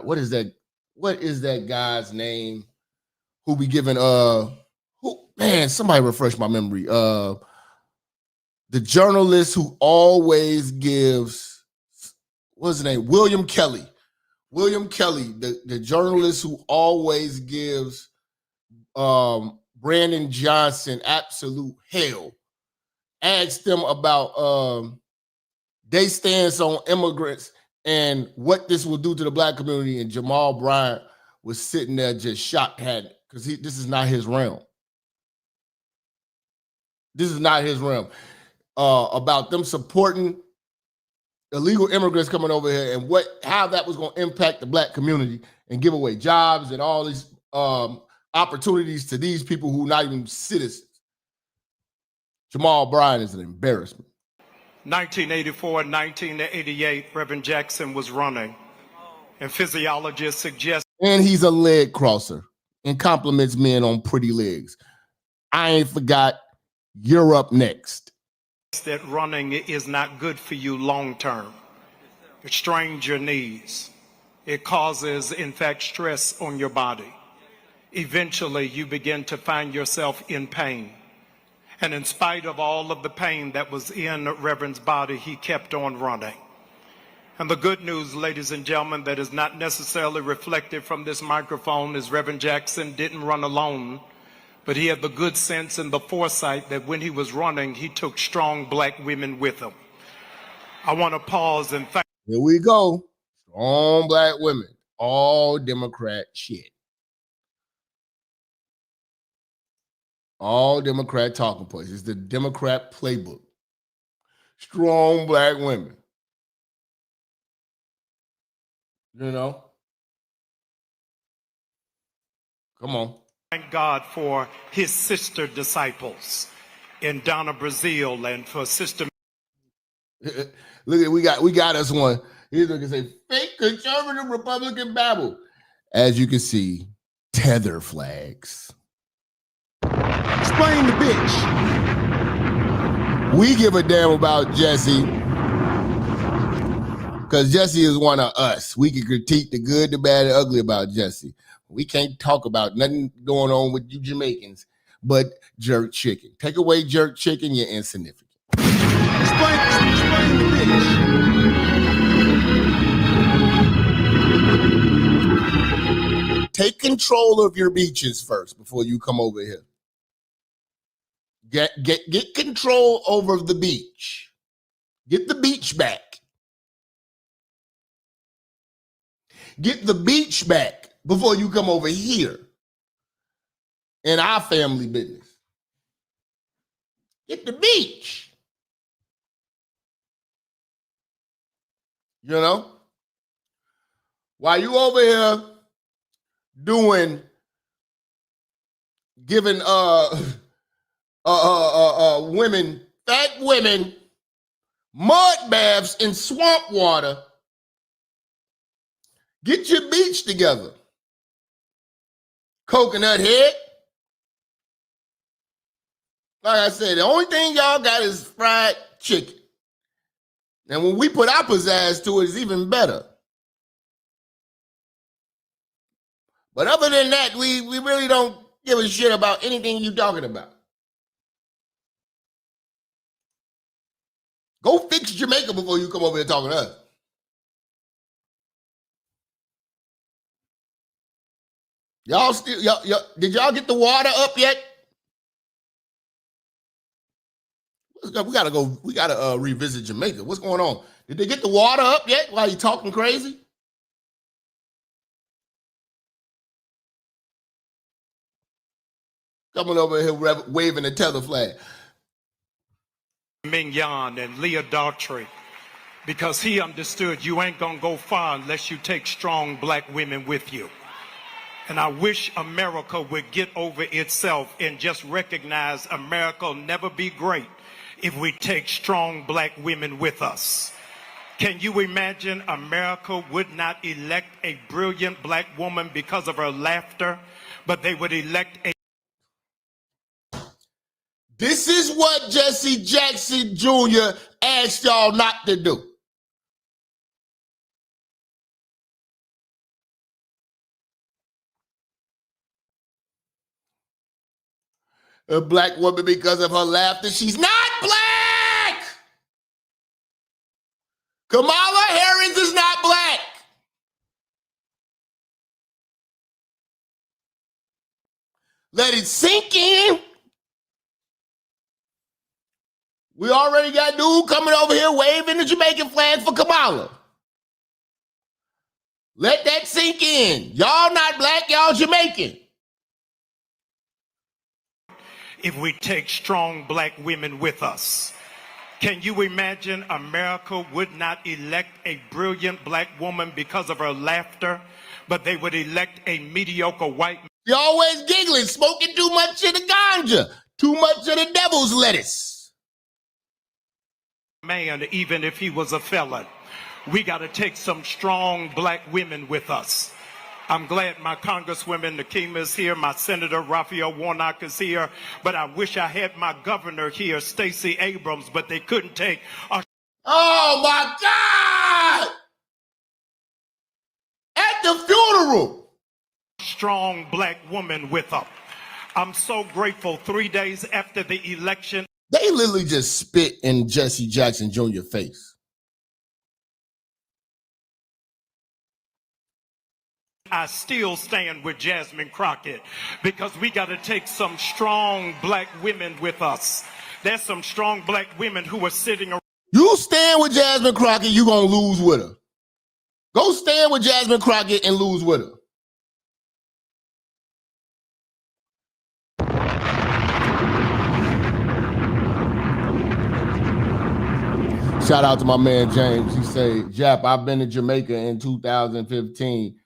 what is that? What is that guy's name? Who be giving somebody refresh my memory. The journalist who always gives, what's his name? William Kelly. William Kelly, the journalist who always gives Brandon Johnson absolute hell, asked them about their stance on immigrants and what this will do to the black community, and Jamal Bryant was sitting there just shocked head because this is not his realm. This is not his realm. About them supporting illegal immigrants coming over here and how that was going to impact the black community and give away jobs and all these opportunities to these people who are not even citizens. Jamal Bryant is an embarrassment.
1984 and 1988, Reverend Jackson was running, and physiologists suggest.
And he's a leg crosser and compliments men on pretty legs. I ain't forgot. You're up next.
That running is not good for you long term. It strains your knees. It causes, in fact, stress on your body. Eventually, you begin to find yourself in pain. And in spite of all of the pain that was in Reverend's body, he kept on running. And the good news, ladies and gentlemen, that is not necessarily reflected from this microphone is Reverend Jackson didn't run alone. But he had the good sense and the foresight that when he was running, he took strong black women with him. I want to pause and thank.
Here we go. Strong black women. All Democrat shit. All Democrat talking points. It's the Democrat playbook. Strong black women. You know? Come on.
Thank God for his sister disciples in Donna Brazil and for Sister.
Look at we got us one. He's going to say fake conservative Republican babble. As you can see, tether flags. Explain the bitch. We give a damn about Jesse because Jesse is one of us. We can critique the good, the bad, and ugly about Jesse. We can't talk about nothing going on with you Jamaicans but jerk chicken. Take away jerk chicken, you're insignificant. Explain the bitch. Take control of your beaches first before you come over here. Get control over the beach. Get the beach back. Get the beach back before you come over here in our family business. Get the beach. You know? While you over here giving women, fat women, mud baths in swamp water, get your beach together. Coconut head. Like I said, the only thing y'all got is fried chicken. And when we put our pizzazz to it, it's even better. But other than that, we really don't give a shit about anything you talking about. Go fix Jamaica before you come over here talking to us. Did y'all get the water up yet? We gotta revisit Jamaica. What's going on? Did they get the water up yet while you talking crazy? Coming over here waving the tether flag.
Mignon and Leah Daughtry, because he understood you ain't gonna go far unless you take strong black women with you. And I wish America would get over itself and just recognize America will never be great if we take strong black women with us. Can you imagine America would not elect a brilliant black woman because of her laughter, but they would elect a...
This is what Jesse Jackson Jr. asked y'all not to do. A black woman because of her laughter. She's not black. Kamala Harris is not black. Let it sink in. We already got dude coming over here waving the Jamaican flag for Kamala. Let that sink in. Y'all not black, y'all Jamaican.
If we take strong black women with us. Can you imagine America would not elect a brilliant black woman because of her laughter, but they would elect a mediocre white man?
You always giggling, smoking too much of the ganja, too much of the devil's lettuce.
Man, even if he was a felon. We got to take some strong black women with us. I'm glad my Congresswoman Nakima is here, my Senator Raphael Warnock is here, but I wish I had my governor here, Stacey Abrams, but they couldn't take a...
Oh my God! At the funeral!
Strong black woman with them. I'm so grateful 3 days after the election.
They literally just spit in Jesse Jackson Jr. face.
I still stand with Jasmine Crockett because we got to take some strong black women with us. There's some strong black women who are sitting around.
You stand with Jasmine Crockett, you're going to lose with her. Go stand with Jasmine Crockett and lose with her. Shout out to my man James. He said, Jap, I've been to Jamaica in 2015.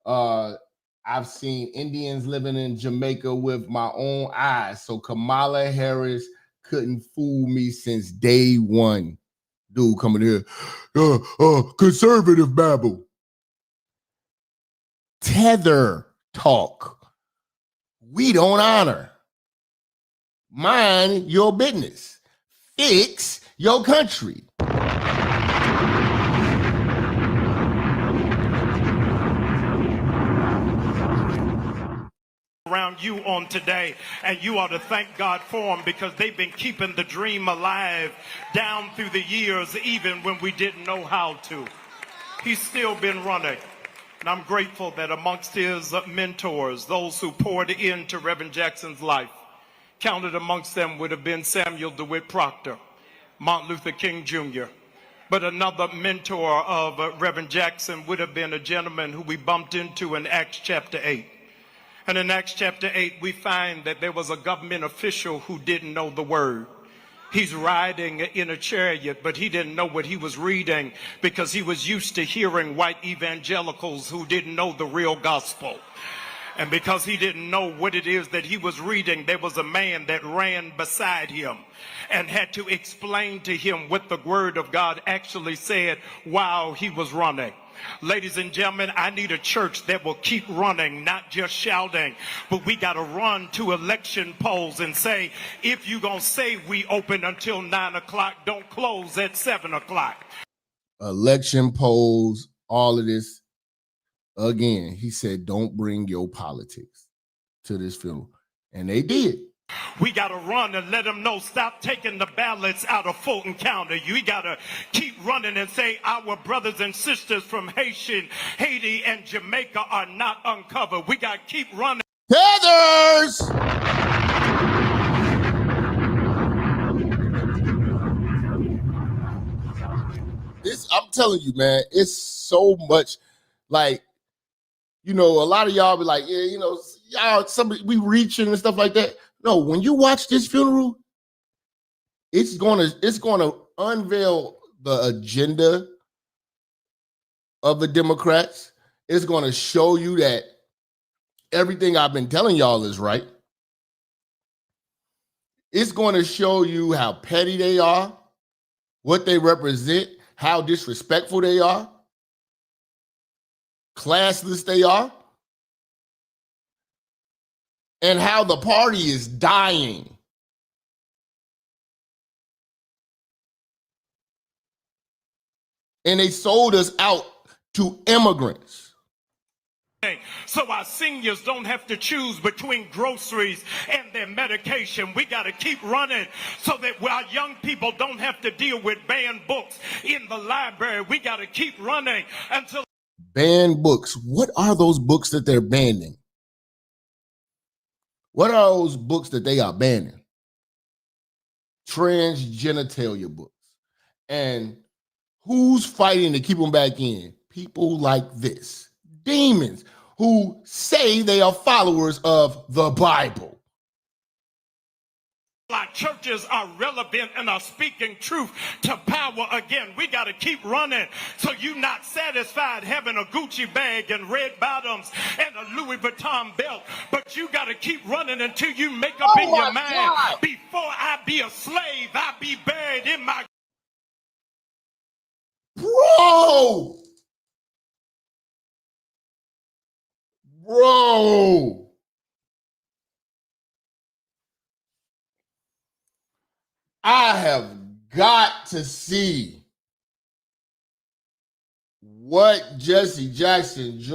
I've seen Indians living in Jamaica with my own eyes. So Kamala Harris couldn't fool me since day one. Dude coming here, conservative babble. Tether talk. We don't honor. Mind your business. Fix your country.
Around you on today, and you ought to thank God for them, because they've been keeping the dream alive down through the years, even when we didn't know how to. He's still been running. And I'm grateful that amongst his mentors, those who poured into Reverend Jackson's life, counted amongst them would have been Samuel DeWitt Proctor, Martin Luther King Jr. But another mentor of Reverend Jackson would have been a gentleman who we bumped into in Acts chapter 8. And in Acts chapter 8, we find that there was a government official who didn't know the word. He's riding in a chariot, but he didn't know what he was reading, because he was used to hearing white evangelicals who didn't know the real gospel. And because he didn't know what it is that he was reading, there was a man that ran beside him and had to explain to him what the word of God actually said while he was running. Ladies and gentlemen, I need a church that will keep running, not just shouting, but we got to run to election polls and say, if you're going to say we open until 9 o'clock, don't close at 7 o'clock.
Election polls, all of this. Again, he said, don't bring your politics to this funeral. And they did.
We got to run and let them know, stop taking the ballots out of Fulton County. You got to keep running and say, our brothers and sisters from Haiti and Jamaica are not uncovered. We got to keep running.
Tethers! I'm telling you, man, it's so much, like, you know, a lot of y'all be like, yeah, you know, y'all, we reaching and stuff like that. No, when you watch this funeral, it's gonna unveil the agenda of the Democrats. It's gonna show you that everything I've been telling y'all is right. It's gonna show you how petty they are, what they represent, how disrespectful they are, classless they are, and how the party is dying. And they sold us out to immigrants.
So our seniors don't have to choose between groceries and their medication. We got to keep running so that our young people don't have to deal with banned books in the library. We got to keep running until...
Banned books. What are those books that they're banning? What are those books that they are banning? Transgenitalia books. And who's fighting to keep them back in? People like this. Demons who say they are followers of the Bible.
Our churches are relevant and are speaking truth to power again. We got to keep running. So you're not satisfied having a Gucci bag and red bottoms and a Louis Vuitton belt, but you got to keep running until you make up in your mind. God. Before I be a slave, I be buried in my...
Bro. I have got to see what Jesse Jackson Jr.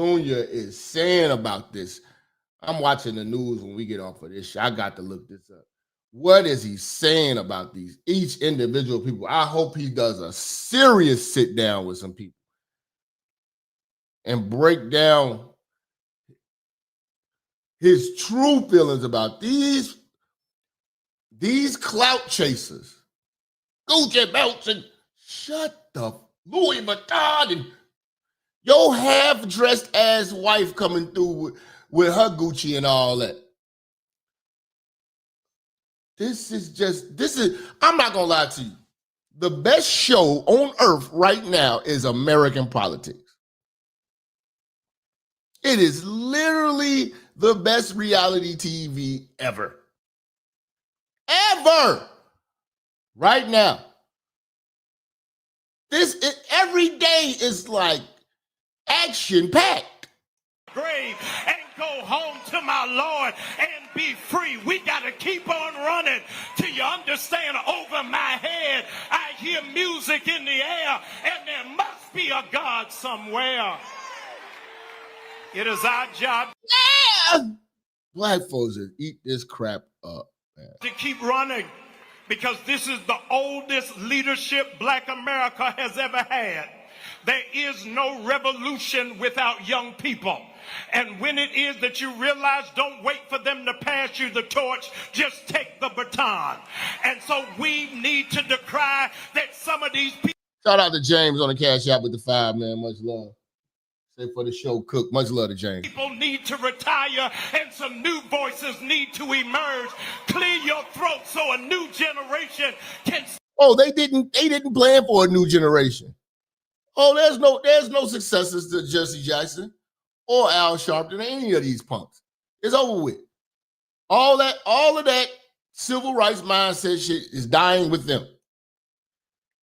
is saying about this. I'm watching the news when we get off of this. I got to look this up. What is he saying about each individual people? I hope he does a serious sit down with some people and break down his true feelings about these clout chasers. Gucci belts and shut the Louis Vuitton and your half-dressed ass wife coming through with her Gucci and all that. I'm not gonna lie to you. The best show on earth right now is American politics. It is literally the best reality TV ever. Ever. Right now. Every day is like action-packed.
Grave and go home to my Lord and be free. We got to keep on running till you understand. Over my head, I hear music in the air, and there must be a God somewhere. It is our job.
Black folks just eat this crap up, man.
To keep running, because this is the oldest leadership Black America has ever had. There is no revolution without young people. And when it is that you realize, don't wait for them to pass you the torch, just take the baton. And so we need to decry that some of these people.
Shout out to James on the Cash App with the 5, man. Much love. Say for the show, Cook. Much love to James.
People need to retire and some new voices need to emerge. Clear your throat so a new generation can.
Oh, they didn't plan for a new generation. Oh, there's no successors to Jesse Jackson or Al Sharpton, any of these punks. It's over with. All of that civil rights mindset shit is dying with them.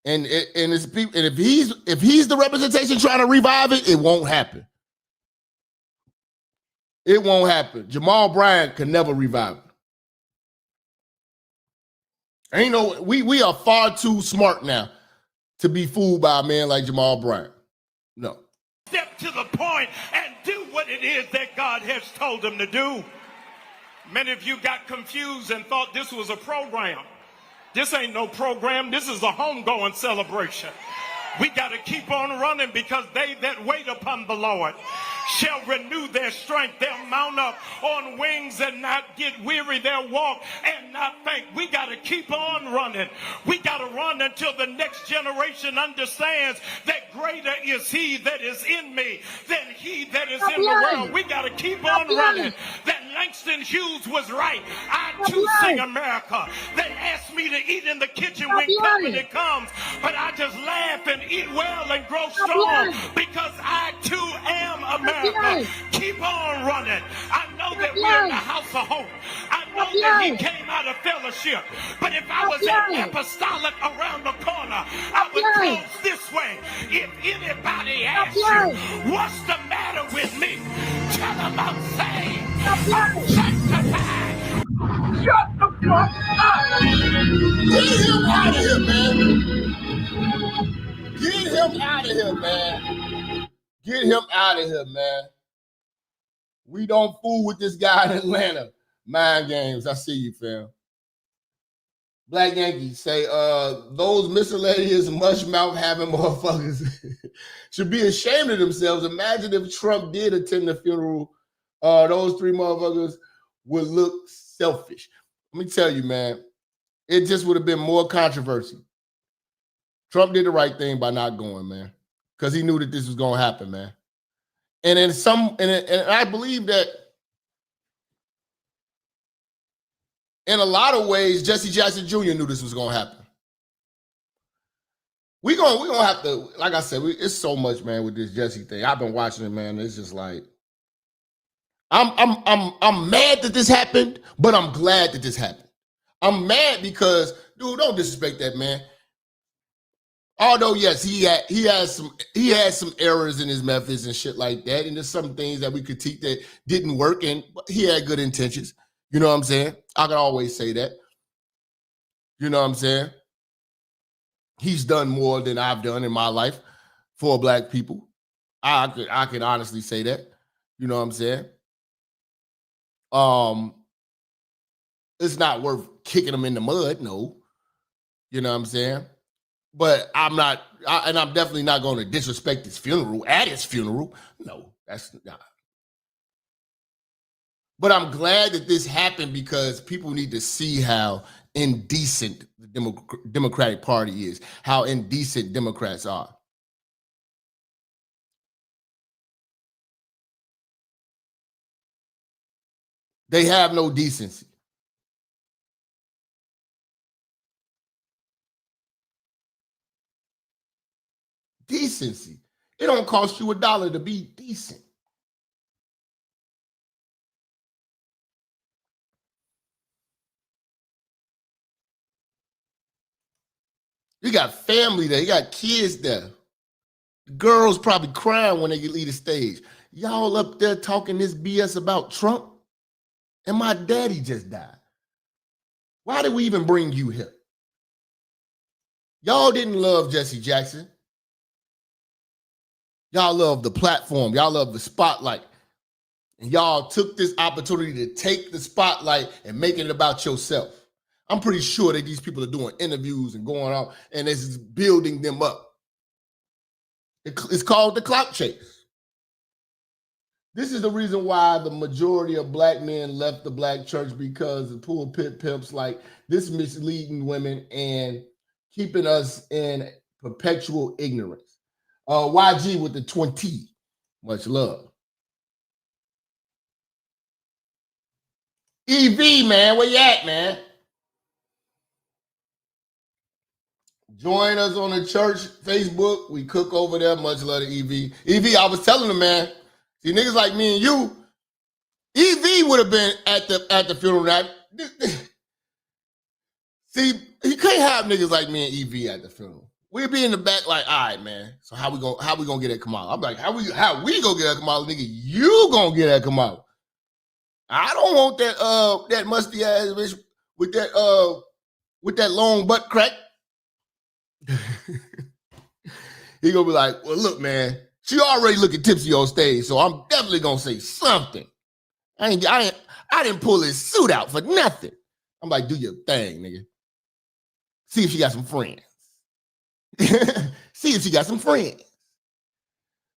And it's people, and if he's the representation trying to revive it, it won't happen. It won't happen. Jamal Bryant can never revive it. Ain't no, we are far too smart now to be fooled by a man like Jamal Bryant. No.
Step to the point and do what it is that God has told them to do. Many of you got confused and thought this was a program. This ain't no program. This is a homegoing celebration. We got to keep on running, because they that wait upon the Lord shall renew their strength. They'll mount up on wings and not get weary. They'll walk and not faint. We got to keep on running. We got to run until the next generation understands that greater is he that is in me than he that is in the world. We got to keep on running. That Langston Hughes was right. I too sing America. They asked me to eat in the kitchen when company comes, but I just laugh and eat well and grow strong, because I too am America. Keep on running. I know that we're in the house of hope. I know that he came out of fellowship. But if I was at apostolic around the corner, I would close this way. If anybody asks you, what's the matter with me? Tell them I'm saved. I'm sanctified.
Shut the fuck up!
Get him out of here, man. Get him out of here, man. Get him out of here, man. We don't fool with this guy in Atlanta. Mind games. I see you, fam. Black Yankees say, those miscellaneous mush mouth having motherfuckers should be ashamed of themselves. Imagine if Trump did attend the funeral. Those three motherfuckers would look selfish. Let me tell you, man, it just would have been more controversy. Trump did the right thing by not going, man, because he knew that this was going to happen, man. And I believe that in a lot of ways, Jesse Jackson Jr. knew this was going to happen. We're gonna have to, like I said, it's so much, man, with this Jesse thing. I've been watching it, man. It's just like, I'm mad that this happened, but I'm glad that this happened. I'm mad because, dude, don't disrespect that man. Although, yes, he had some errors in his methods and shit like that, and there's some things that we critique that didn't work, and he had good intentions. You know what I'm saying? I can always say that. You know what I'm saying? He's done more than I've done in my life for Black people. I could honestly say that. You know what I'm saying? It's not worth kicking him in the mud, no. You know what I'm saying? But I'm definitely not going to disrespect his funeral at his funeral. No, that's not. But I'm glad that this happened because people need to see how indecent the Democratic Party is, how indecent Democrats are. They have no decency. Decency. It don't cost you $1 to be decent. You got family there. You got kids there. The girls probably crying when they leave the stage. Y'all up there talking this BS about Trump? And my daddy just died. Why did we even bring you here? Y'all didn't love Jesse Jackson. Y'all love the platform. Y'all love the spotlight. And y'all took this opportunity to take the spotlight and make it about yourself. I'm pretty sure that these people are doing interviews and going on, and it's building them up. It's called the clout chase. This is the reason why the majority of black men left the black church, because the pulpit pimps like this misleading women and keeping us in perpetual ignorance. YG with the 20. Much love. EV, man, where you at, man? Join us on the church Facebook. We cook over there. Much love to EV. EV, I was telling him, man, see, niggas like me and you, EV would have been at the funeral. Now, see, you can't have niggas like me and EV at the funeral. We'd be in the back like, all right, man, so how we gonna get at Kamala? I'm like, how we gonna get at Kamala, nigga? You gonna get at Kamala. I don't want that musty ass bitch with that long butt crack. He gonna be like, well, look, man, she already looking tipsy on stage, so I'm definitely gonna say something. I didn't pull his suit out for nothing. I'm like, do your thing, nigga. See if she got some friends. See if she got some friends.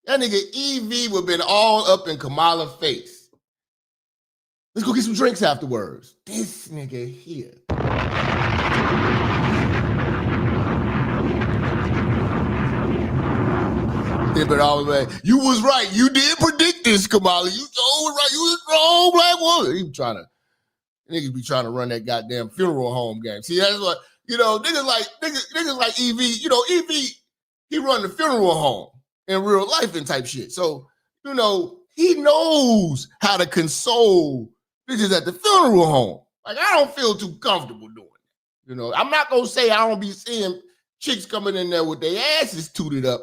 That nigga EV would have been all up in Kamala's face. Let's go get some drinks afterwards. This nigga here. But all the way, you was right. You did predict this, Kamala. You told right. You was a strong black woman. He was niggas be trying to run that goddamn funeral home game. See, that's what, niggas like EV, EV, he run the funeral home in real life and type shit. So, he knows how to console bitches at the funeral home. Like, I don't feel too comfortable doing it. I'm not gonna say I don't be seeing chicks coming in there with their asses tooted up,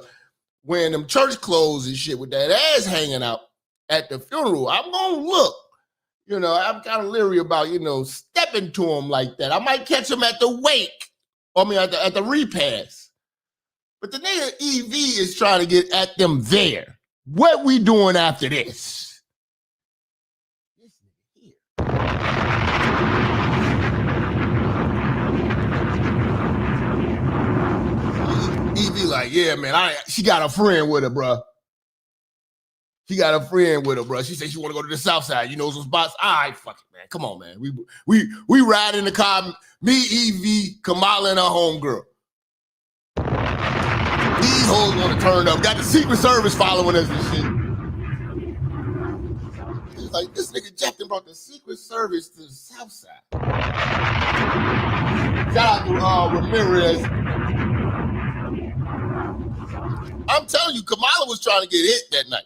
wearing them church clothes and shit with that ass hanging out at the funeral. I'm gonna look. I'm kind of leery about, stepping to them like that. I might catch them at the wake. At the repast. But the nigga EV is trying to get at them there. What we doing after this? EV like, yeah, man, she got a friend with her, bro. She got a friend with her, bro. She said she want to go to the south side. You know some spots? All right, fuck it, man. Come on, man. We ride in the car, me, EV, Kamala, and her homegirl. These hoes want to turn up. Got the Secret Service following us and shit. It's like, this nigga Jap brought the Secret Service to the south side. Shout out to Ramirez. I'm telling you, Kamala was trying to get hit that night.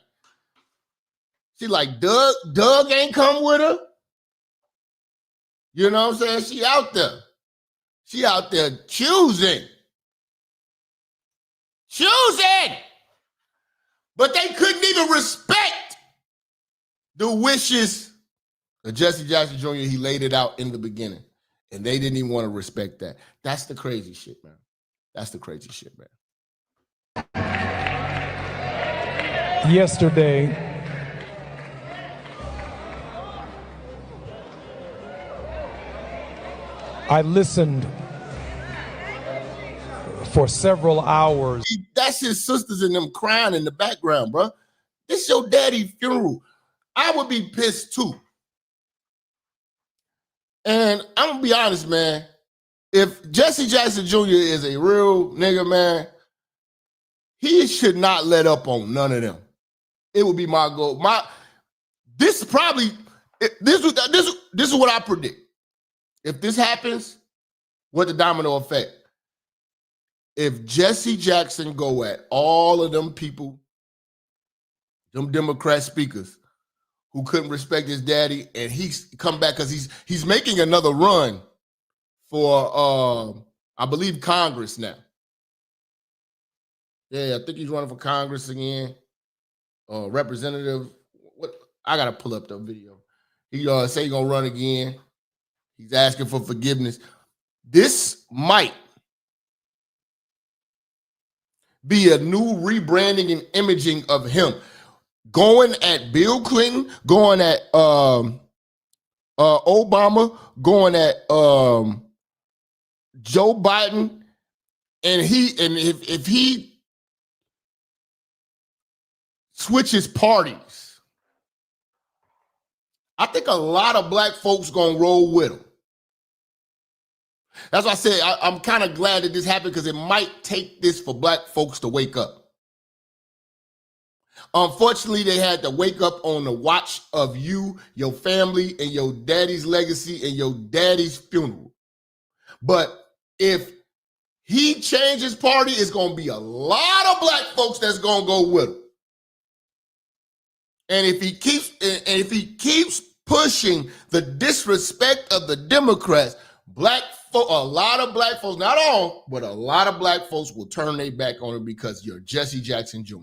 She like, Doug ain't come with her. You know what I'm saying? She out there. She out there choosing. But they couldn't even respect the wishes of Jesse Jackson Jr. He laid it out in the beginning. And they didn't even want to respect that. That's the crazy shit, man. That's the crazy shit, man.
Yesterday, I listened for several hours.
That's his sisters and them crying in the background, bro. This your daddy's funeral. I would be pissed too. And I'm gonna be honest, man. If Jesse Jackson Jr. is a real nigga, man, he should not let up on none of them. It would be my goal. This is what I predict. If this happens, what the domino effect? If Jesse Jackson go at all of them people, them Democrat speakers who couldn't respect his daddy, and he's come back because he's making another run for I believe Congress now. Yeah, I think he's running for Congress again. Representative. What? I gotta pull up the video. He say he gonna run again. He's asking for forgiveness. This might be a new rebranding and imaging of him. Going at Bill Clinton, going at Obama, going at Joe Biden, and if he switches parties, I think a lot of black folks gonna roll with him. That's why I said I'm kind of glad that this happened, because it might take this for black folks to wake up. Unfortunately, they had to wake up on the watch of you, your family, and your daddy's legacy and your daddy's funeral. But if he changes party, it's going to be a lot of black folks that's going to go with him. And if he keeps pushing the disrespect of the Democrats, a lot of black folks, not all, but a lot of black folks will turn their back on him because you're Jesse Jackson Jr.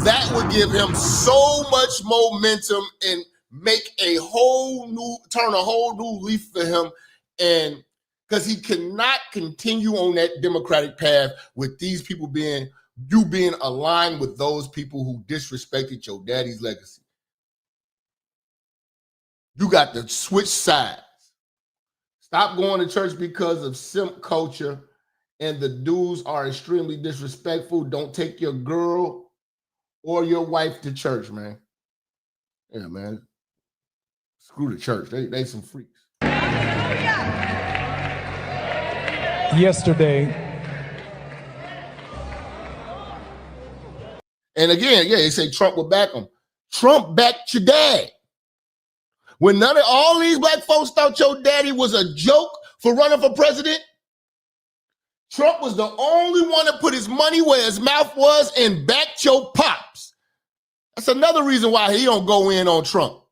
That would give him so much momentum and turn a whole new leaf for him. And because he cannot continue on that Democratic path with these people being aligned with those people who disrespected your daddy's legacy. You got to switch sides. Stop going to church because of simp culture, and the dudes are extremely disrespectful. Don't take your girl or your wife to church, man. Yeah, man. Screw the church. They some freaks.
Yesterday.
And again, yeah, they say Trump will back him. Trump backed your dad. When all these black folks thought your daddy was a joke for running for president, Trump was the only one that put his money where his mouth was and backed your pops. That's another reason why he don't go in on Trump.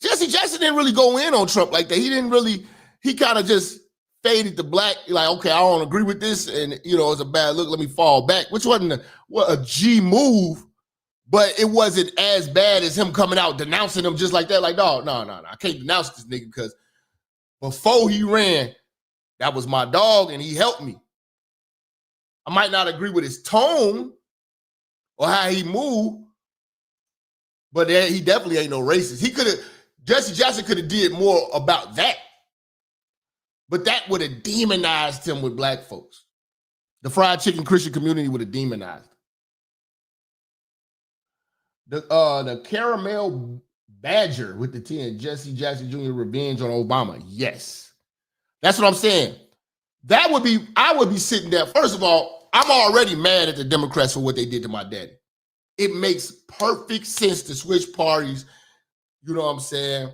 Jesse Jackson didn't really go in on Trump like that. He kind of just faded the black, like, okay, I don't agree with this, and it's a bad look, let me fall back, which wasn't a G move, but it wasn't as bad as him coming out denouncing him just like that. Like, no, I can't denounce this nigga because before he ran, that was my dog and he helped me. I might not agree with his tone or how he moved, but he definitely ain't no racist. Jesse Jackson could have did more about that, but that would have demonized him with black folks. The fried chicken Christian community would have demonized him. The caramel badger with the 10, Jesse Jackson Jr. revenge on Obama. Yes. That's what I'm saying. I would be sitting there. First of all, I'm already mad at the Democrats for what they did to my daddy. It makes perfect sense to switch parties, you know what I'm saying,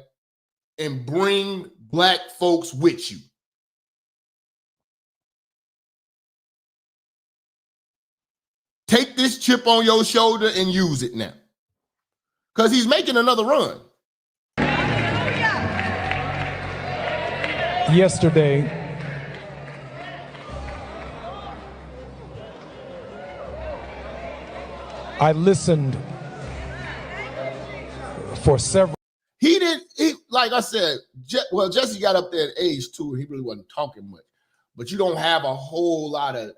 and bring black folks with you. Take this chip on your shoulder and use it now. Because he's making another run.
Yesterday, I listened for several.
Like I said, Jesse got up there at age 2 and he really wasn't talking much. But you don't have a whole lot of,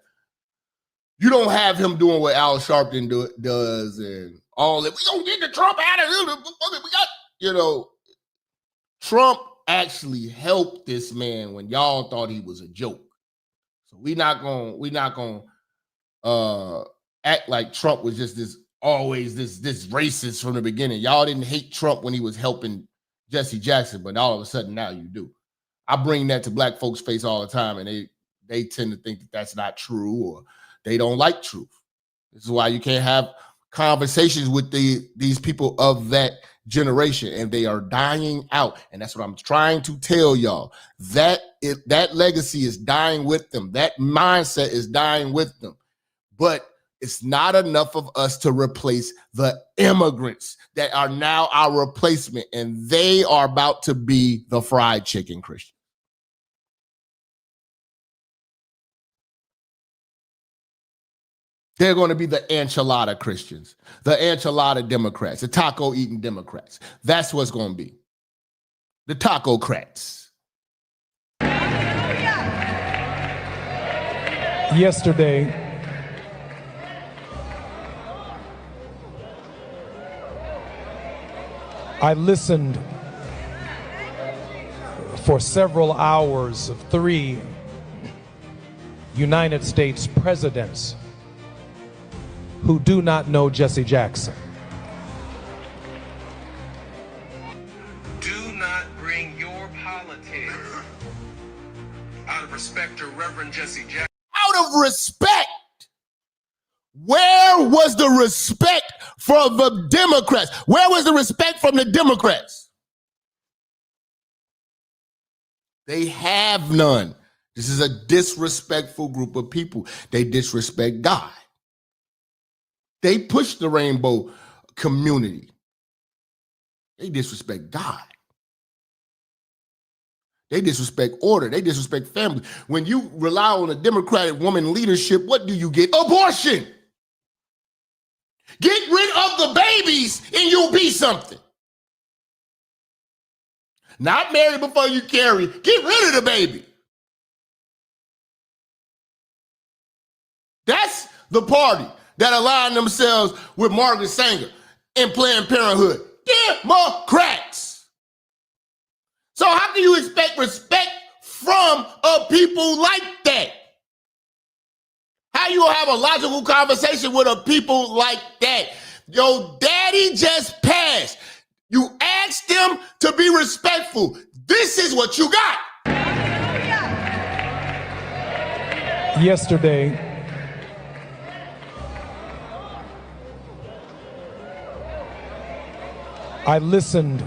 you don't have him doing what Al Sharpton does and all that. We don't get the Trump out of here. We got, Trump actually helped this man when y'all thought he was a joke. So we not gonna act like Trump was just this racist from the beginning. Y'all didn't hate Trump when he was helping Jesse Jackson, but all of a sudden now you do. I bring that to black folks' face all the time, and they tend to think that that's not true, or they don't like truth. This is why you can't have conversations with these people of that generation, and they are dying out. And that's what I'm trying to tell y'all. That legacy is dying with them. That mindset is dying with them. But it's not enough of us to replace the immigrants that are now our replacement, and they are about to be the fried chicken Christian. They're going to be the enchilada Christians, the enchilada Democrats, the taco eating Democrats. That's what's going to be. The taco-crats.
Yesterday, I listened for several hours of 3 United States presidents who do not know Jesse Jackson.
Do not bring your politics out of respect to Reverend Jesse Jackson.
Out of respect. Where was the respect from the Democrats? Where was the respect from the Democrats? They have none. This is a disrespectful group of people. They disrespect God. They push the rainbow community. They disrespect God. They disrespect order. They disrespect family. When you rely on a Democratic woman leadership, what do you get? Abortion. Get rid of the babies and you'll be something. Not marry before you carry. Get rid of the baby. That's the party that aligned themselves with Margaret Sanger and Planned Parenthood. Democrats. So how can you expect respect from a people like that? How you gonna have a logical conversation with a people like that? Your daddy just passed. You asked them to be respectful. This is what you got.
Yesterday, I listened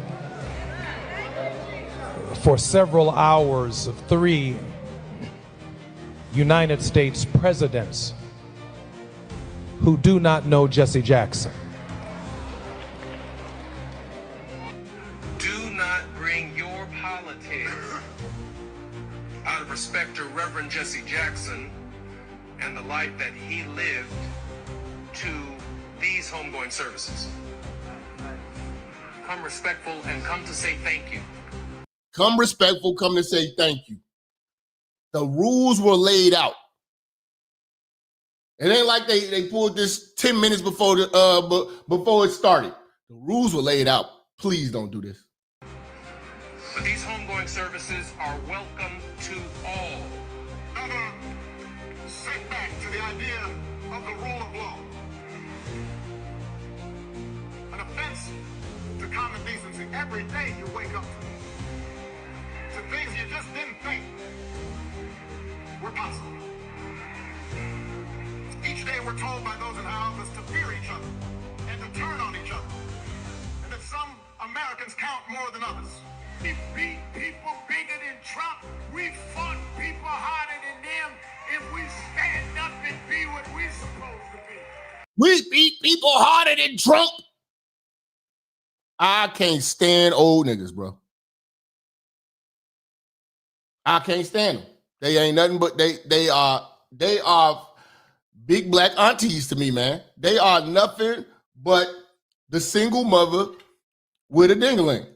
for several hours of 3 United States presidents who do not know Jesse Jackson.
Do not bring your politics out of respect to Reverend Jesse Jackson and the life that he lived to these homegoing services. Come respectful and come to say thank you.
Come respectful, come to say thank you. The rules were laid out. It ain't like they pulled this 10 minutes before it started. The rules were laid out. Please don't do this.
But these homegoing services are welcome to all.
Another setback to the idea of the rule of law. An offense to common decency. Every day you wake up to things you just didn't think were possible. Each day we're told by those in our office to fear each other and to turn on each other. And that some Americans count more than others. We beat people bigger than Trump. We fought people harder than them. If we stand up and be what we're supposed to be.
We beat people harder than Trump. I can't stand old niggas, bro. I can't stand them. They ain't nothing but they are big black aunties to me, man. They are nothing but the single mother with a dingling.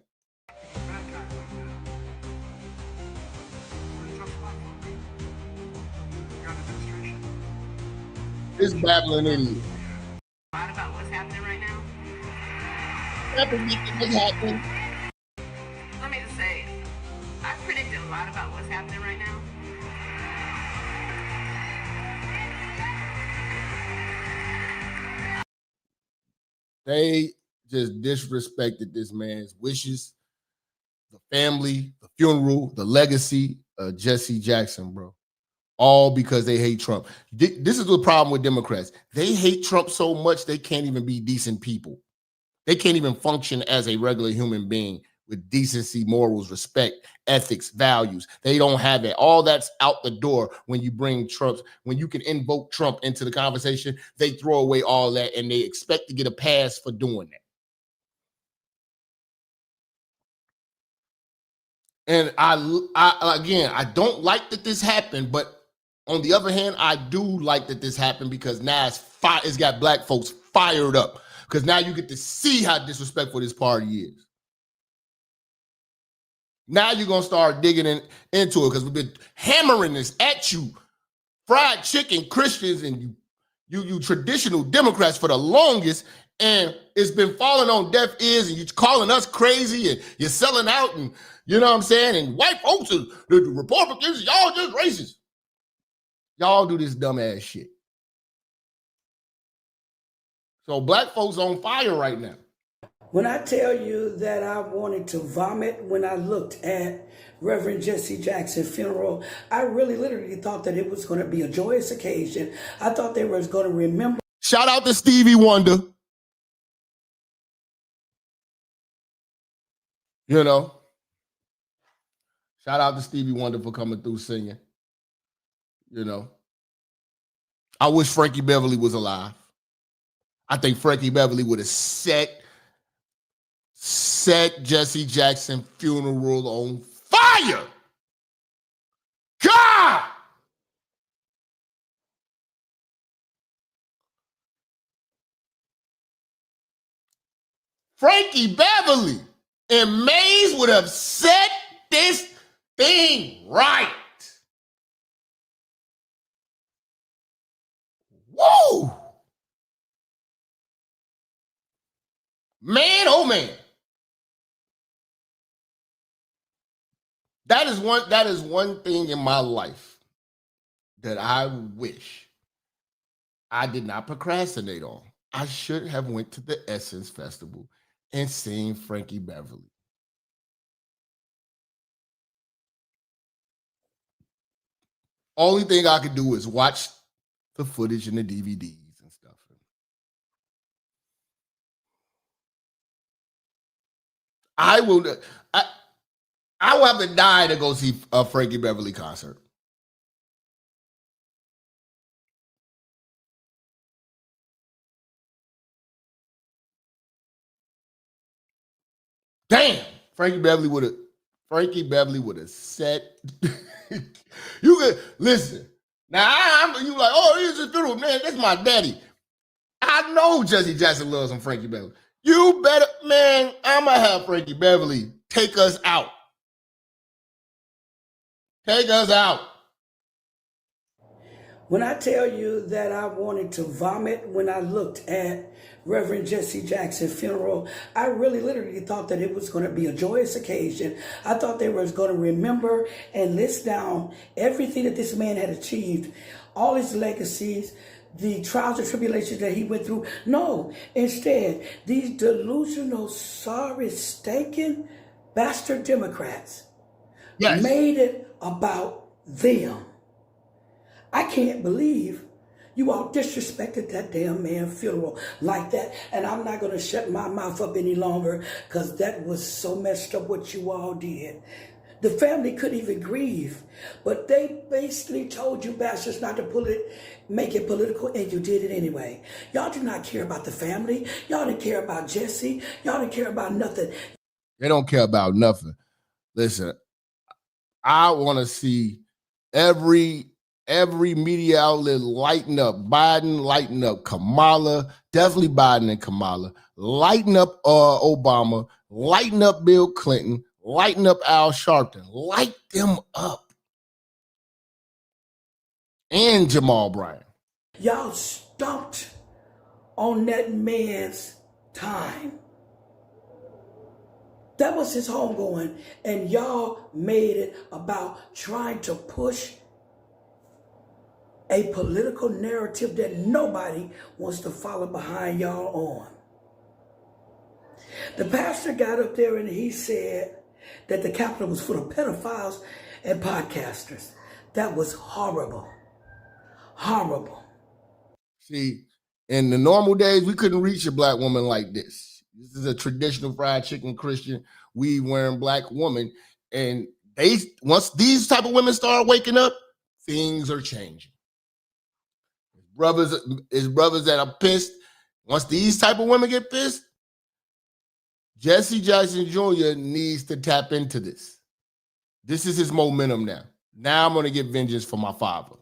It's babbling idiot.
A lot about what's happening right now.
What's happening?
Let me just say, I predicted a lot about what's happening right now.
They just disrespected this man's wishes, the family, the funeral, the legacy of Jesse Jackson, bro. All because they hate Trump. This is the problem with Democrats. They hate Trump so much they can't even be decent people. They can't even function as a regular human being with decency, morals, respect, ethics, values. They don't have it. All that's out the door when you bring Trump. When you can invoke Trump into the conversation, they throw away all that and they expect to get a pass for doing that. And I don't like that this happened, but On the other hand, I do like that this happened because now it's got black folks fired up. Because now you get to see how disrespectful this party is. Now you're going to start digging into it because we've been hammering this at you, fried chicken Christians and you traditional Democrats for the longest, and it's been falling on deaf ears, and you're calling us crazy, and you're selling out, and you know what I'm saying? And white folks, the Republicans, y'all just racist. Y'all do this dumbass shit. So black folks on fire right now.
When I tell you that I wanted to vomit when I looked at Reverend Jesse Jackson's funeral, I really literally thought that it was going to be a joyous occasion. I thought they were going to remember.
Shout out to Stevie Wonder. You know, shout out to Stevie Wonder for coming through singing. You know, I wish Frankie Beverly was alive. I think Frankie Beverly would have set Jesse Jackson funeral on fire. God! Frankie Beverly and Mays would have set this thing right. Woo! Man, oh man. That is one thing in my life that I wish I did not procrastinate on. I should have went to the Essence Festival and seen Frankie Beverly. Only thing I could do is watch the footage and the DVDs and stuff. I will have to die to go see a Frankie Beverly concert. Damn, Frankie Beverly would have set. You could listen. Now you like, oh, here's his funeral, man. That's my daddy. I know Jesse Jackson loves some Frankie Beverly. You better, man. I'ma have Frankie Beverly take us out. Take us out.
When I tell you that I wanted to vomit when I looked at Reverend Jesse Jackson's funeral, I really literally thought that it was going to be a joyous occasion. I thought they were going to remember and list down everything that this man had achieved, all his legacies, the trials and tribulations that he went through. No, instead, these delusional, sorry, stinking bastard Democrats made it about them. I can't believe you all disrespected that damn man's funeral like that. And I'm not going to shut my mouth up any longer because that was so messed up what you all did. The family couldn't even grieve. But they basically told you bastards not to make it political, and you did it anyway. Y'all do not care about the family. Y'all didn't care about Jesse. Y'all didn't care about nothing.
They don't care about nothing. Listen, I want to see every media outlet lighten up. Biden, lighten up Kamala, definitely Biden and Kamala. Lighten up Obama, lighten up Bill Clinton, lighten up Al Sharpton. Light them up. And Jamal Bryant.
Y'all stomped on that man's time. That was his homegoing, and y'all made it about trying to push a political narrative that nobody wants to follow behind y'all on. The pastor got up there and he said that the Capitol was full of pedophiles and podcasters. That was horrible. Horrible.
See, in the normal days, we couldn't reach a black woman like this. This is a traditional fried chicken Christian weave-wearing black woman. And once these type of women start waking up, things are changing. Brothers that are pissed. Once these type of women get pissed, Jesse Jackson Jr. needs to tap into this. This is his momentum now. Now I'm going to get vengeance for my father.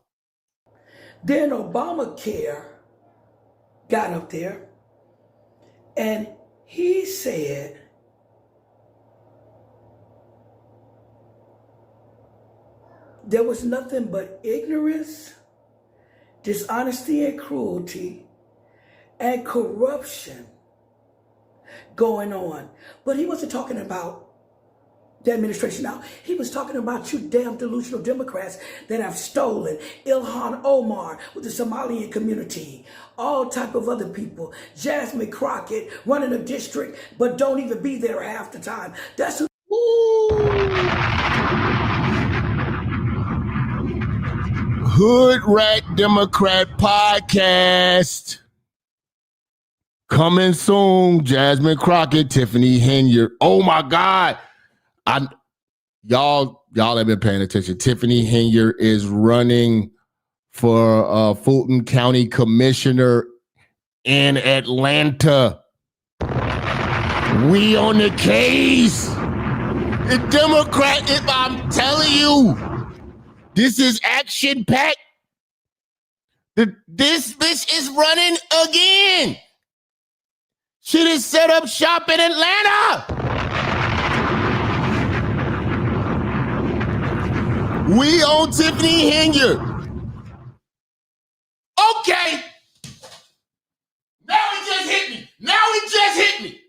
Then Obamacare got up there and he said, there was nothing but ignorance, dishonesty and cruelty, and corruption going on. But he wasn't talking about the administration now. He was talking about you damn delusional Democrats that have stolen Ilhan Omar with the Somalian community, all type of other people. Jasmine Crockett running a district, but don't even be there half the time. That's who.
Hood Rat Democrat Podcast. Coming soon. Jasmine Crockett, Tiffany Henyard. Oh my God. Y'all have been paying attention. Tiffany Henyard is running for Fulton County Commissioner in Atlanta. We on the case. The Democrat, if I'm telling you, this is action-packed. This bitch is running again. She just set up shop in Atlanta. We on Tiffany Henyard. Okay. Now it just hit me.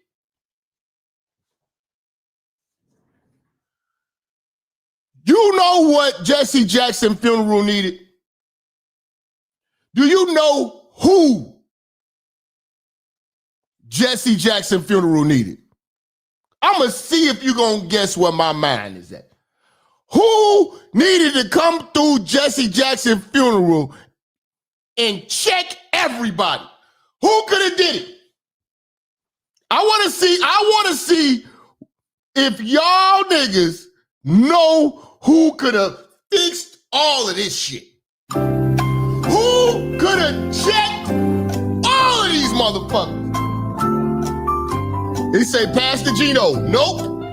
You know what Jesse Jackson funeral needed? Do you know who Jesse Jackson funeral needed? I'm going to see if you're going to guess where my mind is at. Who needed to come through Jesse Jackson funeral and check everybody? Who could have did it? I want to see if y'all niggas know who could have fixed all of this shit. Who could have checked all of these motherfuckers? They say Pastor Gino. Nope.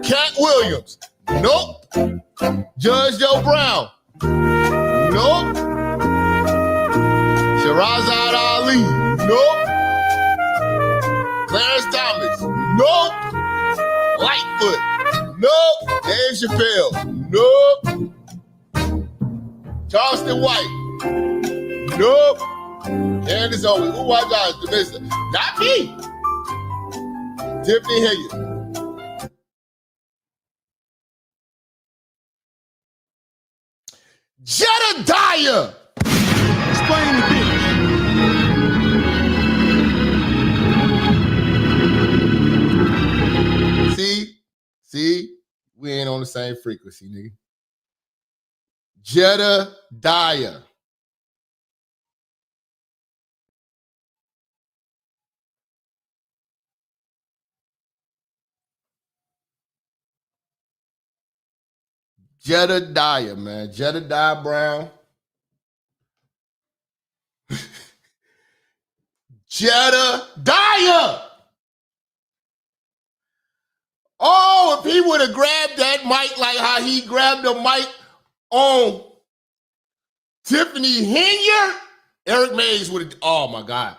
Cat Williams. Nope. Judge Joe Brown. Nope. Shirazad Ali. Nope. Clarence Thomas. Nope. Lightfoot. Nope. Dave Chappelle. Nope. Charleston White. Nope. Candace Owens. Who was that? The minister. Not me. Tiffany Henyard. Jedediah. Explain the bitch. See, we ain't on the same frequency, nigga. Jedediah. Jedediah, man. Jedediah Brown. Jedediah. Oh, if he would have grabbed that mic like how he grabbed the mic on Tiffany Henyard, Eric Mays would have, oh my God.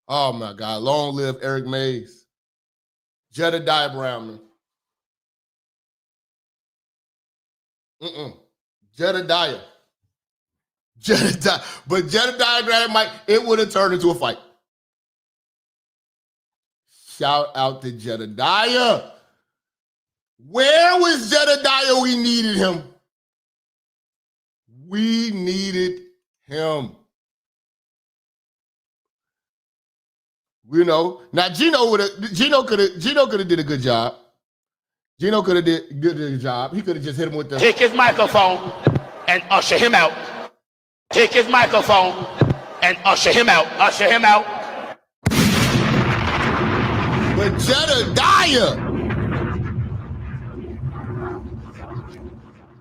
Long live Eric Mays. Jedediah Brown, man. Jedediah. But Jedediah grabbed Mike, it would have turned into a fight. Shout out to Jedediah. Where was Jedediah? We needed him. We needed him. You know, now Gino could have did a good job. Gino could have did a good job. He could have just hit him with the
take his microphone and usher him out. Take his microphone and usher him out. Usher him out.
But Jedediah,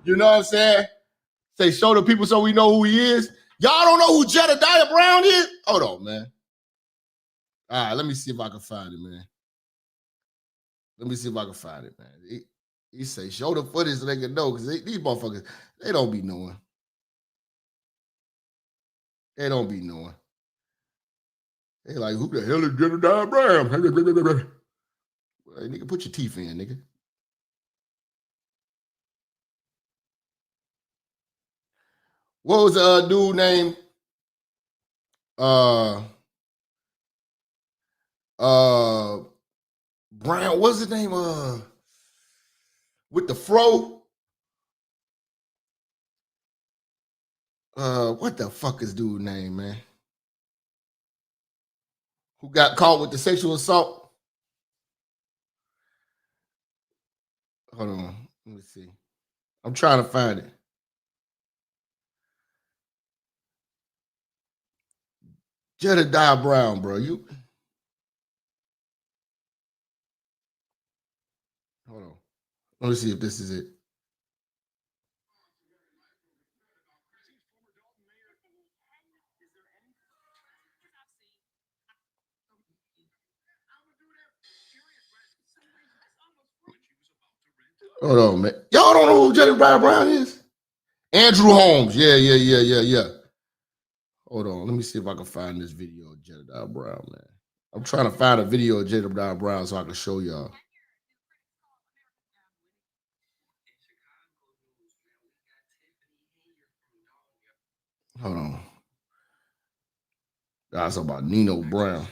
you know what I'm saying? Say, show the people so we know who he is. Y'all don't know who Jedediah Brown is? Hold on, man. All right, let me see if I can find it, man. He say, show the footage so they can know, because these motherfuckers, they don't be knowing. They don't be knowing. They like, who the hell is Jedediah Brown? Well, nigga, put your teeth in, nigga. What was the dude named? Brown. What's his name? With the fro. What the fuck is dude name, man? Who got caught with the sexual assault? Hold on. Let me see. I'm trying to find it. Jedediah Brown, bro. You hold on. Let me see if this is it. Hold on, man. Y'all don't know who Jedediah Brown is? Andrew Holmes. Yeah. Hold on. Let me see if I can find this video of Jedediah Brown, man. I'm trying to find a video of Jedediah Brown so I can show y'all. Hold on. That's about Nino Brown.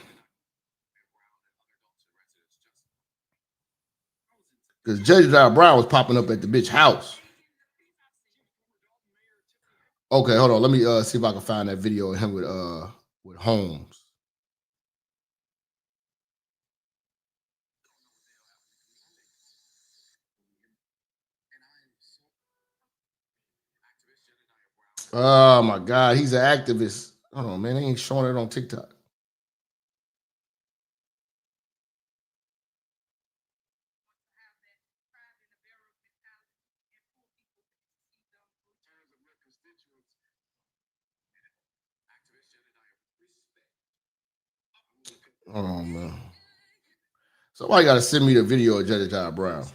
Because Jedediah Brown was popping up at the bitch house. Okay, hold on. Let me see if I can find that video of him with Holmes. Oh my God, he's an activist. Hold on, man. They ain't showing it on TikTok. Hold on, man. Somebody got to send me the video of Jedediah Brown.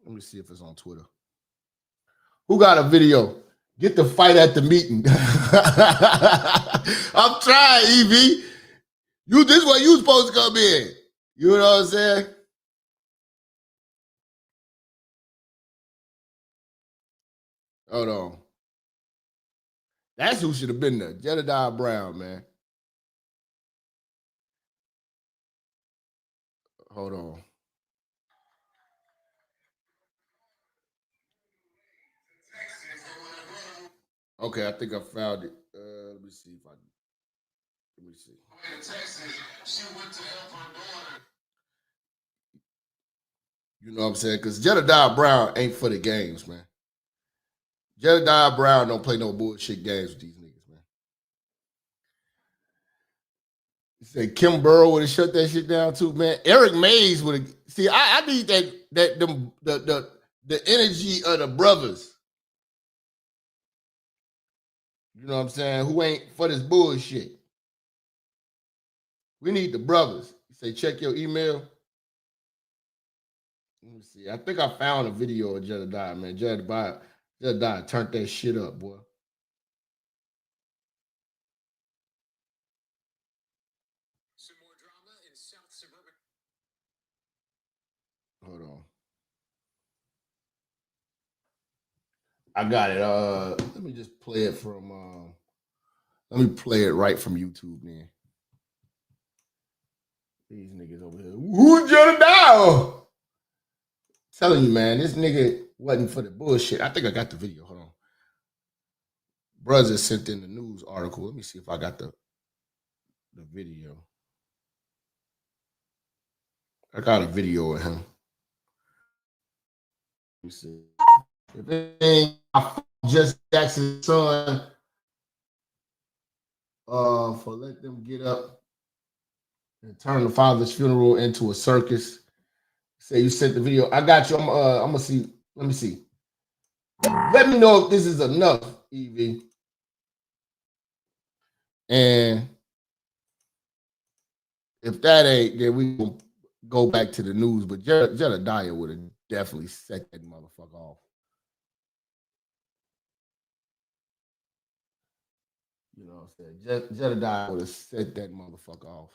Let me see if it's on Twitter. Who got a video? Get the fight at the meeting. I'm trying, EV. This is where you supposed to come in. You know what I'm saying? Hold on. That's who should have been there. Jedediah Brown, man. Hold on. Okay, I think I found it. Let me see if I can. Let me see. You know what I'm saying? Because Jedediah Brown ain't for the games, man. Jedediah Brown don't play no bullshit games with these niggas, man. You say Kim Burrow would have shut that shit down too, man. Eric Mays would have. See, I need the energy of the brothers. You know what I'm saying? Who ain't for this bullshit? We need the brothers. You say check your email. Let me see. I think I found a video of Jedediah, man. Jedediah turned that shit up, boy. Hold on. I got it. Let me just play it from let me play it right from YouTube, man. These niggas over here. Who's Jedediah? Telling you, man, this nigga wasn't for the bullshit. I think I got the video. Hold on. Brother sent in the news article. Let me see if I got the video. I got a video of him. Let me see. If it ain't Jesse Jackson's son, for let them get up and turn the father's funeral into a circus. Say you sent the video. I got you. I'm gonna see. Let me see. Let me know if this is enough, Evie. And if that ain't, then we will go back to the news. But Jedediah would have definitely set that motherfucker off. know what I'm saying? Jedediah would have set that motherfucker off.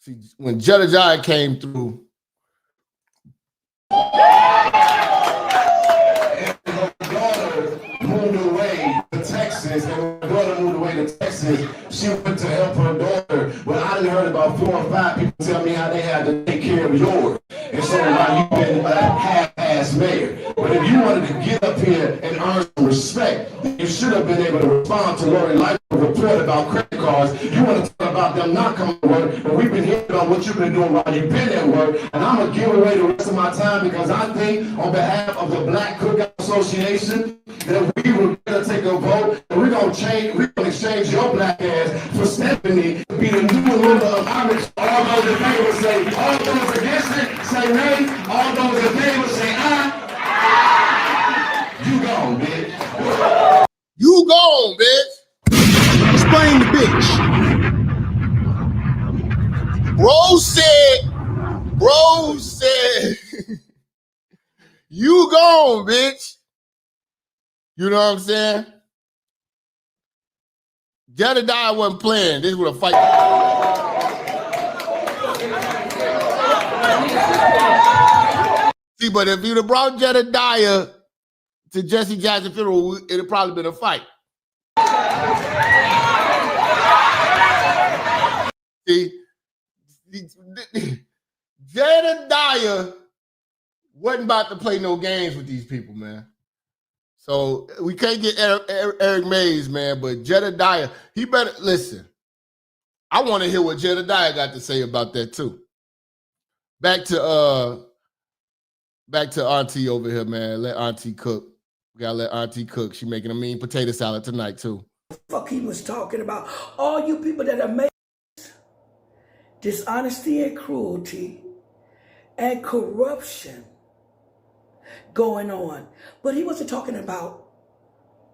See, when Jedediah came through,
moved away to Texas, and when my daughter moved away to Texas, she went to help her daughter. But I done heard about 4 or 5 people tell me how they had to take care of yours. And so now you've been a half-ass mayor. But if you wanted to get up here and earn some respect, you should have been able to respond to Lori Lightfoot's report about credit cards. You want to talk about them not coming to work, but we've been hearing about what you've been doing while you've been at work. And I'm going to give away the rest of my time because I think on behalf of the Black Cookout Association that we were going to take a vote and we're going to exchange your black ass for Stephanie to be the new ruler of Irish. All those in favor say, all those against it say nay, all those in favor say aye. You gone, bitch.
You gone, bitch.
Explain the bitch.
Bro said, you gone, bitch. You know what I'm saying? Jedediah wasn't playing. This was a fight. See, but if you'd have brought Jedediah to Jesse Jackson funeral, it'd have probably been a fight. See, Jedediah wasn't about to play no games with these people, man. So we can't get Eric Mays, man, but Jedediah, he better listen. I want to hear what Jedediah got to say about that too. Back to Auntie over here, man. Let Auntie cook. We gotta let Auntie cook. She making a mean potato salad tonight too.
Fuck he was talking about. All you people that are made dishonesty and cruelty and corruption going on. But he wasn't talking about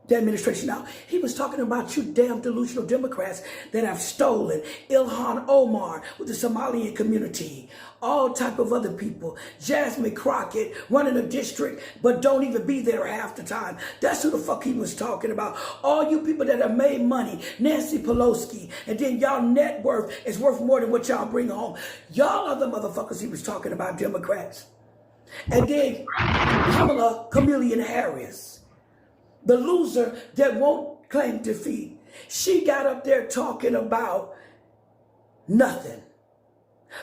the administration now. He was talking about you damn delusional Democrats that have stolen Ilhan Omar with the Somalian community, all type of other people. Jasmine Crockett running a district but don't even be there half the time. That's who the fuck he was talking about. All you people that have made money, Nancy Pelosi, and then y'all net worth is worth more than what y'all bring home. Y'all are the motherfuckers he was talking about, Democrats. And then Kamala Chameleon Harris, the loser that won't claim defeat. She got up there talking about nothing.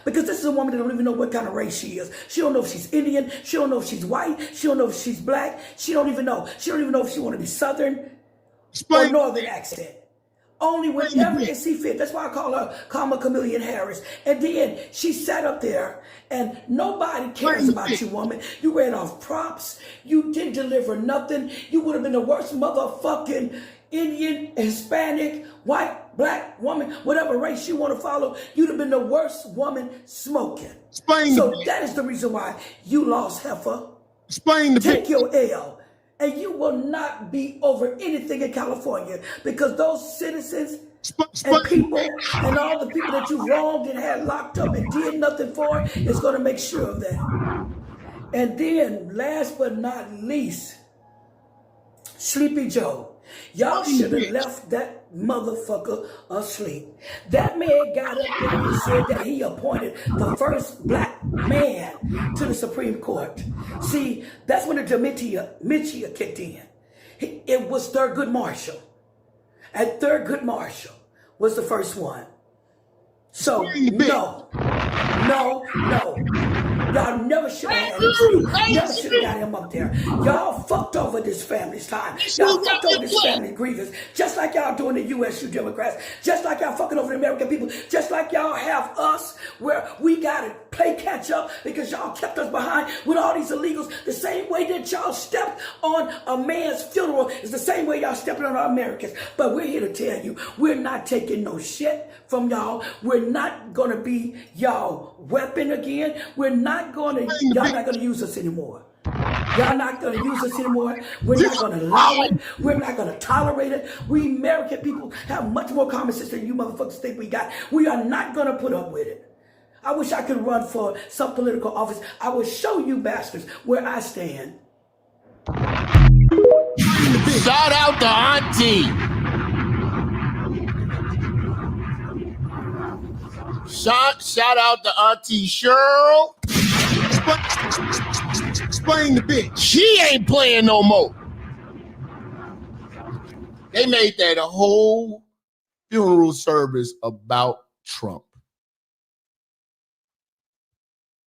Because this is a woman that don't even know what kind of race she is. She don't know if she's Indian. She don't know if she's white. She don't know if she's black. She don't even know. She don't even know if she want to be Southern or Northern accent. Only whenever it see fit. That's why I call her Kamala Chameleon Harris. And then she sat up there and nobody cares about you, woman. You ran off props. You didn't deliver nothing. You would have been the worst motherfucking Indian, Hispanic, white, black woman, whatever race you want to follow. You'd have been the worst woman smoking. So that is the reason why you lost, heifer. Take your L. And you will not be over anything in California because those citizens and people and all the people that you wronged and had locked up and did nothing for is going to make sure of that. And then, last but not least, Sleepy Joe. Y'all should have left that motherfucker asleep. That man got up there and said that he appointed the first black man to the Supreme Court. See, that's when the dementia kicked in. It was Thurgood Marshall. And Thurgood Marshall was the first one. So, no. Y'all never should have had him sleep. Never should have got him up there. Y'all fucked over this family's time. Y'all fucked over this family's grievance. Just like y'all doing the U.S. you Democrats. Just like y'all fucking over the American people. Just like y'all have us where we got to play catch up because y'all kept us behind with all these illegals. The same way that y'all stepped on a man's funeral is the same way y'all stepping on our Americans. But we're here to tell you, we're not taking no shit from y'all. We're not going to be y'all weapon again. We're not going to, y'all not going to use us anymore. Y'all not going to use us anymore. We're not going to allow it. We're not going to tolerate it. We American people have much more common sense than you motherfuckers think we got. We are not going to put up with it. I wish I could run for some political office. I will show you bastards where I stand.
Shout out to Auntie. Shout out to Auntie Cheryl. Explain the bitch. She ain't playing no more. They made that a whole funeral service about Trump.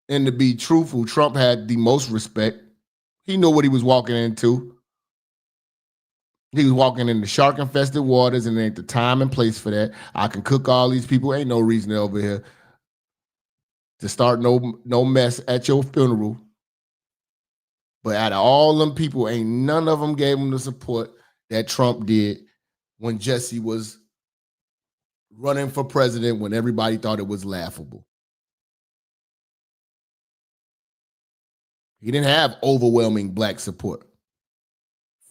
And to be truthful, Trump had the most respect. He knew what he was walking into. He was walking into shark-infested waters, and there ain't the time and place for that. I can cook all these people. Ain't no reason over here to start no mess at your funeral. But out of all them people, ain't none of them gave him the support that Trump did when Jesse was running for president, when everybody thought it was laughable. He didn't have overwhelming black support.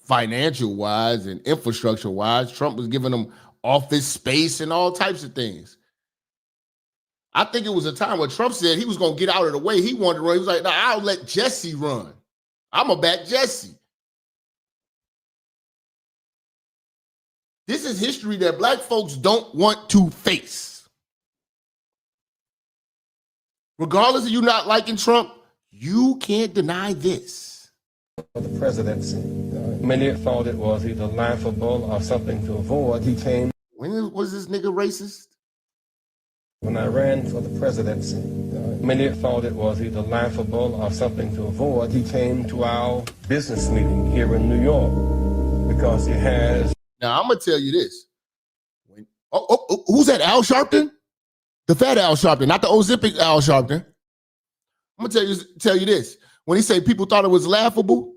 Financial-wise and infrastructure-wise, Trump was giving them office space and all types of things. I think it was a time where Trump said he was going to get out of the way. He wanted to run. He was like, no, I'll let Jesse run. I'm going to back Jesse. This is history that black folks don't want to face. Regardless of you not liking Trump, you can't deny this.
The presidency. Many thought it was either laughable or something to avoid. He came.
When was this nigga racist?
When I ran for the presidency, many thought it was either laughable or something to avoid. He came to our business meeting here in New York because he has.
Now, I'm going to tell you this. Who's that, Al Sharpton? The fat Al Sharpton, not the Ozempic Al Sharpton. I'm going to tell you this. When he say people thought it was laughable,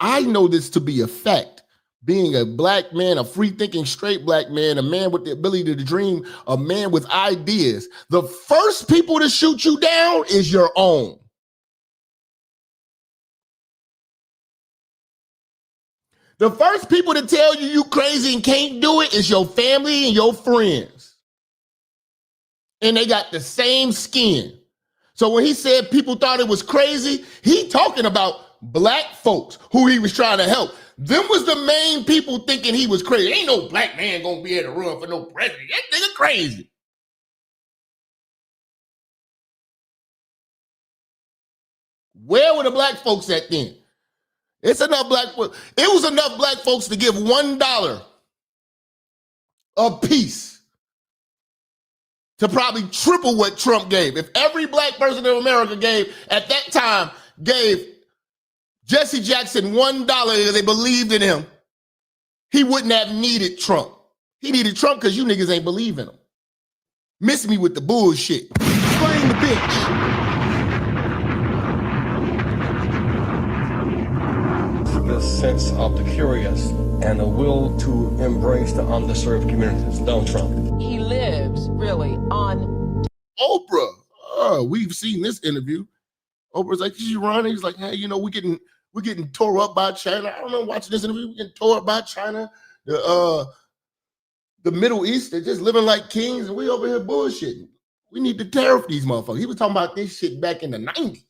I know this to be a fact. Being a black man, a free-thinking, straight black man, a man with the ability to dream, a man with ideas, the first people to shoot you down is your own. The first people to tell you you crazy and can't do it is your family and your friends. And they got the same skin. So when he said people thought it was crazy, he talking about black folks who he was trying to help. Them was the main people thinking he was crazy. Ain't no black man gonna be able to run for no president. That nigga crazy. Where were the black folks at then? It's enough black folks. It was enough black folks to give $1 a piece to probably triple what Trump gave. If every black person in America at that time gave Jesse Jackson $1 because they believed in him, he wouldn't have needed Trump. He needed Trump because you niggas ain't believe in him. Miss me with the bullshit. Explain the bitch.
This sense of the curious and a will to embrace the underserved communities. Don't Trump.
He lives really on
Oprah. We've seen this interview. Oprah's like, she's running. He's like, hey, you know, we're getting tore up by China. I don't know, watching this interview, we're getting tore up by China. The Middle East, they're just living like kings, and we over here bullshitting. We need to tariff these motherfuckers. He was talking about this shit back in the 90s.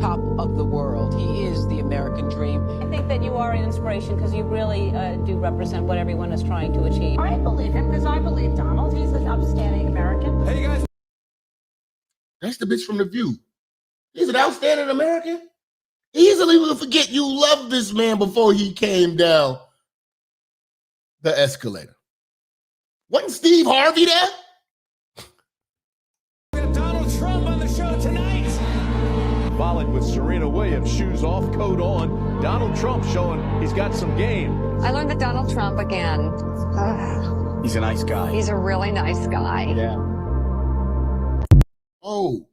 top of the world. He is the American dream.
I think that you are an inspiration because you really do represent what everyone is trying to achieve. I believe him because I believe Donald. He's an upstanding American.
Hey, guys.
That's the bitch from The View. He's an outstanding American. Easily will forget you loved this man before he came down the escalator. Wasn't Steve Harvey there?
We got Donald Trump on the show tonight.
Followed with Serena Williams, shoes off, coat on. Donald Trump showing he's got some game.
I learned that Donald Trump, again,
He's a nice guy.
he's a really nice guy.
Yeah.
Oh,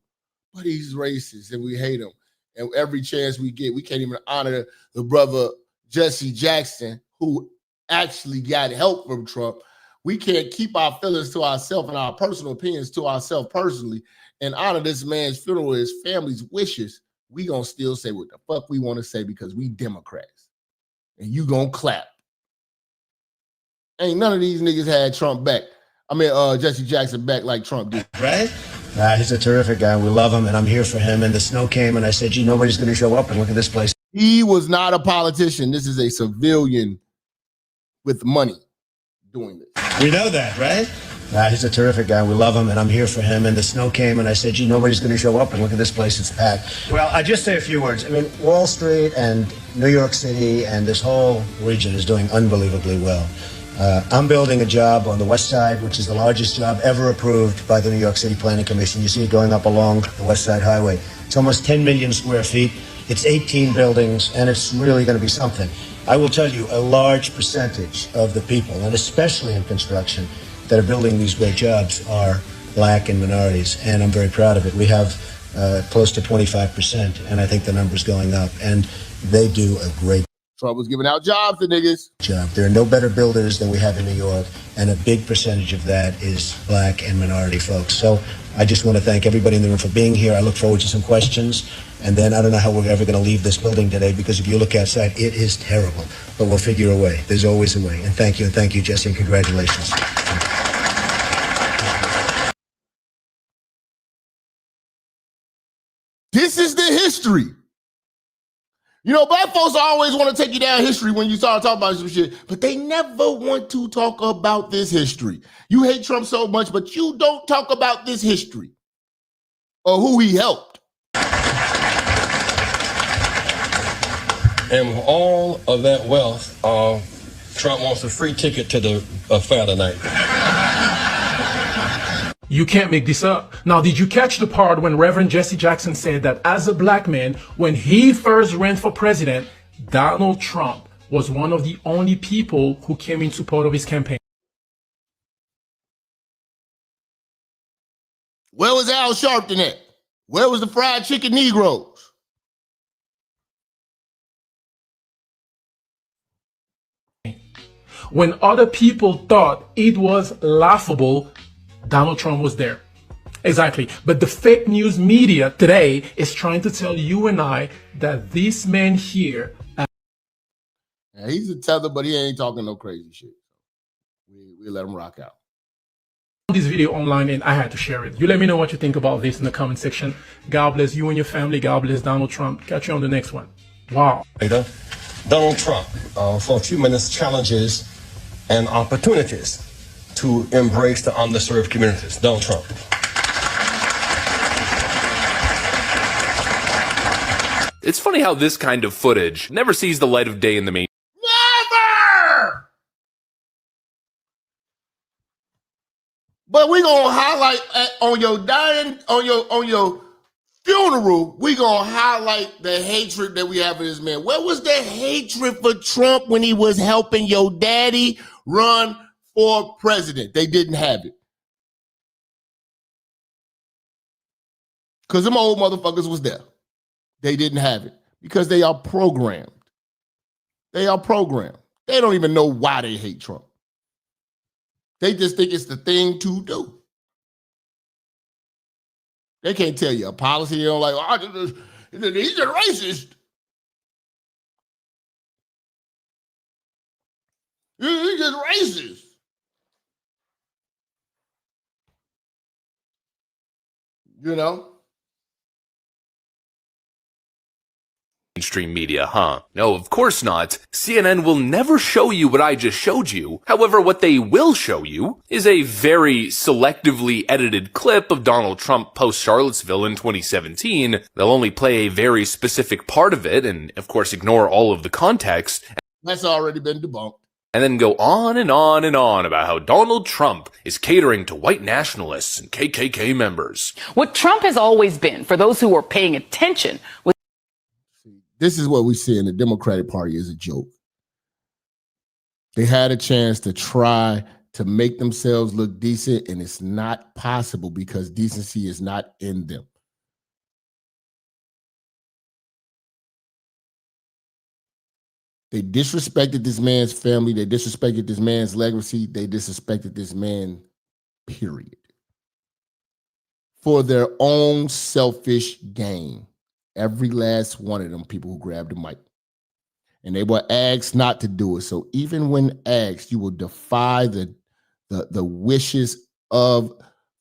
but he's racist and we hate him. And every chance we get, we can't even honor the brother Jesse Jackson, who actually got help from Trump. We can't keep our feelings to ourselves and our personal opinions to ourselves personally and honor this man's funeral, his family's wishes. We gonna still say what the fuck we want to say because we Democrats. And you gonna clap. Ain't none of these niggas had Trump back. I mean, Jesse Jackson back like Trump did.
Right? He's a terrific guy. We love him, and I'm here for him. And the snow came, and I said, gee, nobody's going to show up, and look at this place.
He was not a politician. This is a civilian with money doing this.
We know that, right? He's a terrific guy. We love him, and I'm here for him. And the snow came, and I said, gee, nobody's going to show up, and look at this place, it's packed. Well, I just say a few words. I mean, Wall Street and New York City and this whole region is doing unbelievably well. I'm building a job on the West Side, which is the largest job ever approved by the New York City Planning Commission. You see it going up along the West Side Highway. It's almost 10 million square feet. It's 18 buildings, and it's really going to be something. I will tell you, a large percentage of the people, and especially in construction, that are building these great jobs are black and minorities, and I'm very proud of it. We have close to 25%, and I think the number's going up, and they do a great
Trump was giving out jobs to niggas.
job. There are no better builders than we have in New York, and a big percentage of that is black and minority folks. So I just want to thank everybody in the room for being here. I look forward to some questions, and then I don't know how we're ever going to leave this building today, because if you look outside, it is terrible, but we'll figure a way. There's always a way, and thank you, Jesse, and congratulations.
This is the history. You know, black folks always want to take you down history when you start talking about some shit, but they never want to talk about this history. You hate Trump so much, but you don't talk about this history or who he helped.
And with all of that wealth, Trump wants a free ticket to the fair tonight.
You can't make this up. Now, did you catch the part when Reverend Jesse Jackson said that as a black man, when he first ran for president, Donald Trump was one of the only people who came in support of his campaign?
Where was Al Sharpton at? Where was the fried chicken Negroes?
When other people thought it was laughable, Donald Trump was there. Exactly. But the fake news media today is trying to tell you and I that this man here...
Yeah, he's a tether, but he ain't talking no crazy shit. We let him rock out.
This video online, and I had to share it. You let me know what you think about this in the comment section. God bless you and your family. God bless Donald Trump. Catch you on the next one. Wow.
Later, Donald Trump, for a few minutes, challenges and opportunities to embrace the underserved communities. Donald Trump.
It's funny how this kind of footage never sees the light of day in the main.
Never! But we gonna highlight on your dying, on your funeral, we gonna highlight the hatred that we have for this man. Where was the hatred for Trump when he was helping your daddy run for president? They didn't have it. Because them old motherfuckers was there. They didn't have it. Because they are programmed. They are programmed. They don't even know why they hate Trump. They just think it's the thing to do. They can't tell you a policy they don't like. Oh, he's a racist. He's just racist. You know?
Mainstream media, huh? No, of course not. CNN will never show you what I just showed you. However, what they will show you is a very selectively edited clip of Donald Trump post-Charlottesville in 2017. They'll only play a very specific part of it and, of course, ignore all of the context.
That's already been debunked.
And then go on and on and on about how Donald Trump is catering to white nationalists and KKK members.
What Trump has always been, for those who are paying attention, was
this is what we see in the Democratic Party is a joke. They had a chance to try to make themselves look decent, and it's not possible because decency is not in them. They disrespected this man's family. They disrespected this man's legacy. They disrespected this man, period. For their own selfish gain. Every last one of them people who grabbed the mic. And they were asked not to do it. So even when asked, you will defy the wishes of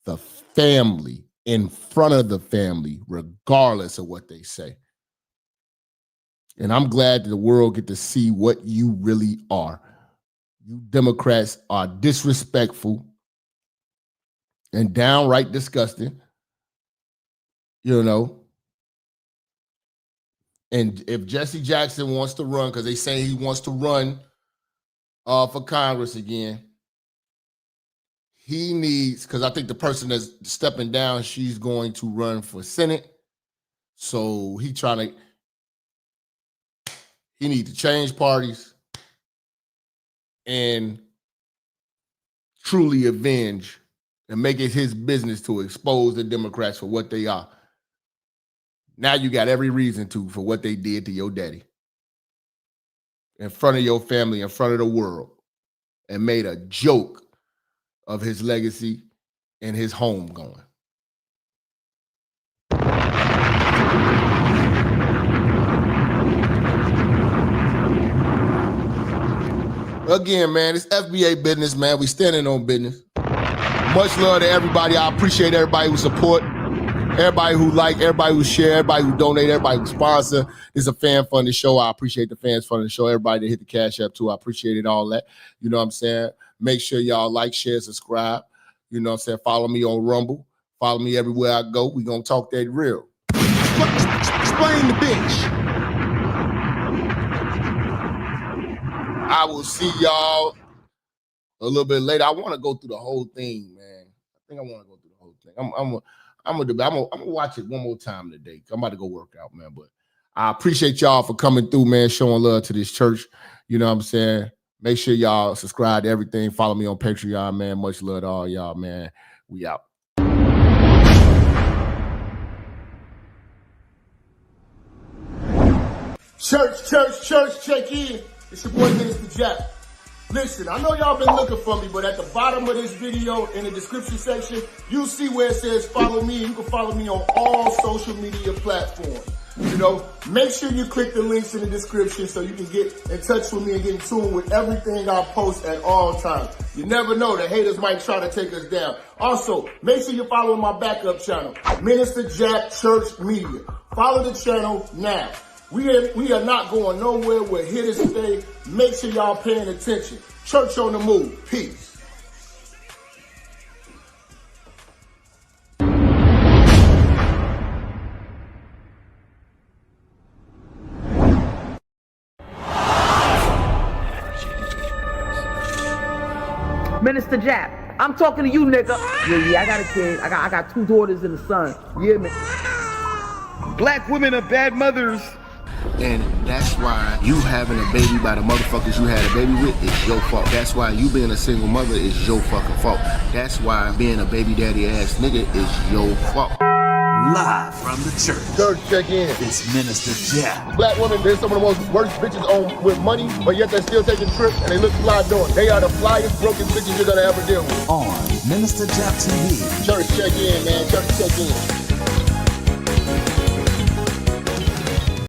the family in front of the family, regardless of what they say. And I'm glad that the world get to see what you really are. You Democrats are disrespectful and downright disgusting, you know. And if Jesse Jackson wants to run, because they say he wants to run for Congress again, he needs, because I think the person that's stepping down, she's going to run for Senate. So he needs to change parties and truly avenge and make it his business to expose the Democrats for what they are. Now you got every reason to for what they did to your daddy in front of your family, in front of the world, and made a joke of his legacy and his home going. Again, man, it's FBA business, man. We standing on business. Much love to everybody. I appreciate everybody who support, everybody who like, everybody who share, everybody who donate, everybody who sponsor. This is a fan-funded show. I appreciate the fans funding the show. Everybody that hit the Cash App too. I appreciate it, all that. You know what I'm saying? Make sure y'all like, share, subscribe. You know what I'm saying? Follow me on Rumble. Follow me everywhere I go. We gonna talk that real. Explain the bitch. I will see y'all a little bit later. I want to go through the whole thing, man. I think I want to go through the whole thing. I'm gonna watch it one more time today. I'm about to go work out, man. But I appreciate y'all for coming through, man, showing love to this church. You know what I'm saying? Make sure y'all subscribe to everything. Follow me on Patreon, man. Much love to all y'all, man. We out. Church, check in. It's your boy, Minister Jap. Listen, I know y'all been looking for me, but at the bottom of this video, in the description section, you'll see where it says follow me. You can follow me on all social media platforms. You know, make sure you click the links in the description so you can get in touch with me and get in tune with everything I post at all times. You never know, the haters might try to take us down. Also, make sure you follow my backup channel, Minister Jap Church Media. Follow the channel now. We are not going nowhere. We're here to stay. Make sure y'all paying attention. Church on the move. Peace.
Minister Jap, I'm talking to you, nigga. Yeah, I got a kid. I got 2 daughters and a son. Yeah, man.
Black women are bad mothers.
And that's why you having a baby by the motherfuckers you had a baby with is your fault. That's why you being a single mother is your fucking fault. That's why being a baby daddy ass nigga is your fault.
Live from the church.
Church, check in.
It's Minister Jap.
Black women, they're some of the most worst bitches on with money, but yet they're still taking trips and they look fly doing. They are the flyest, brokest bitches you're gonna ever deal with.
On Minister Jap TV.
Church, check in, man. Church, check in.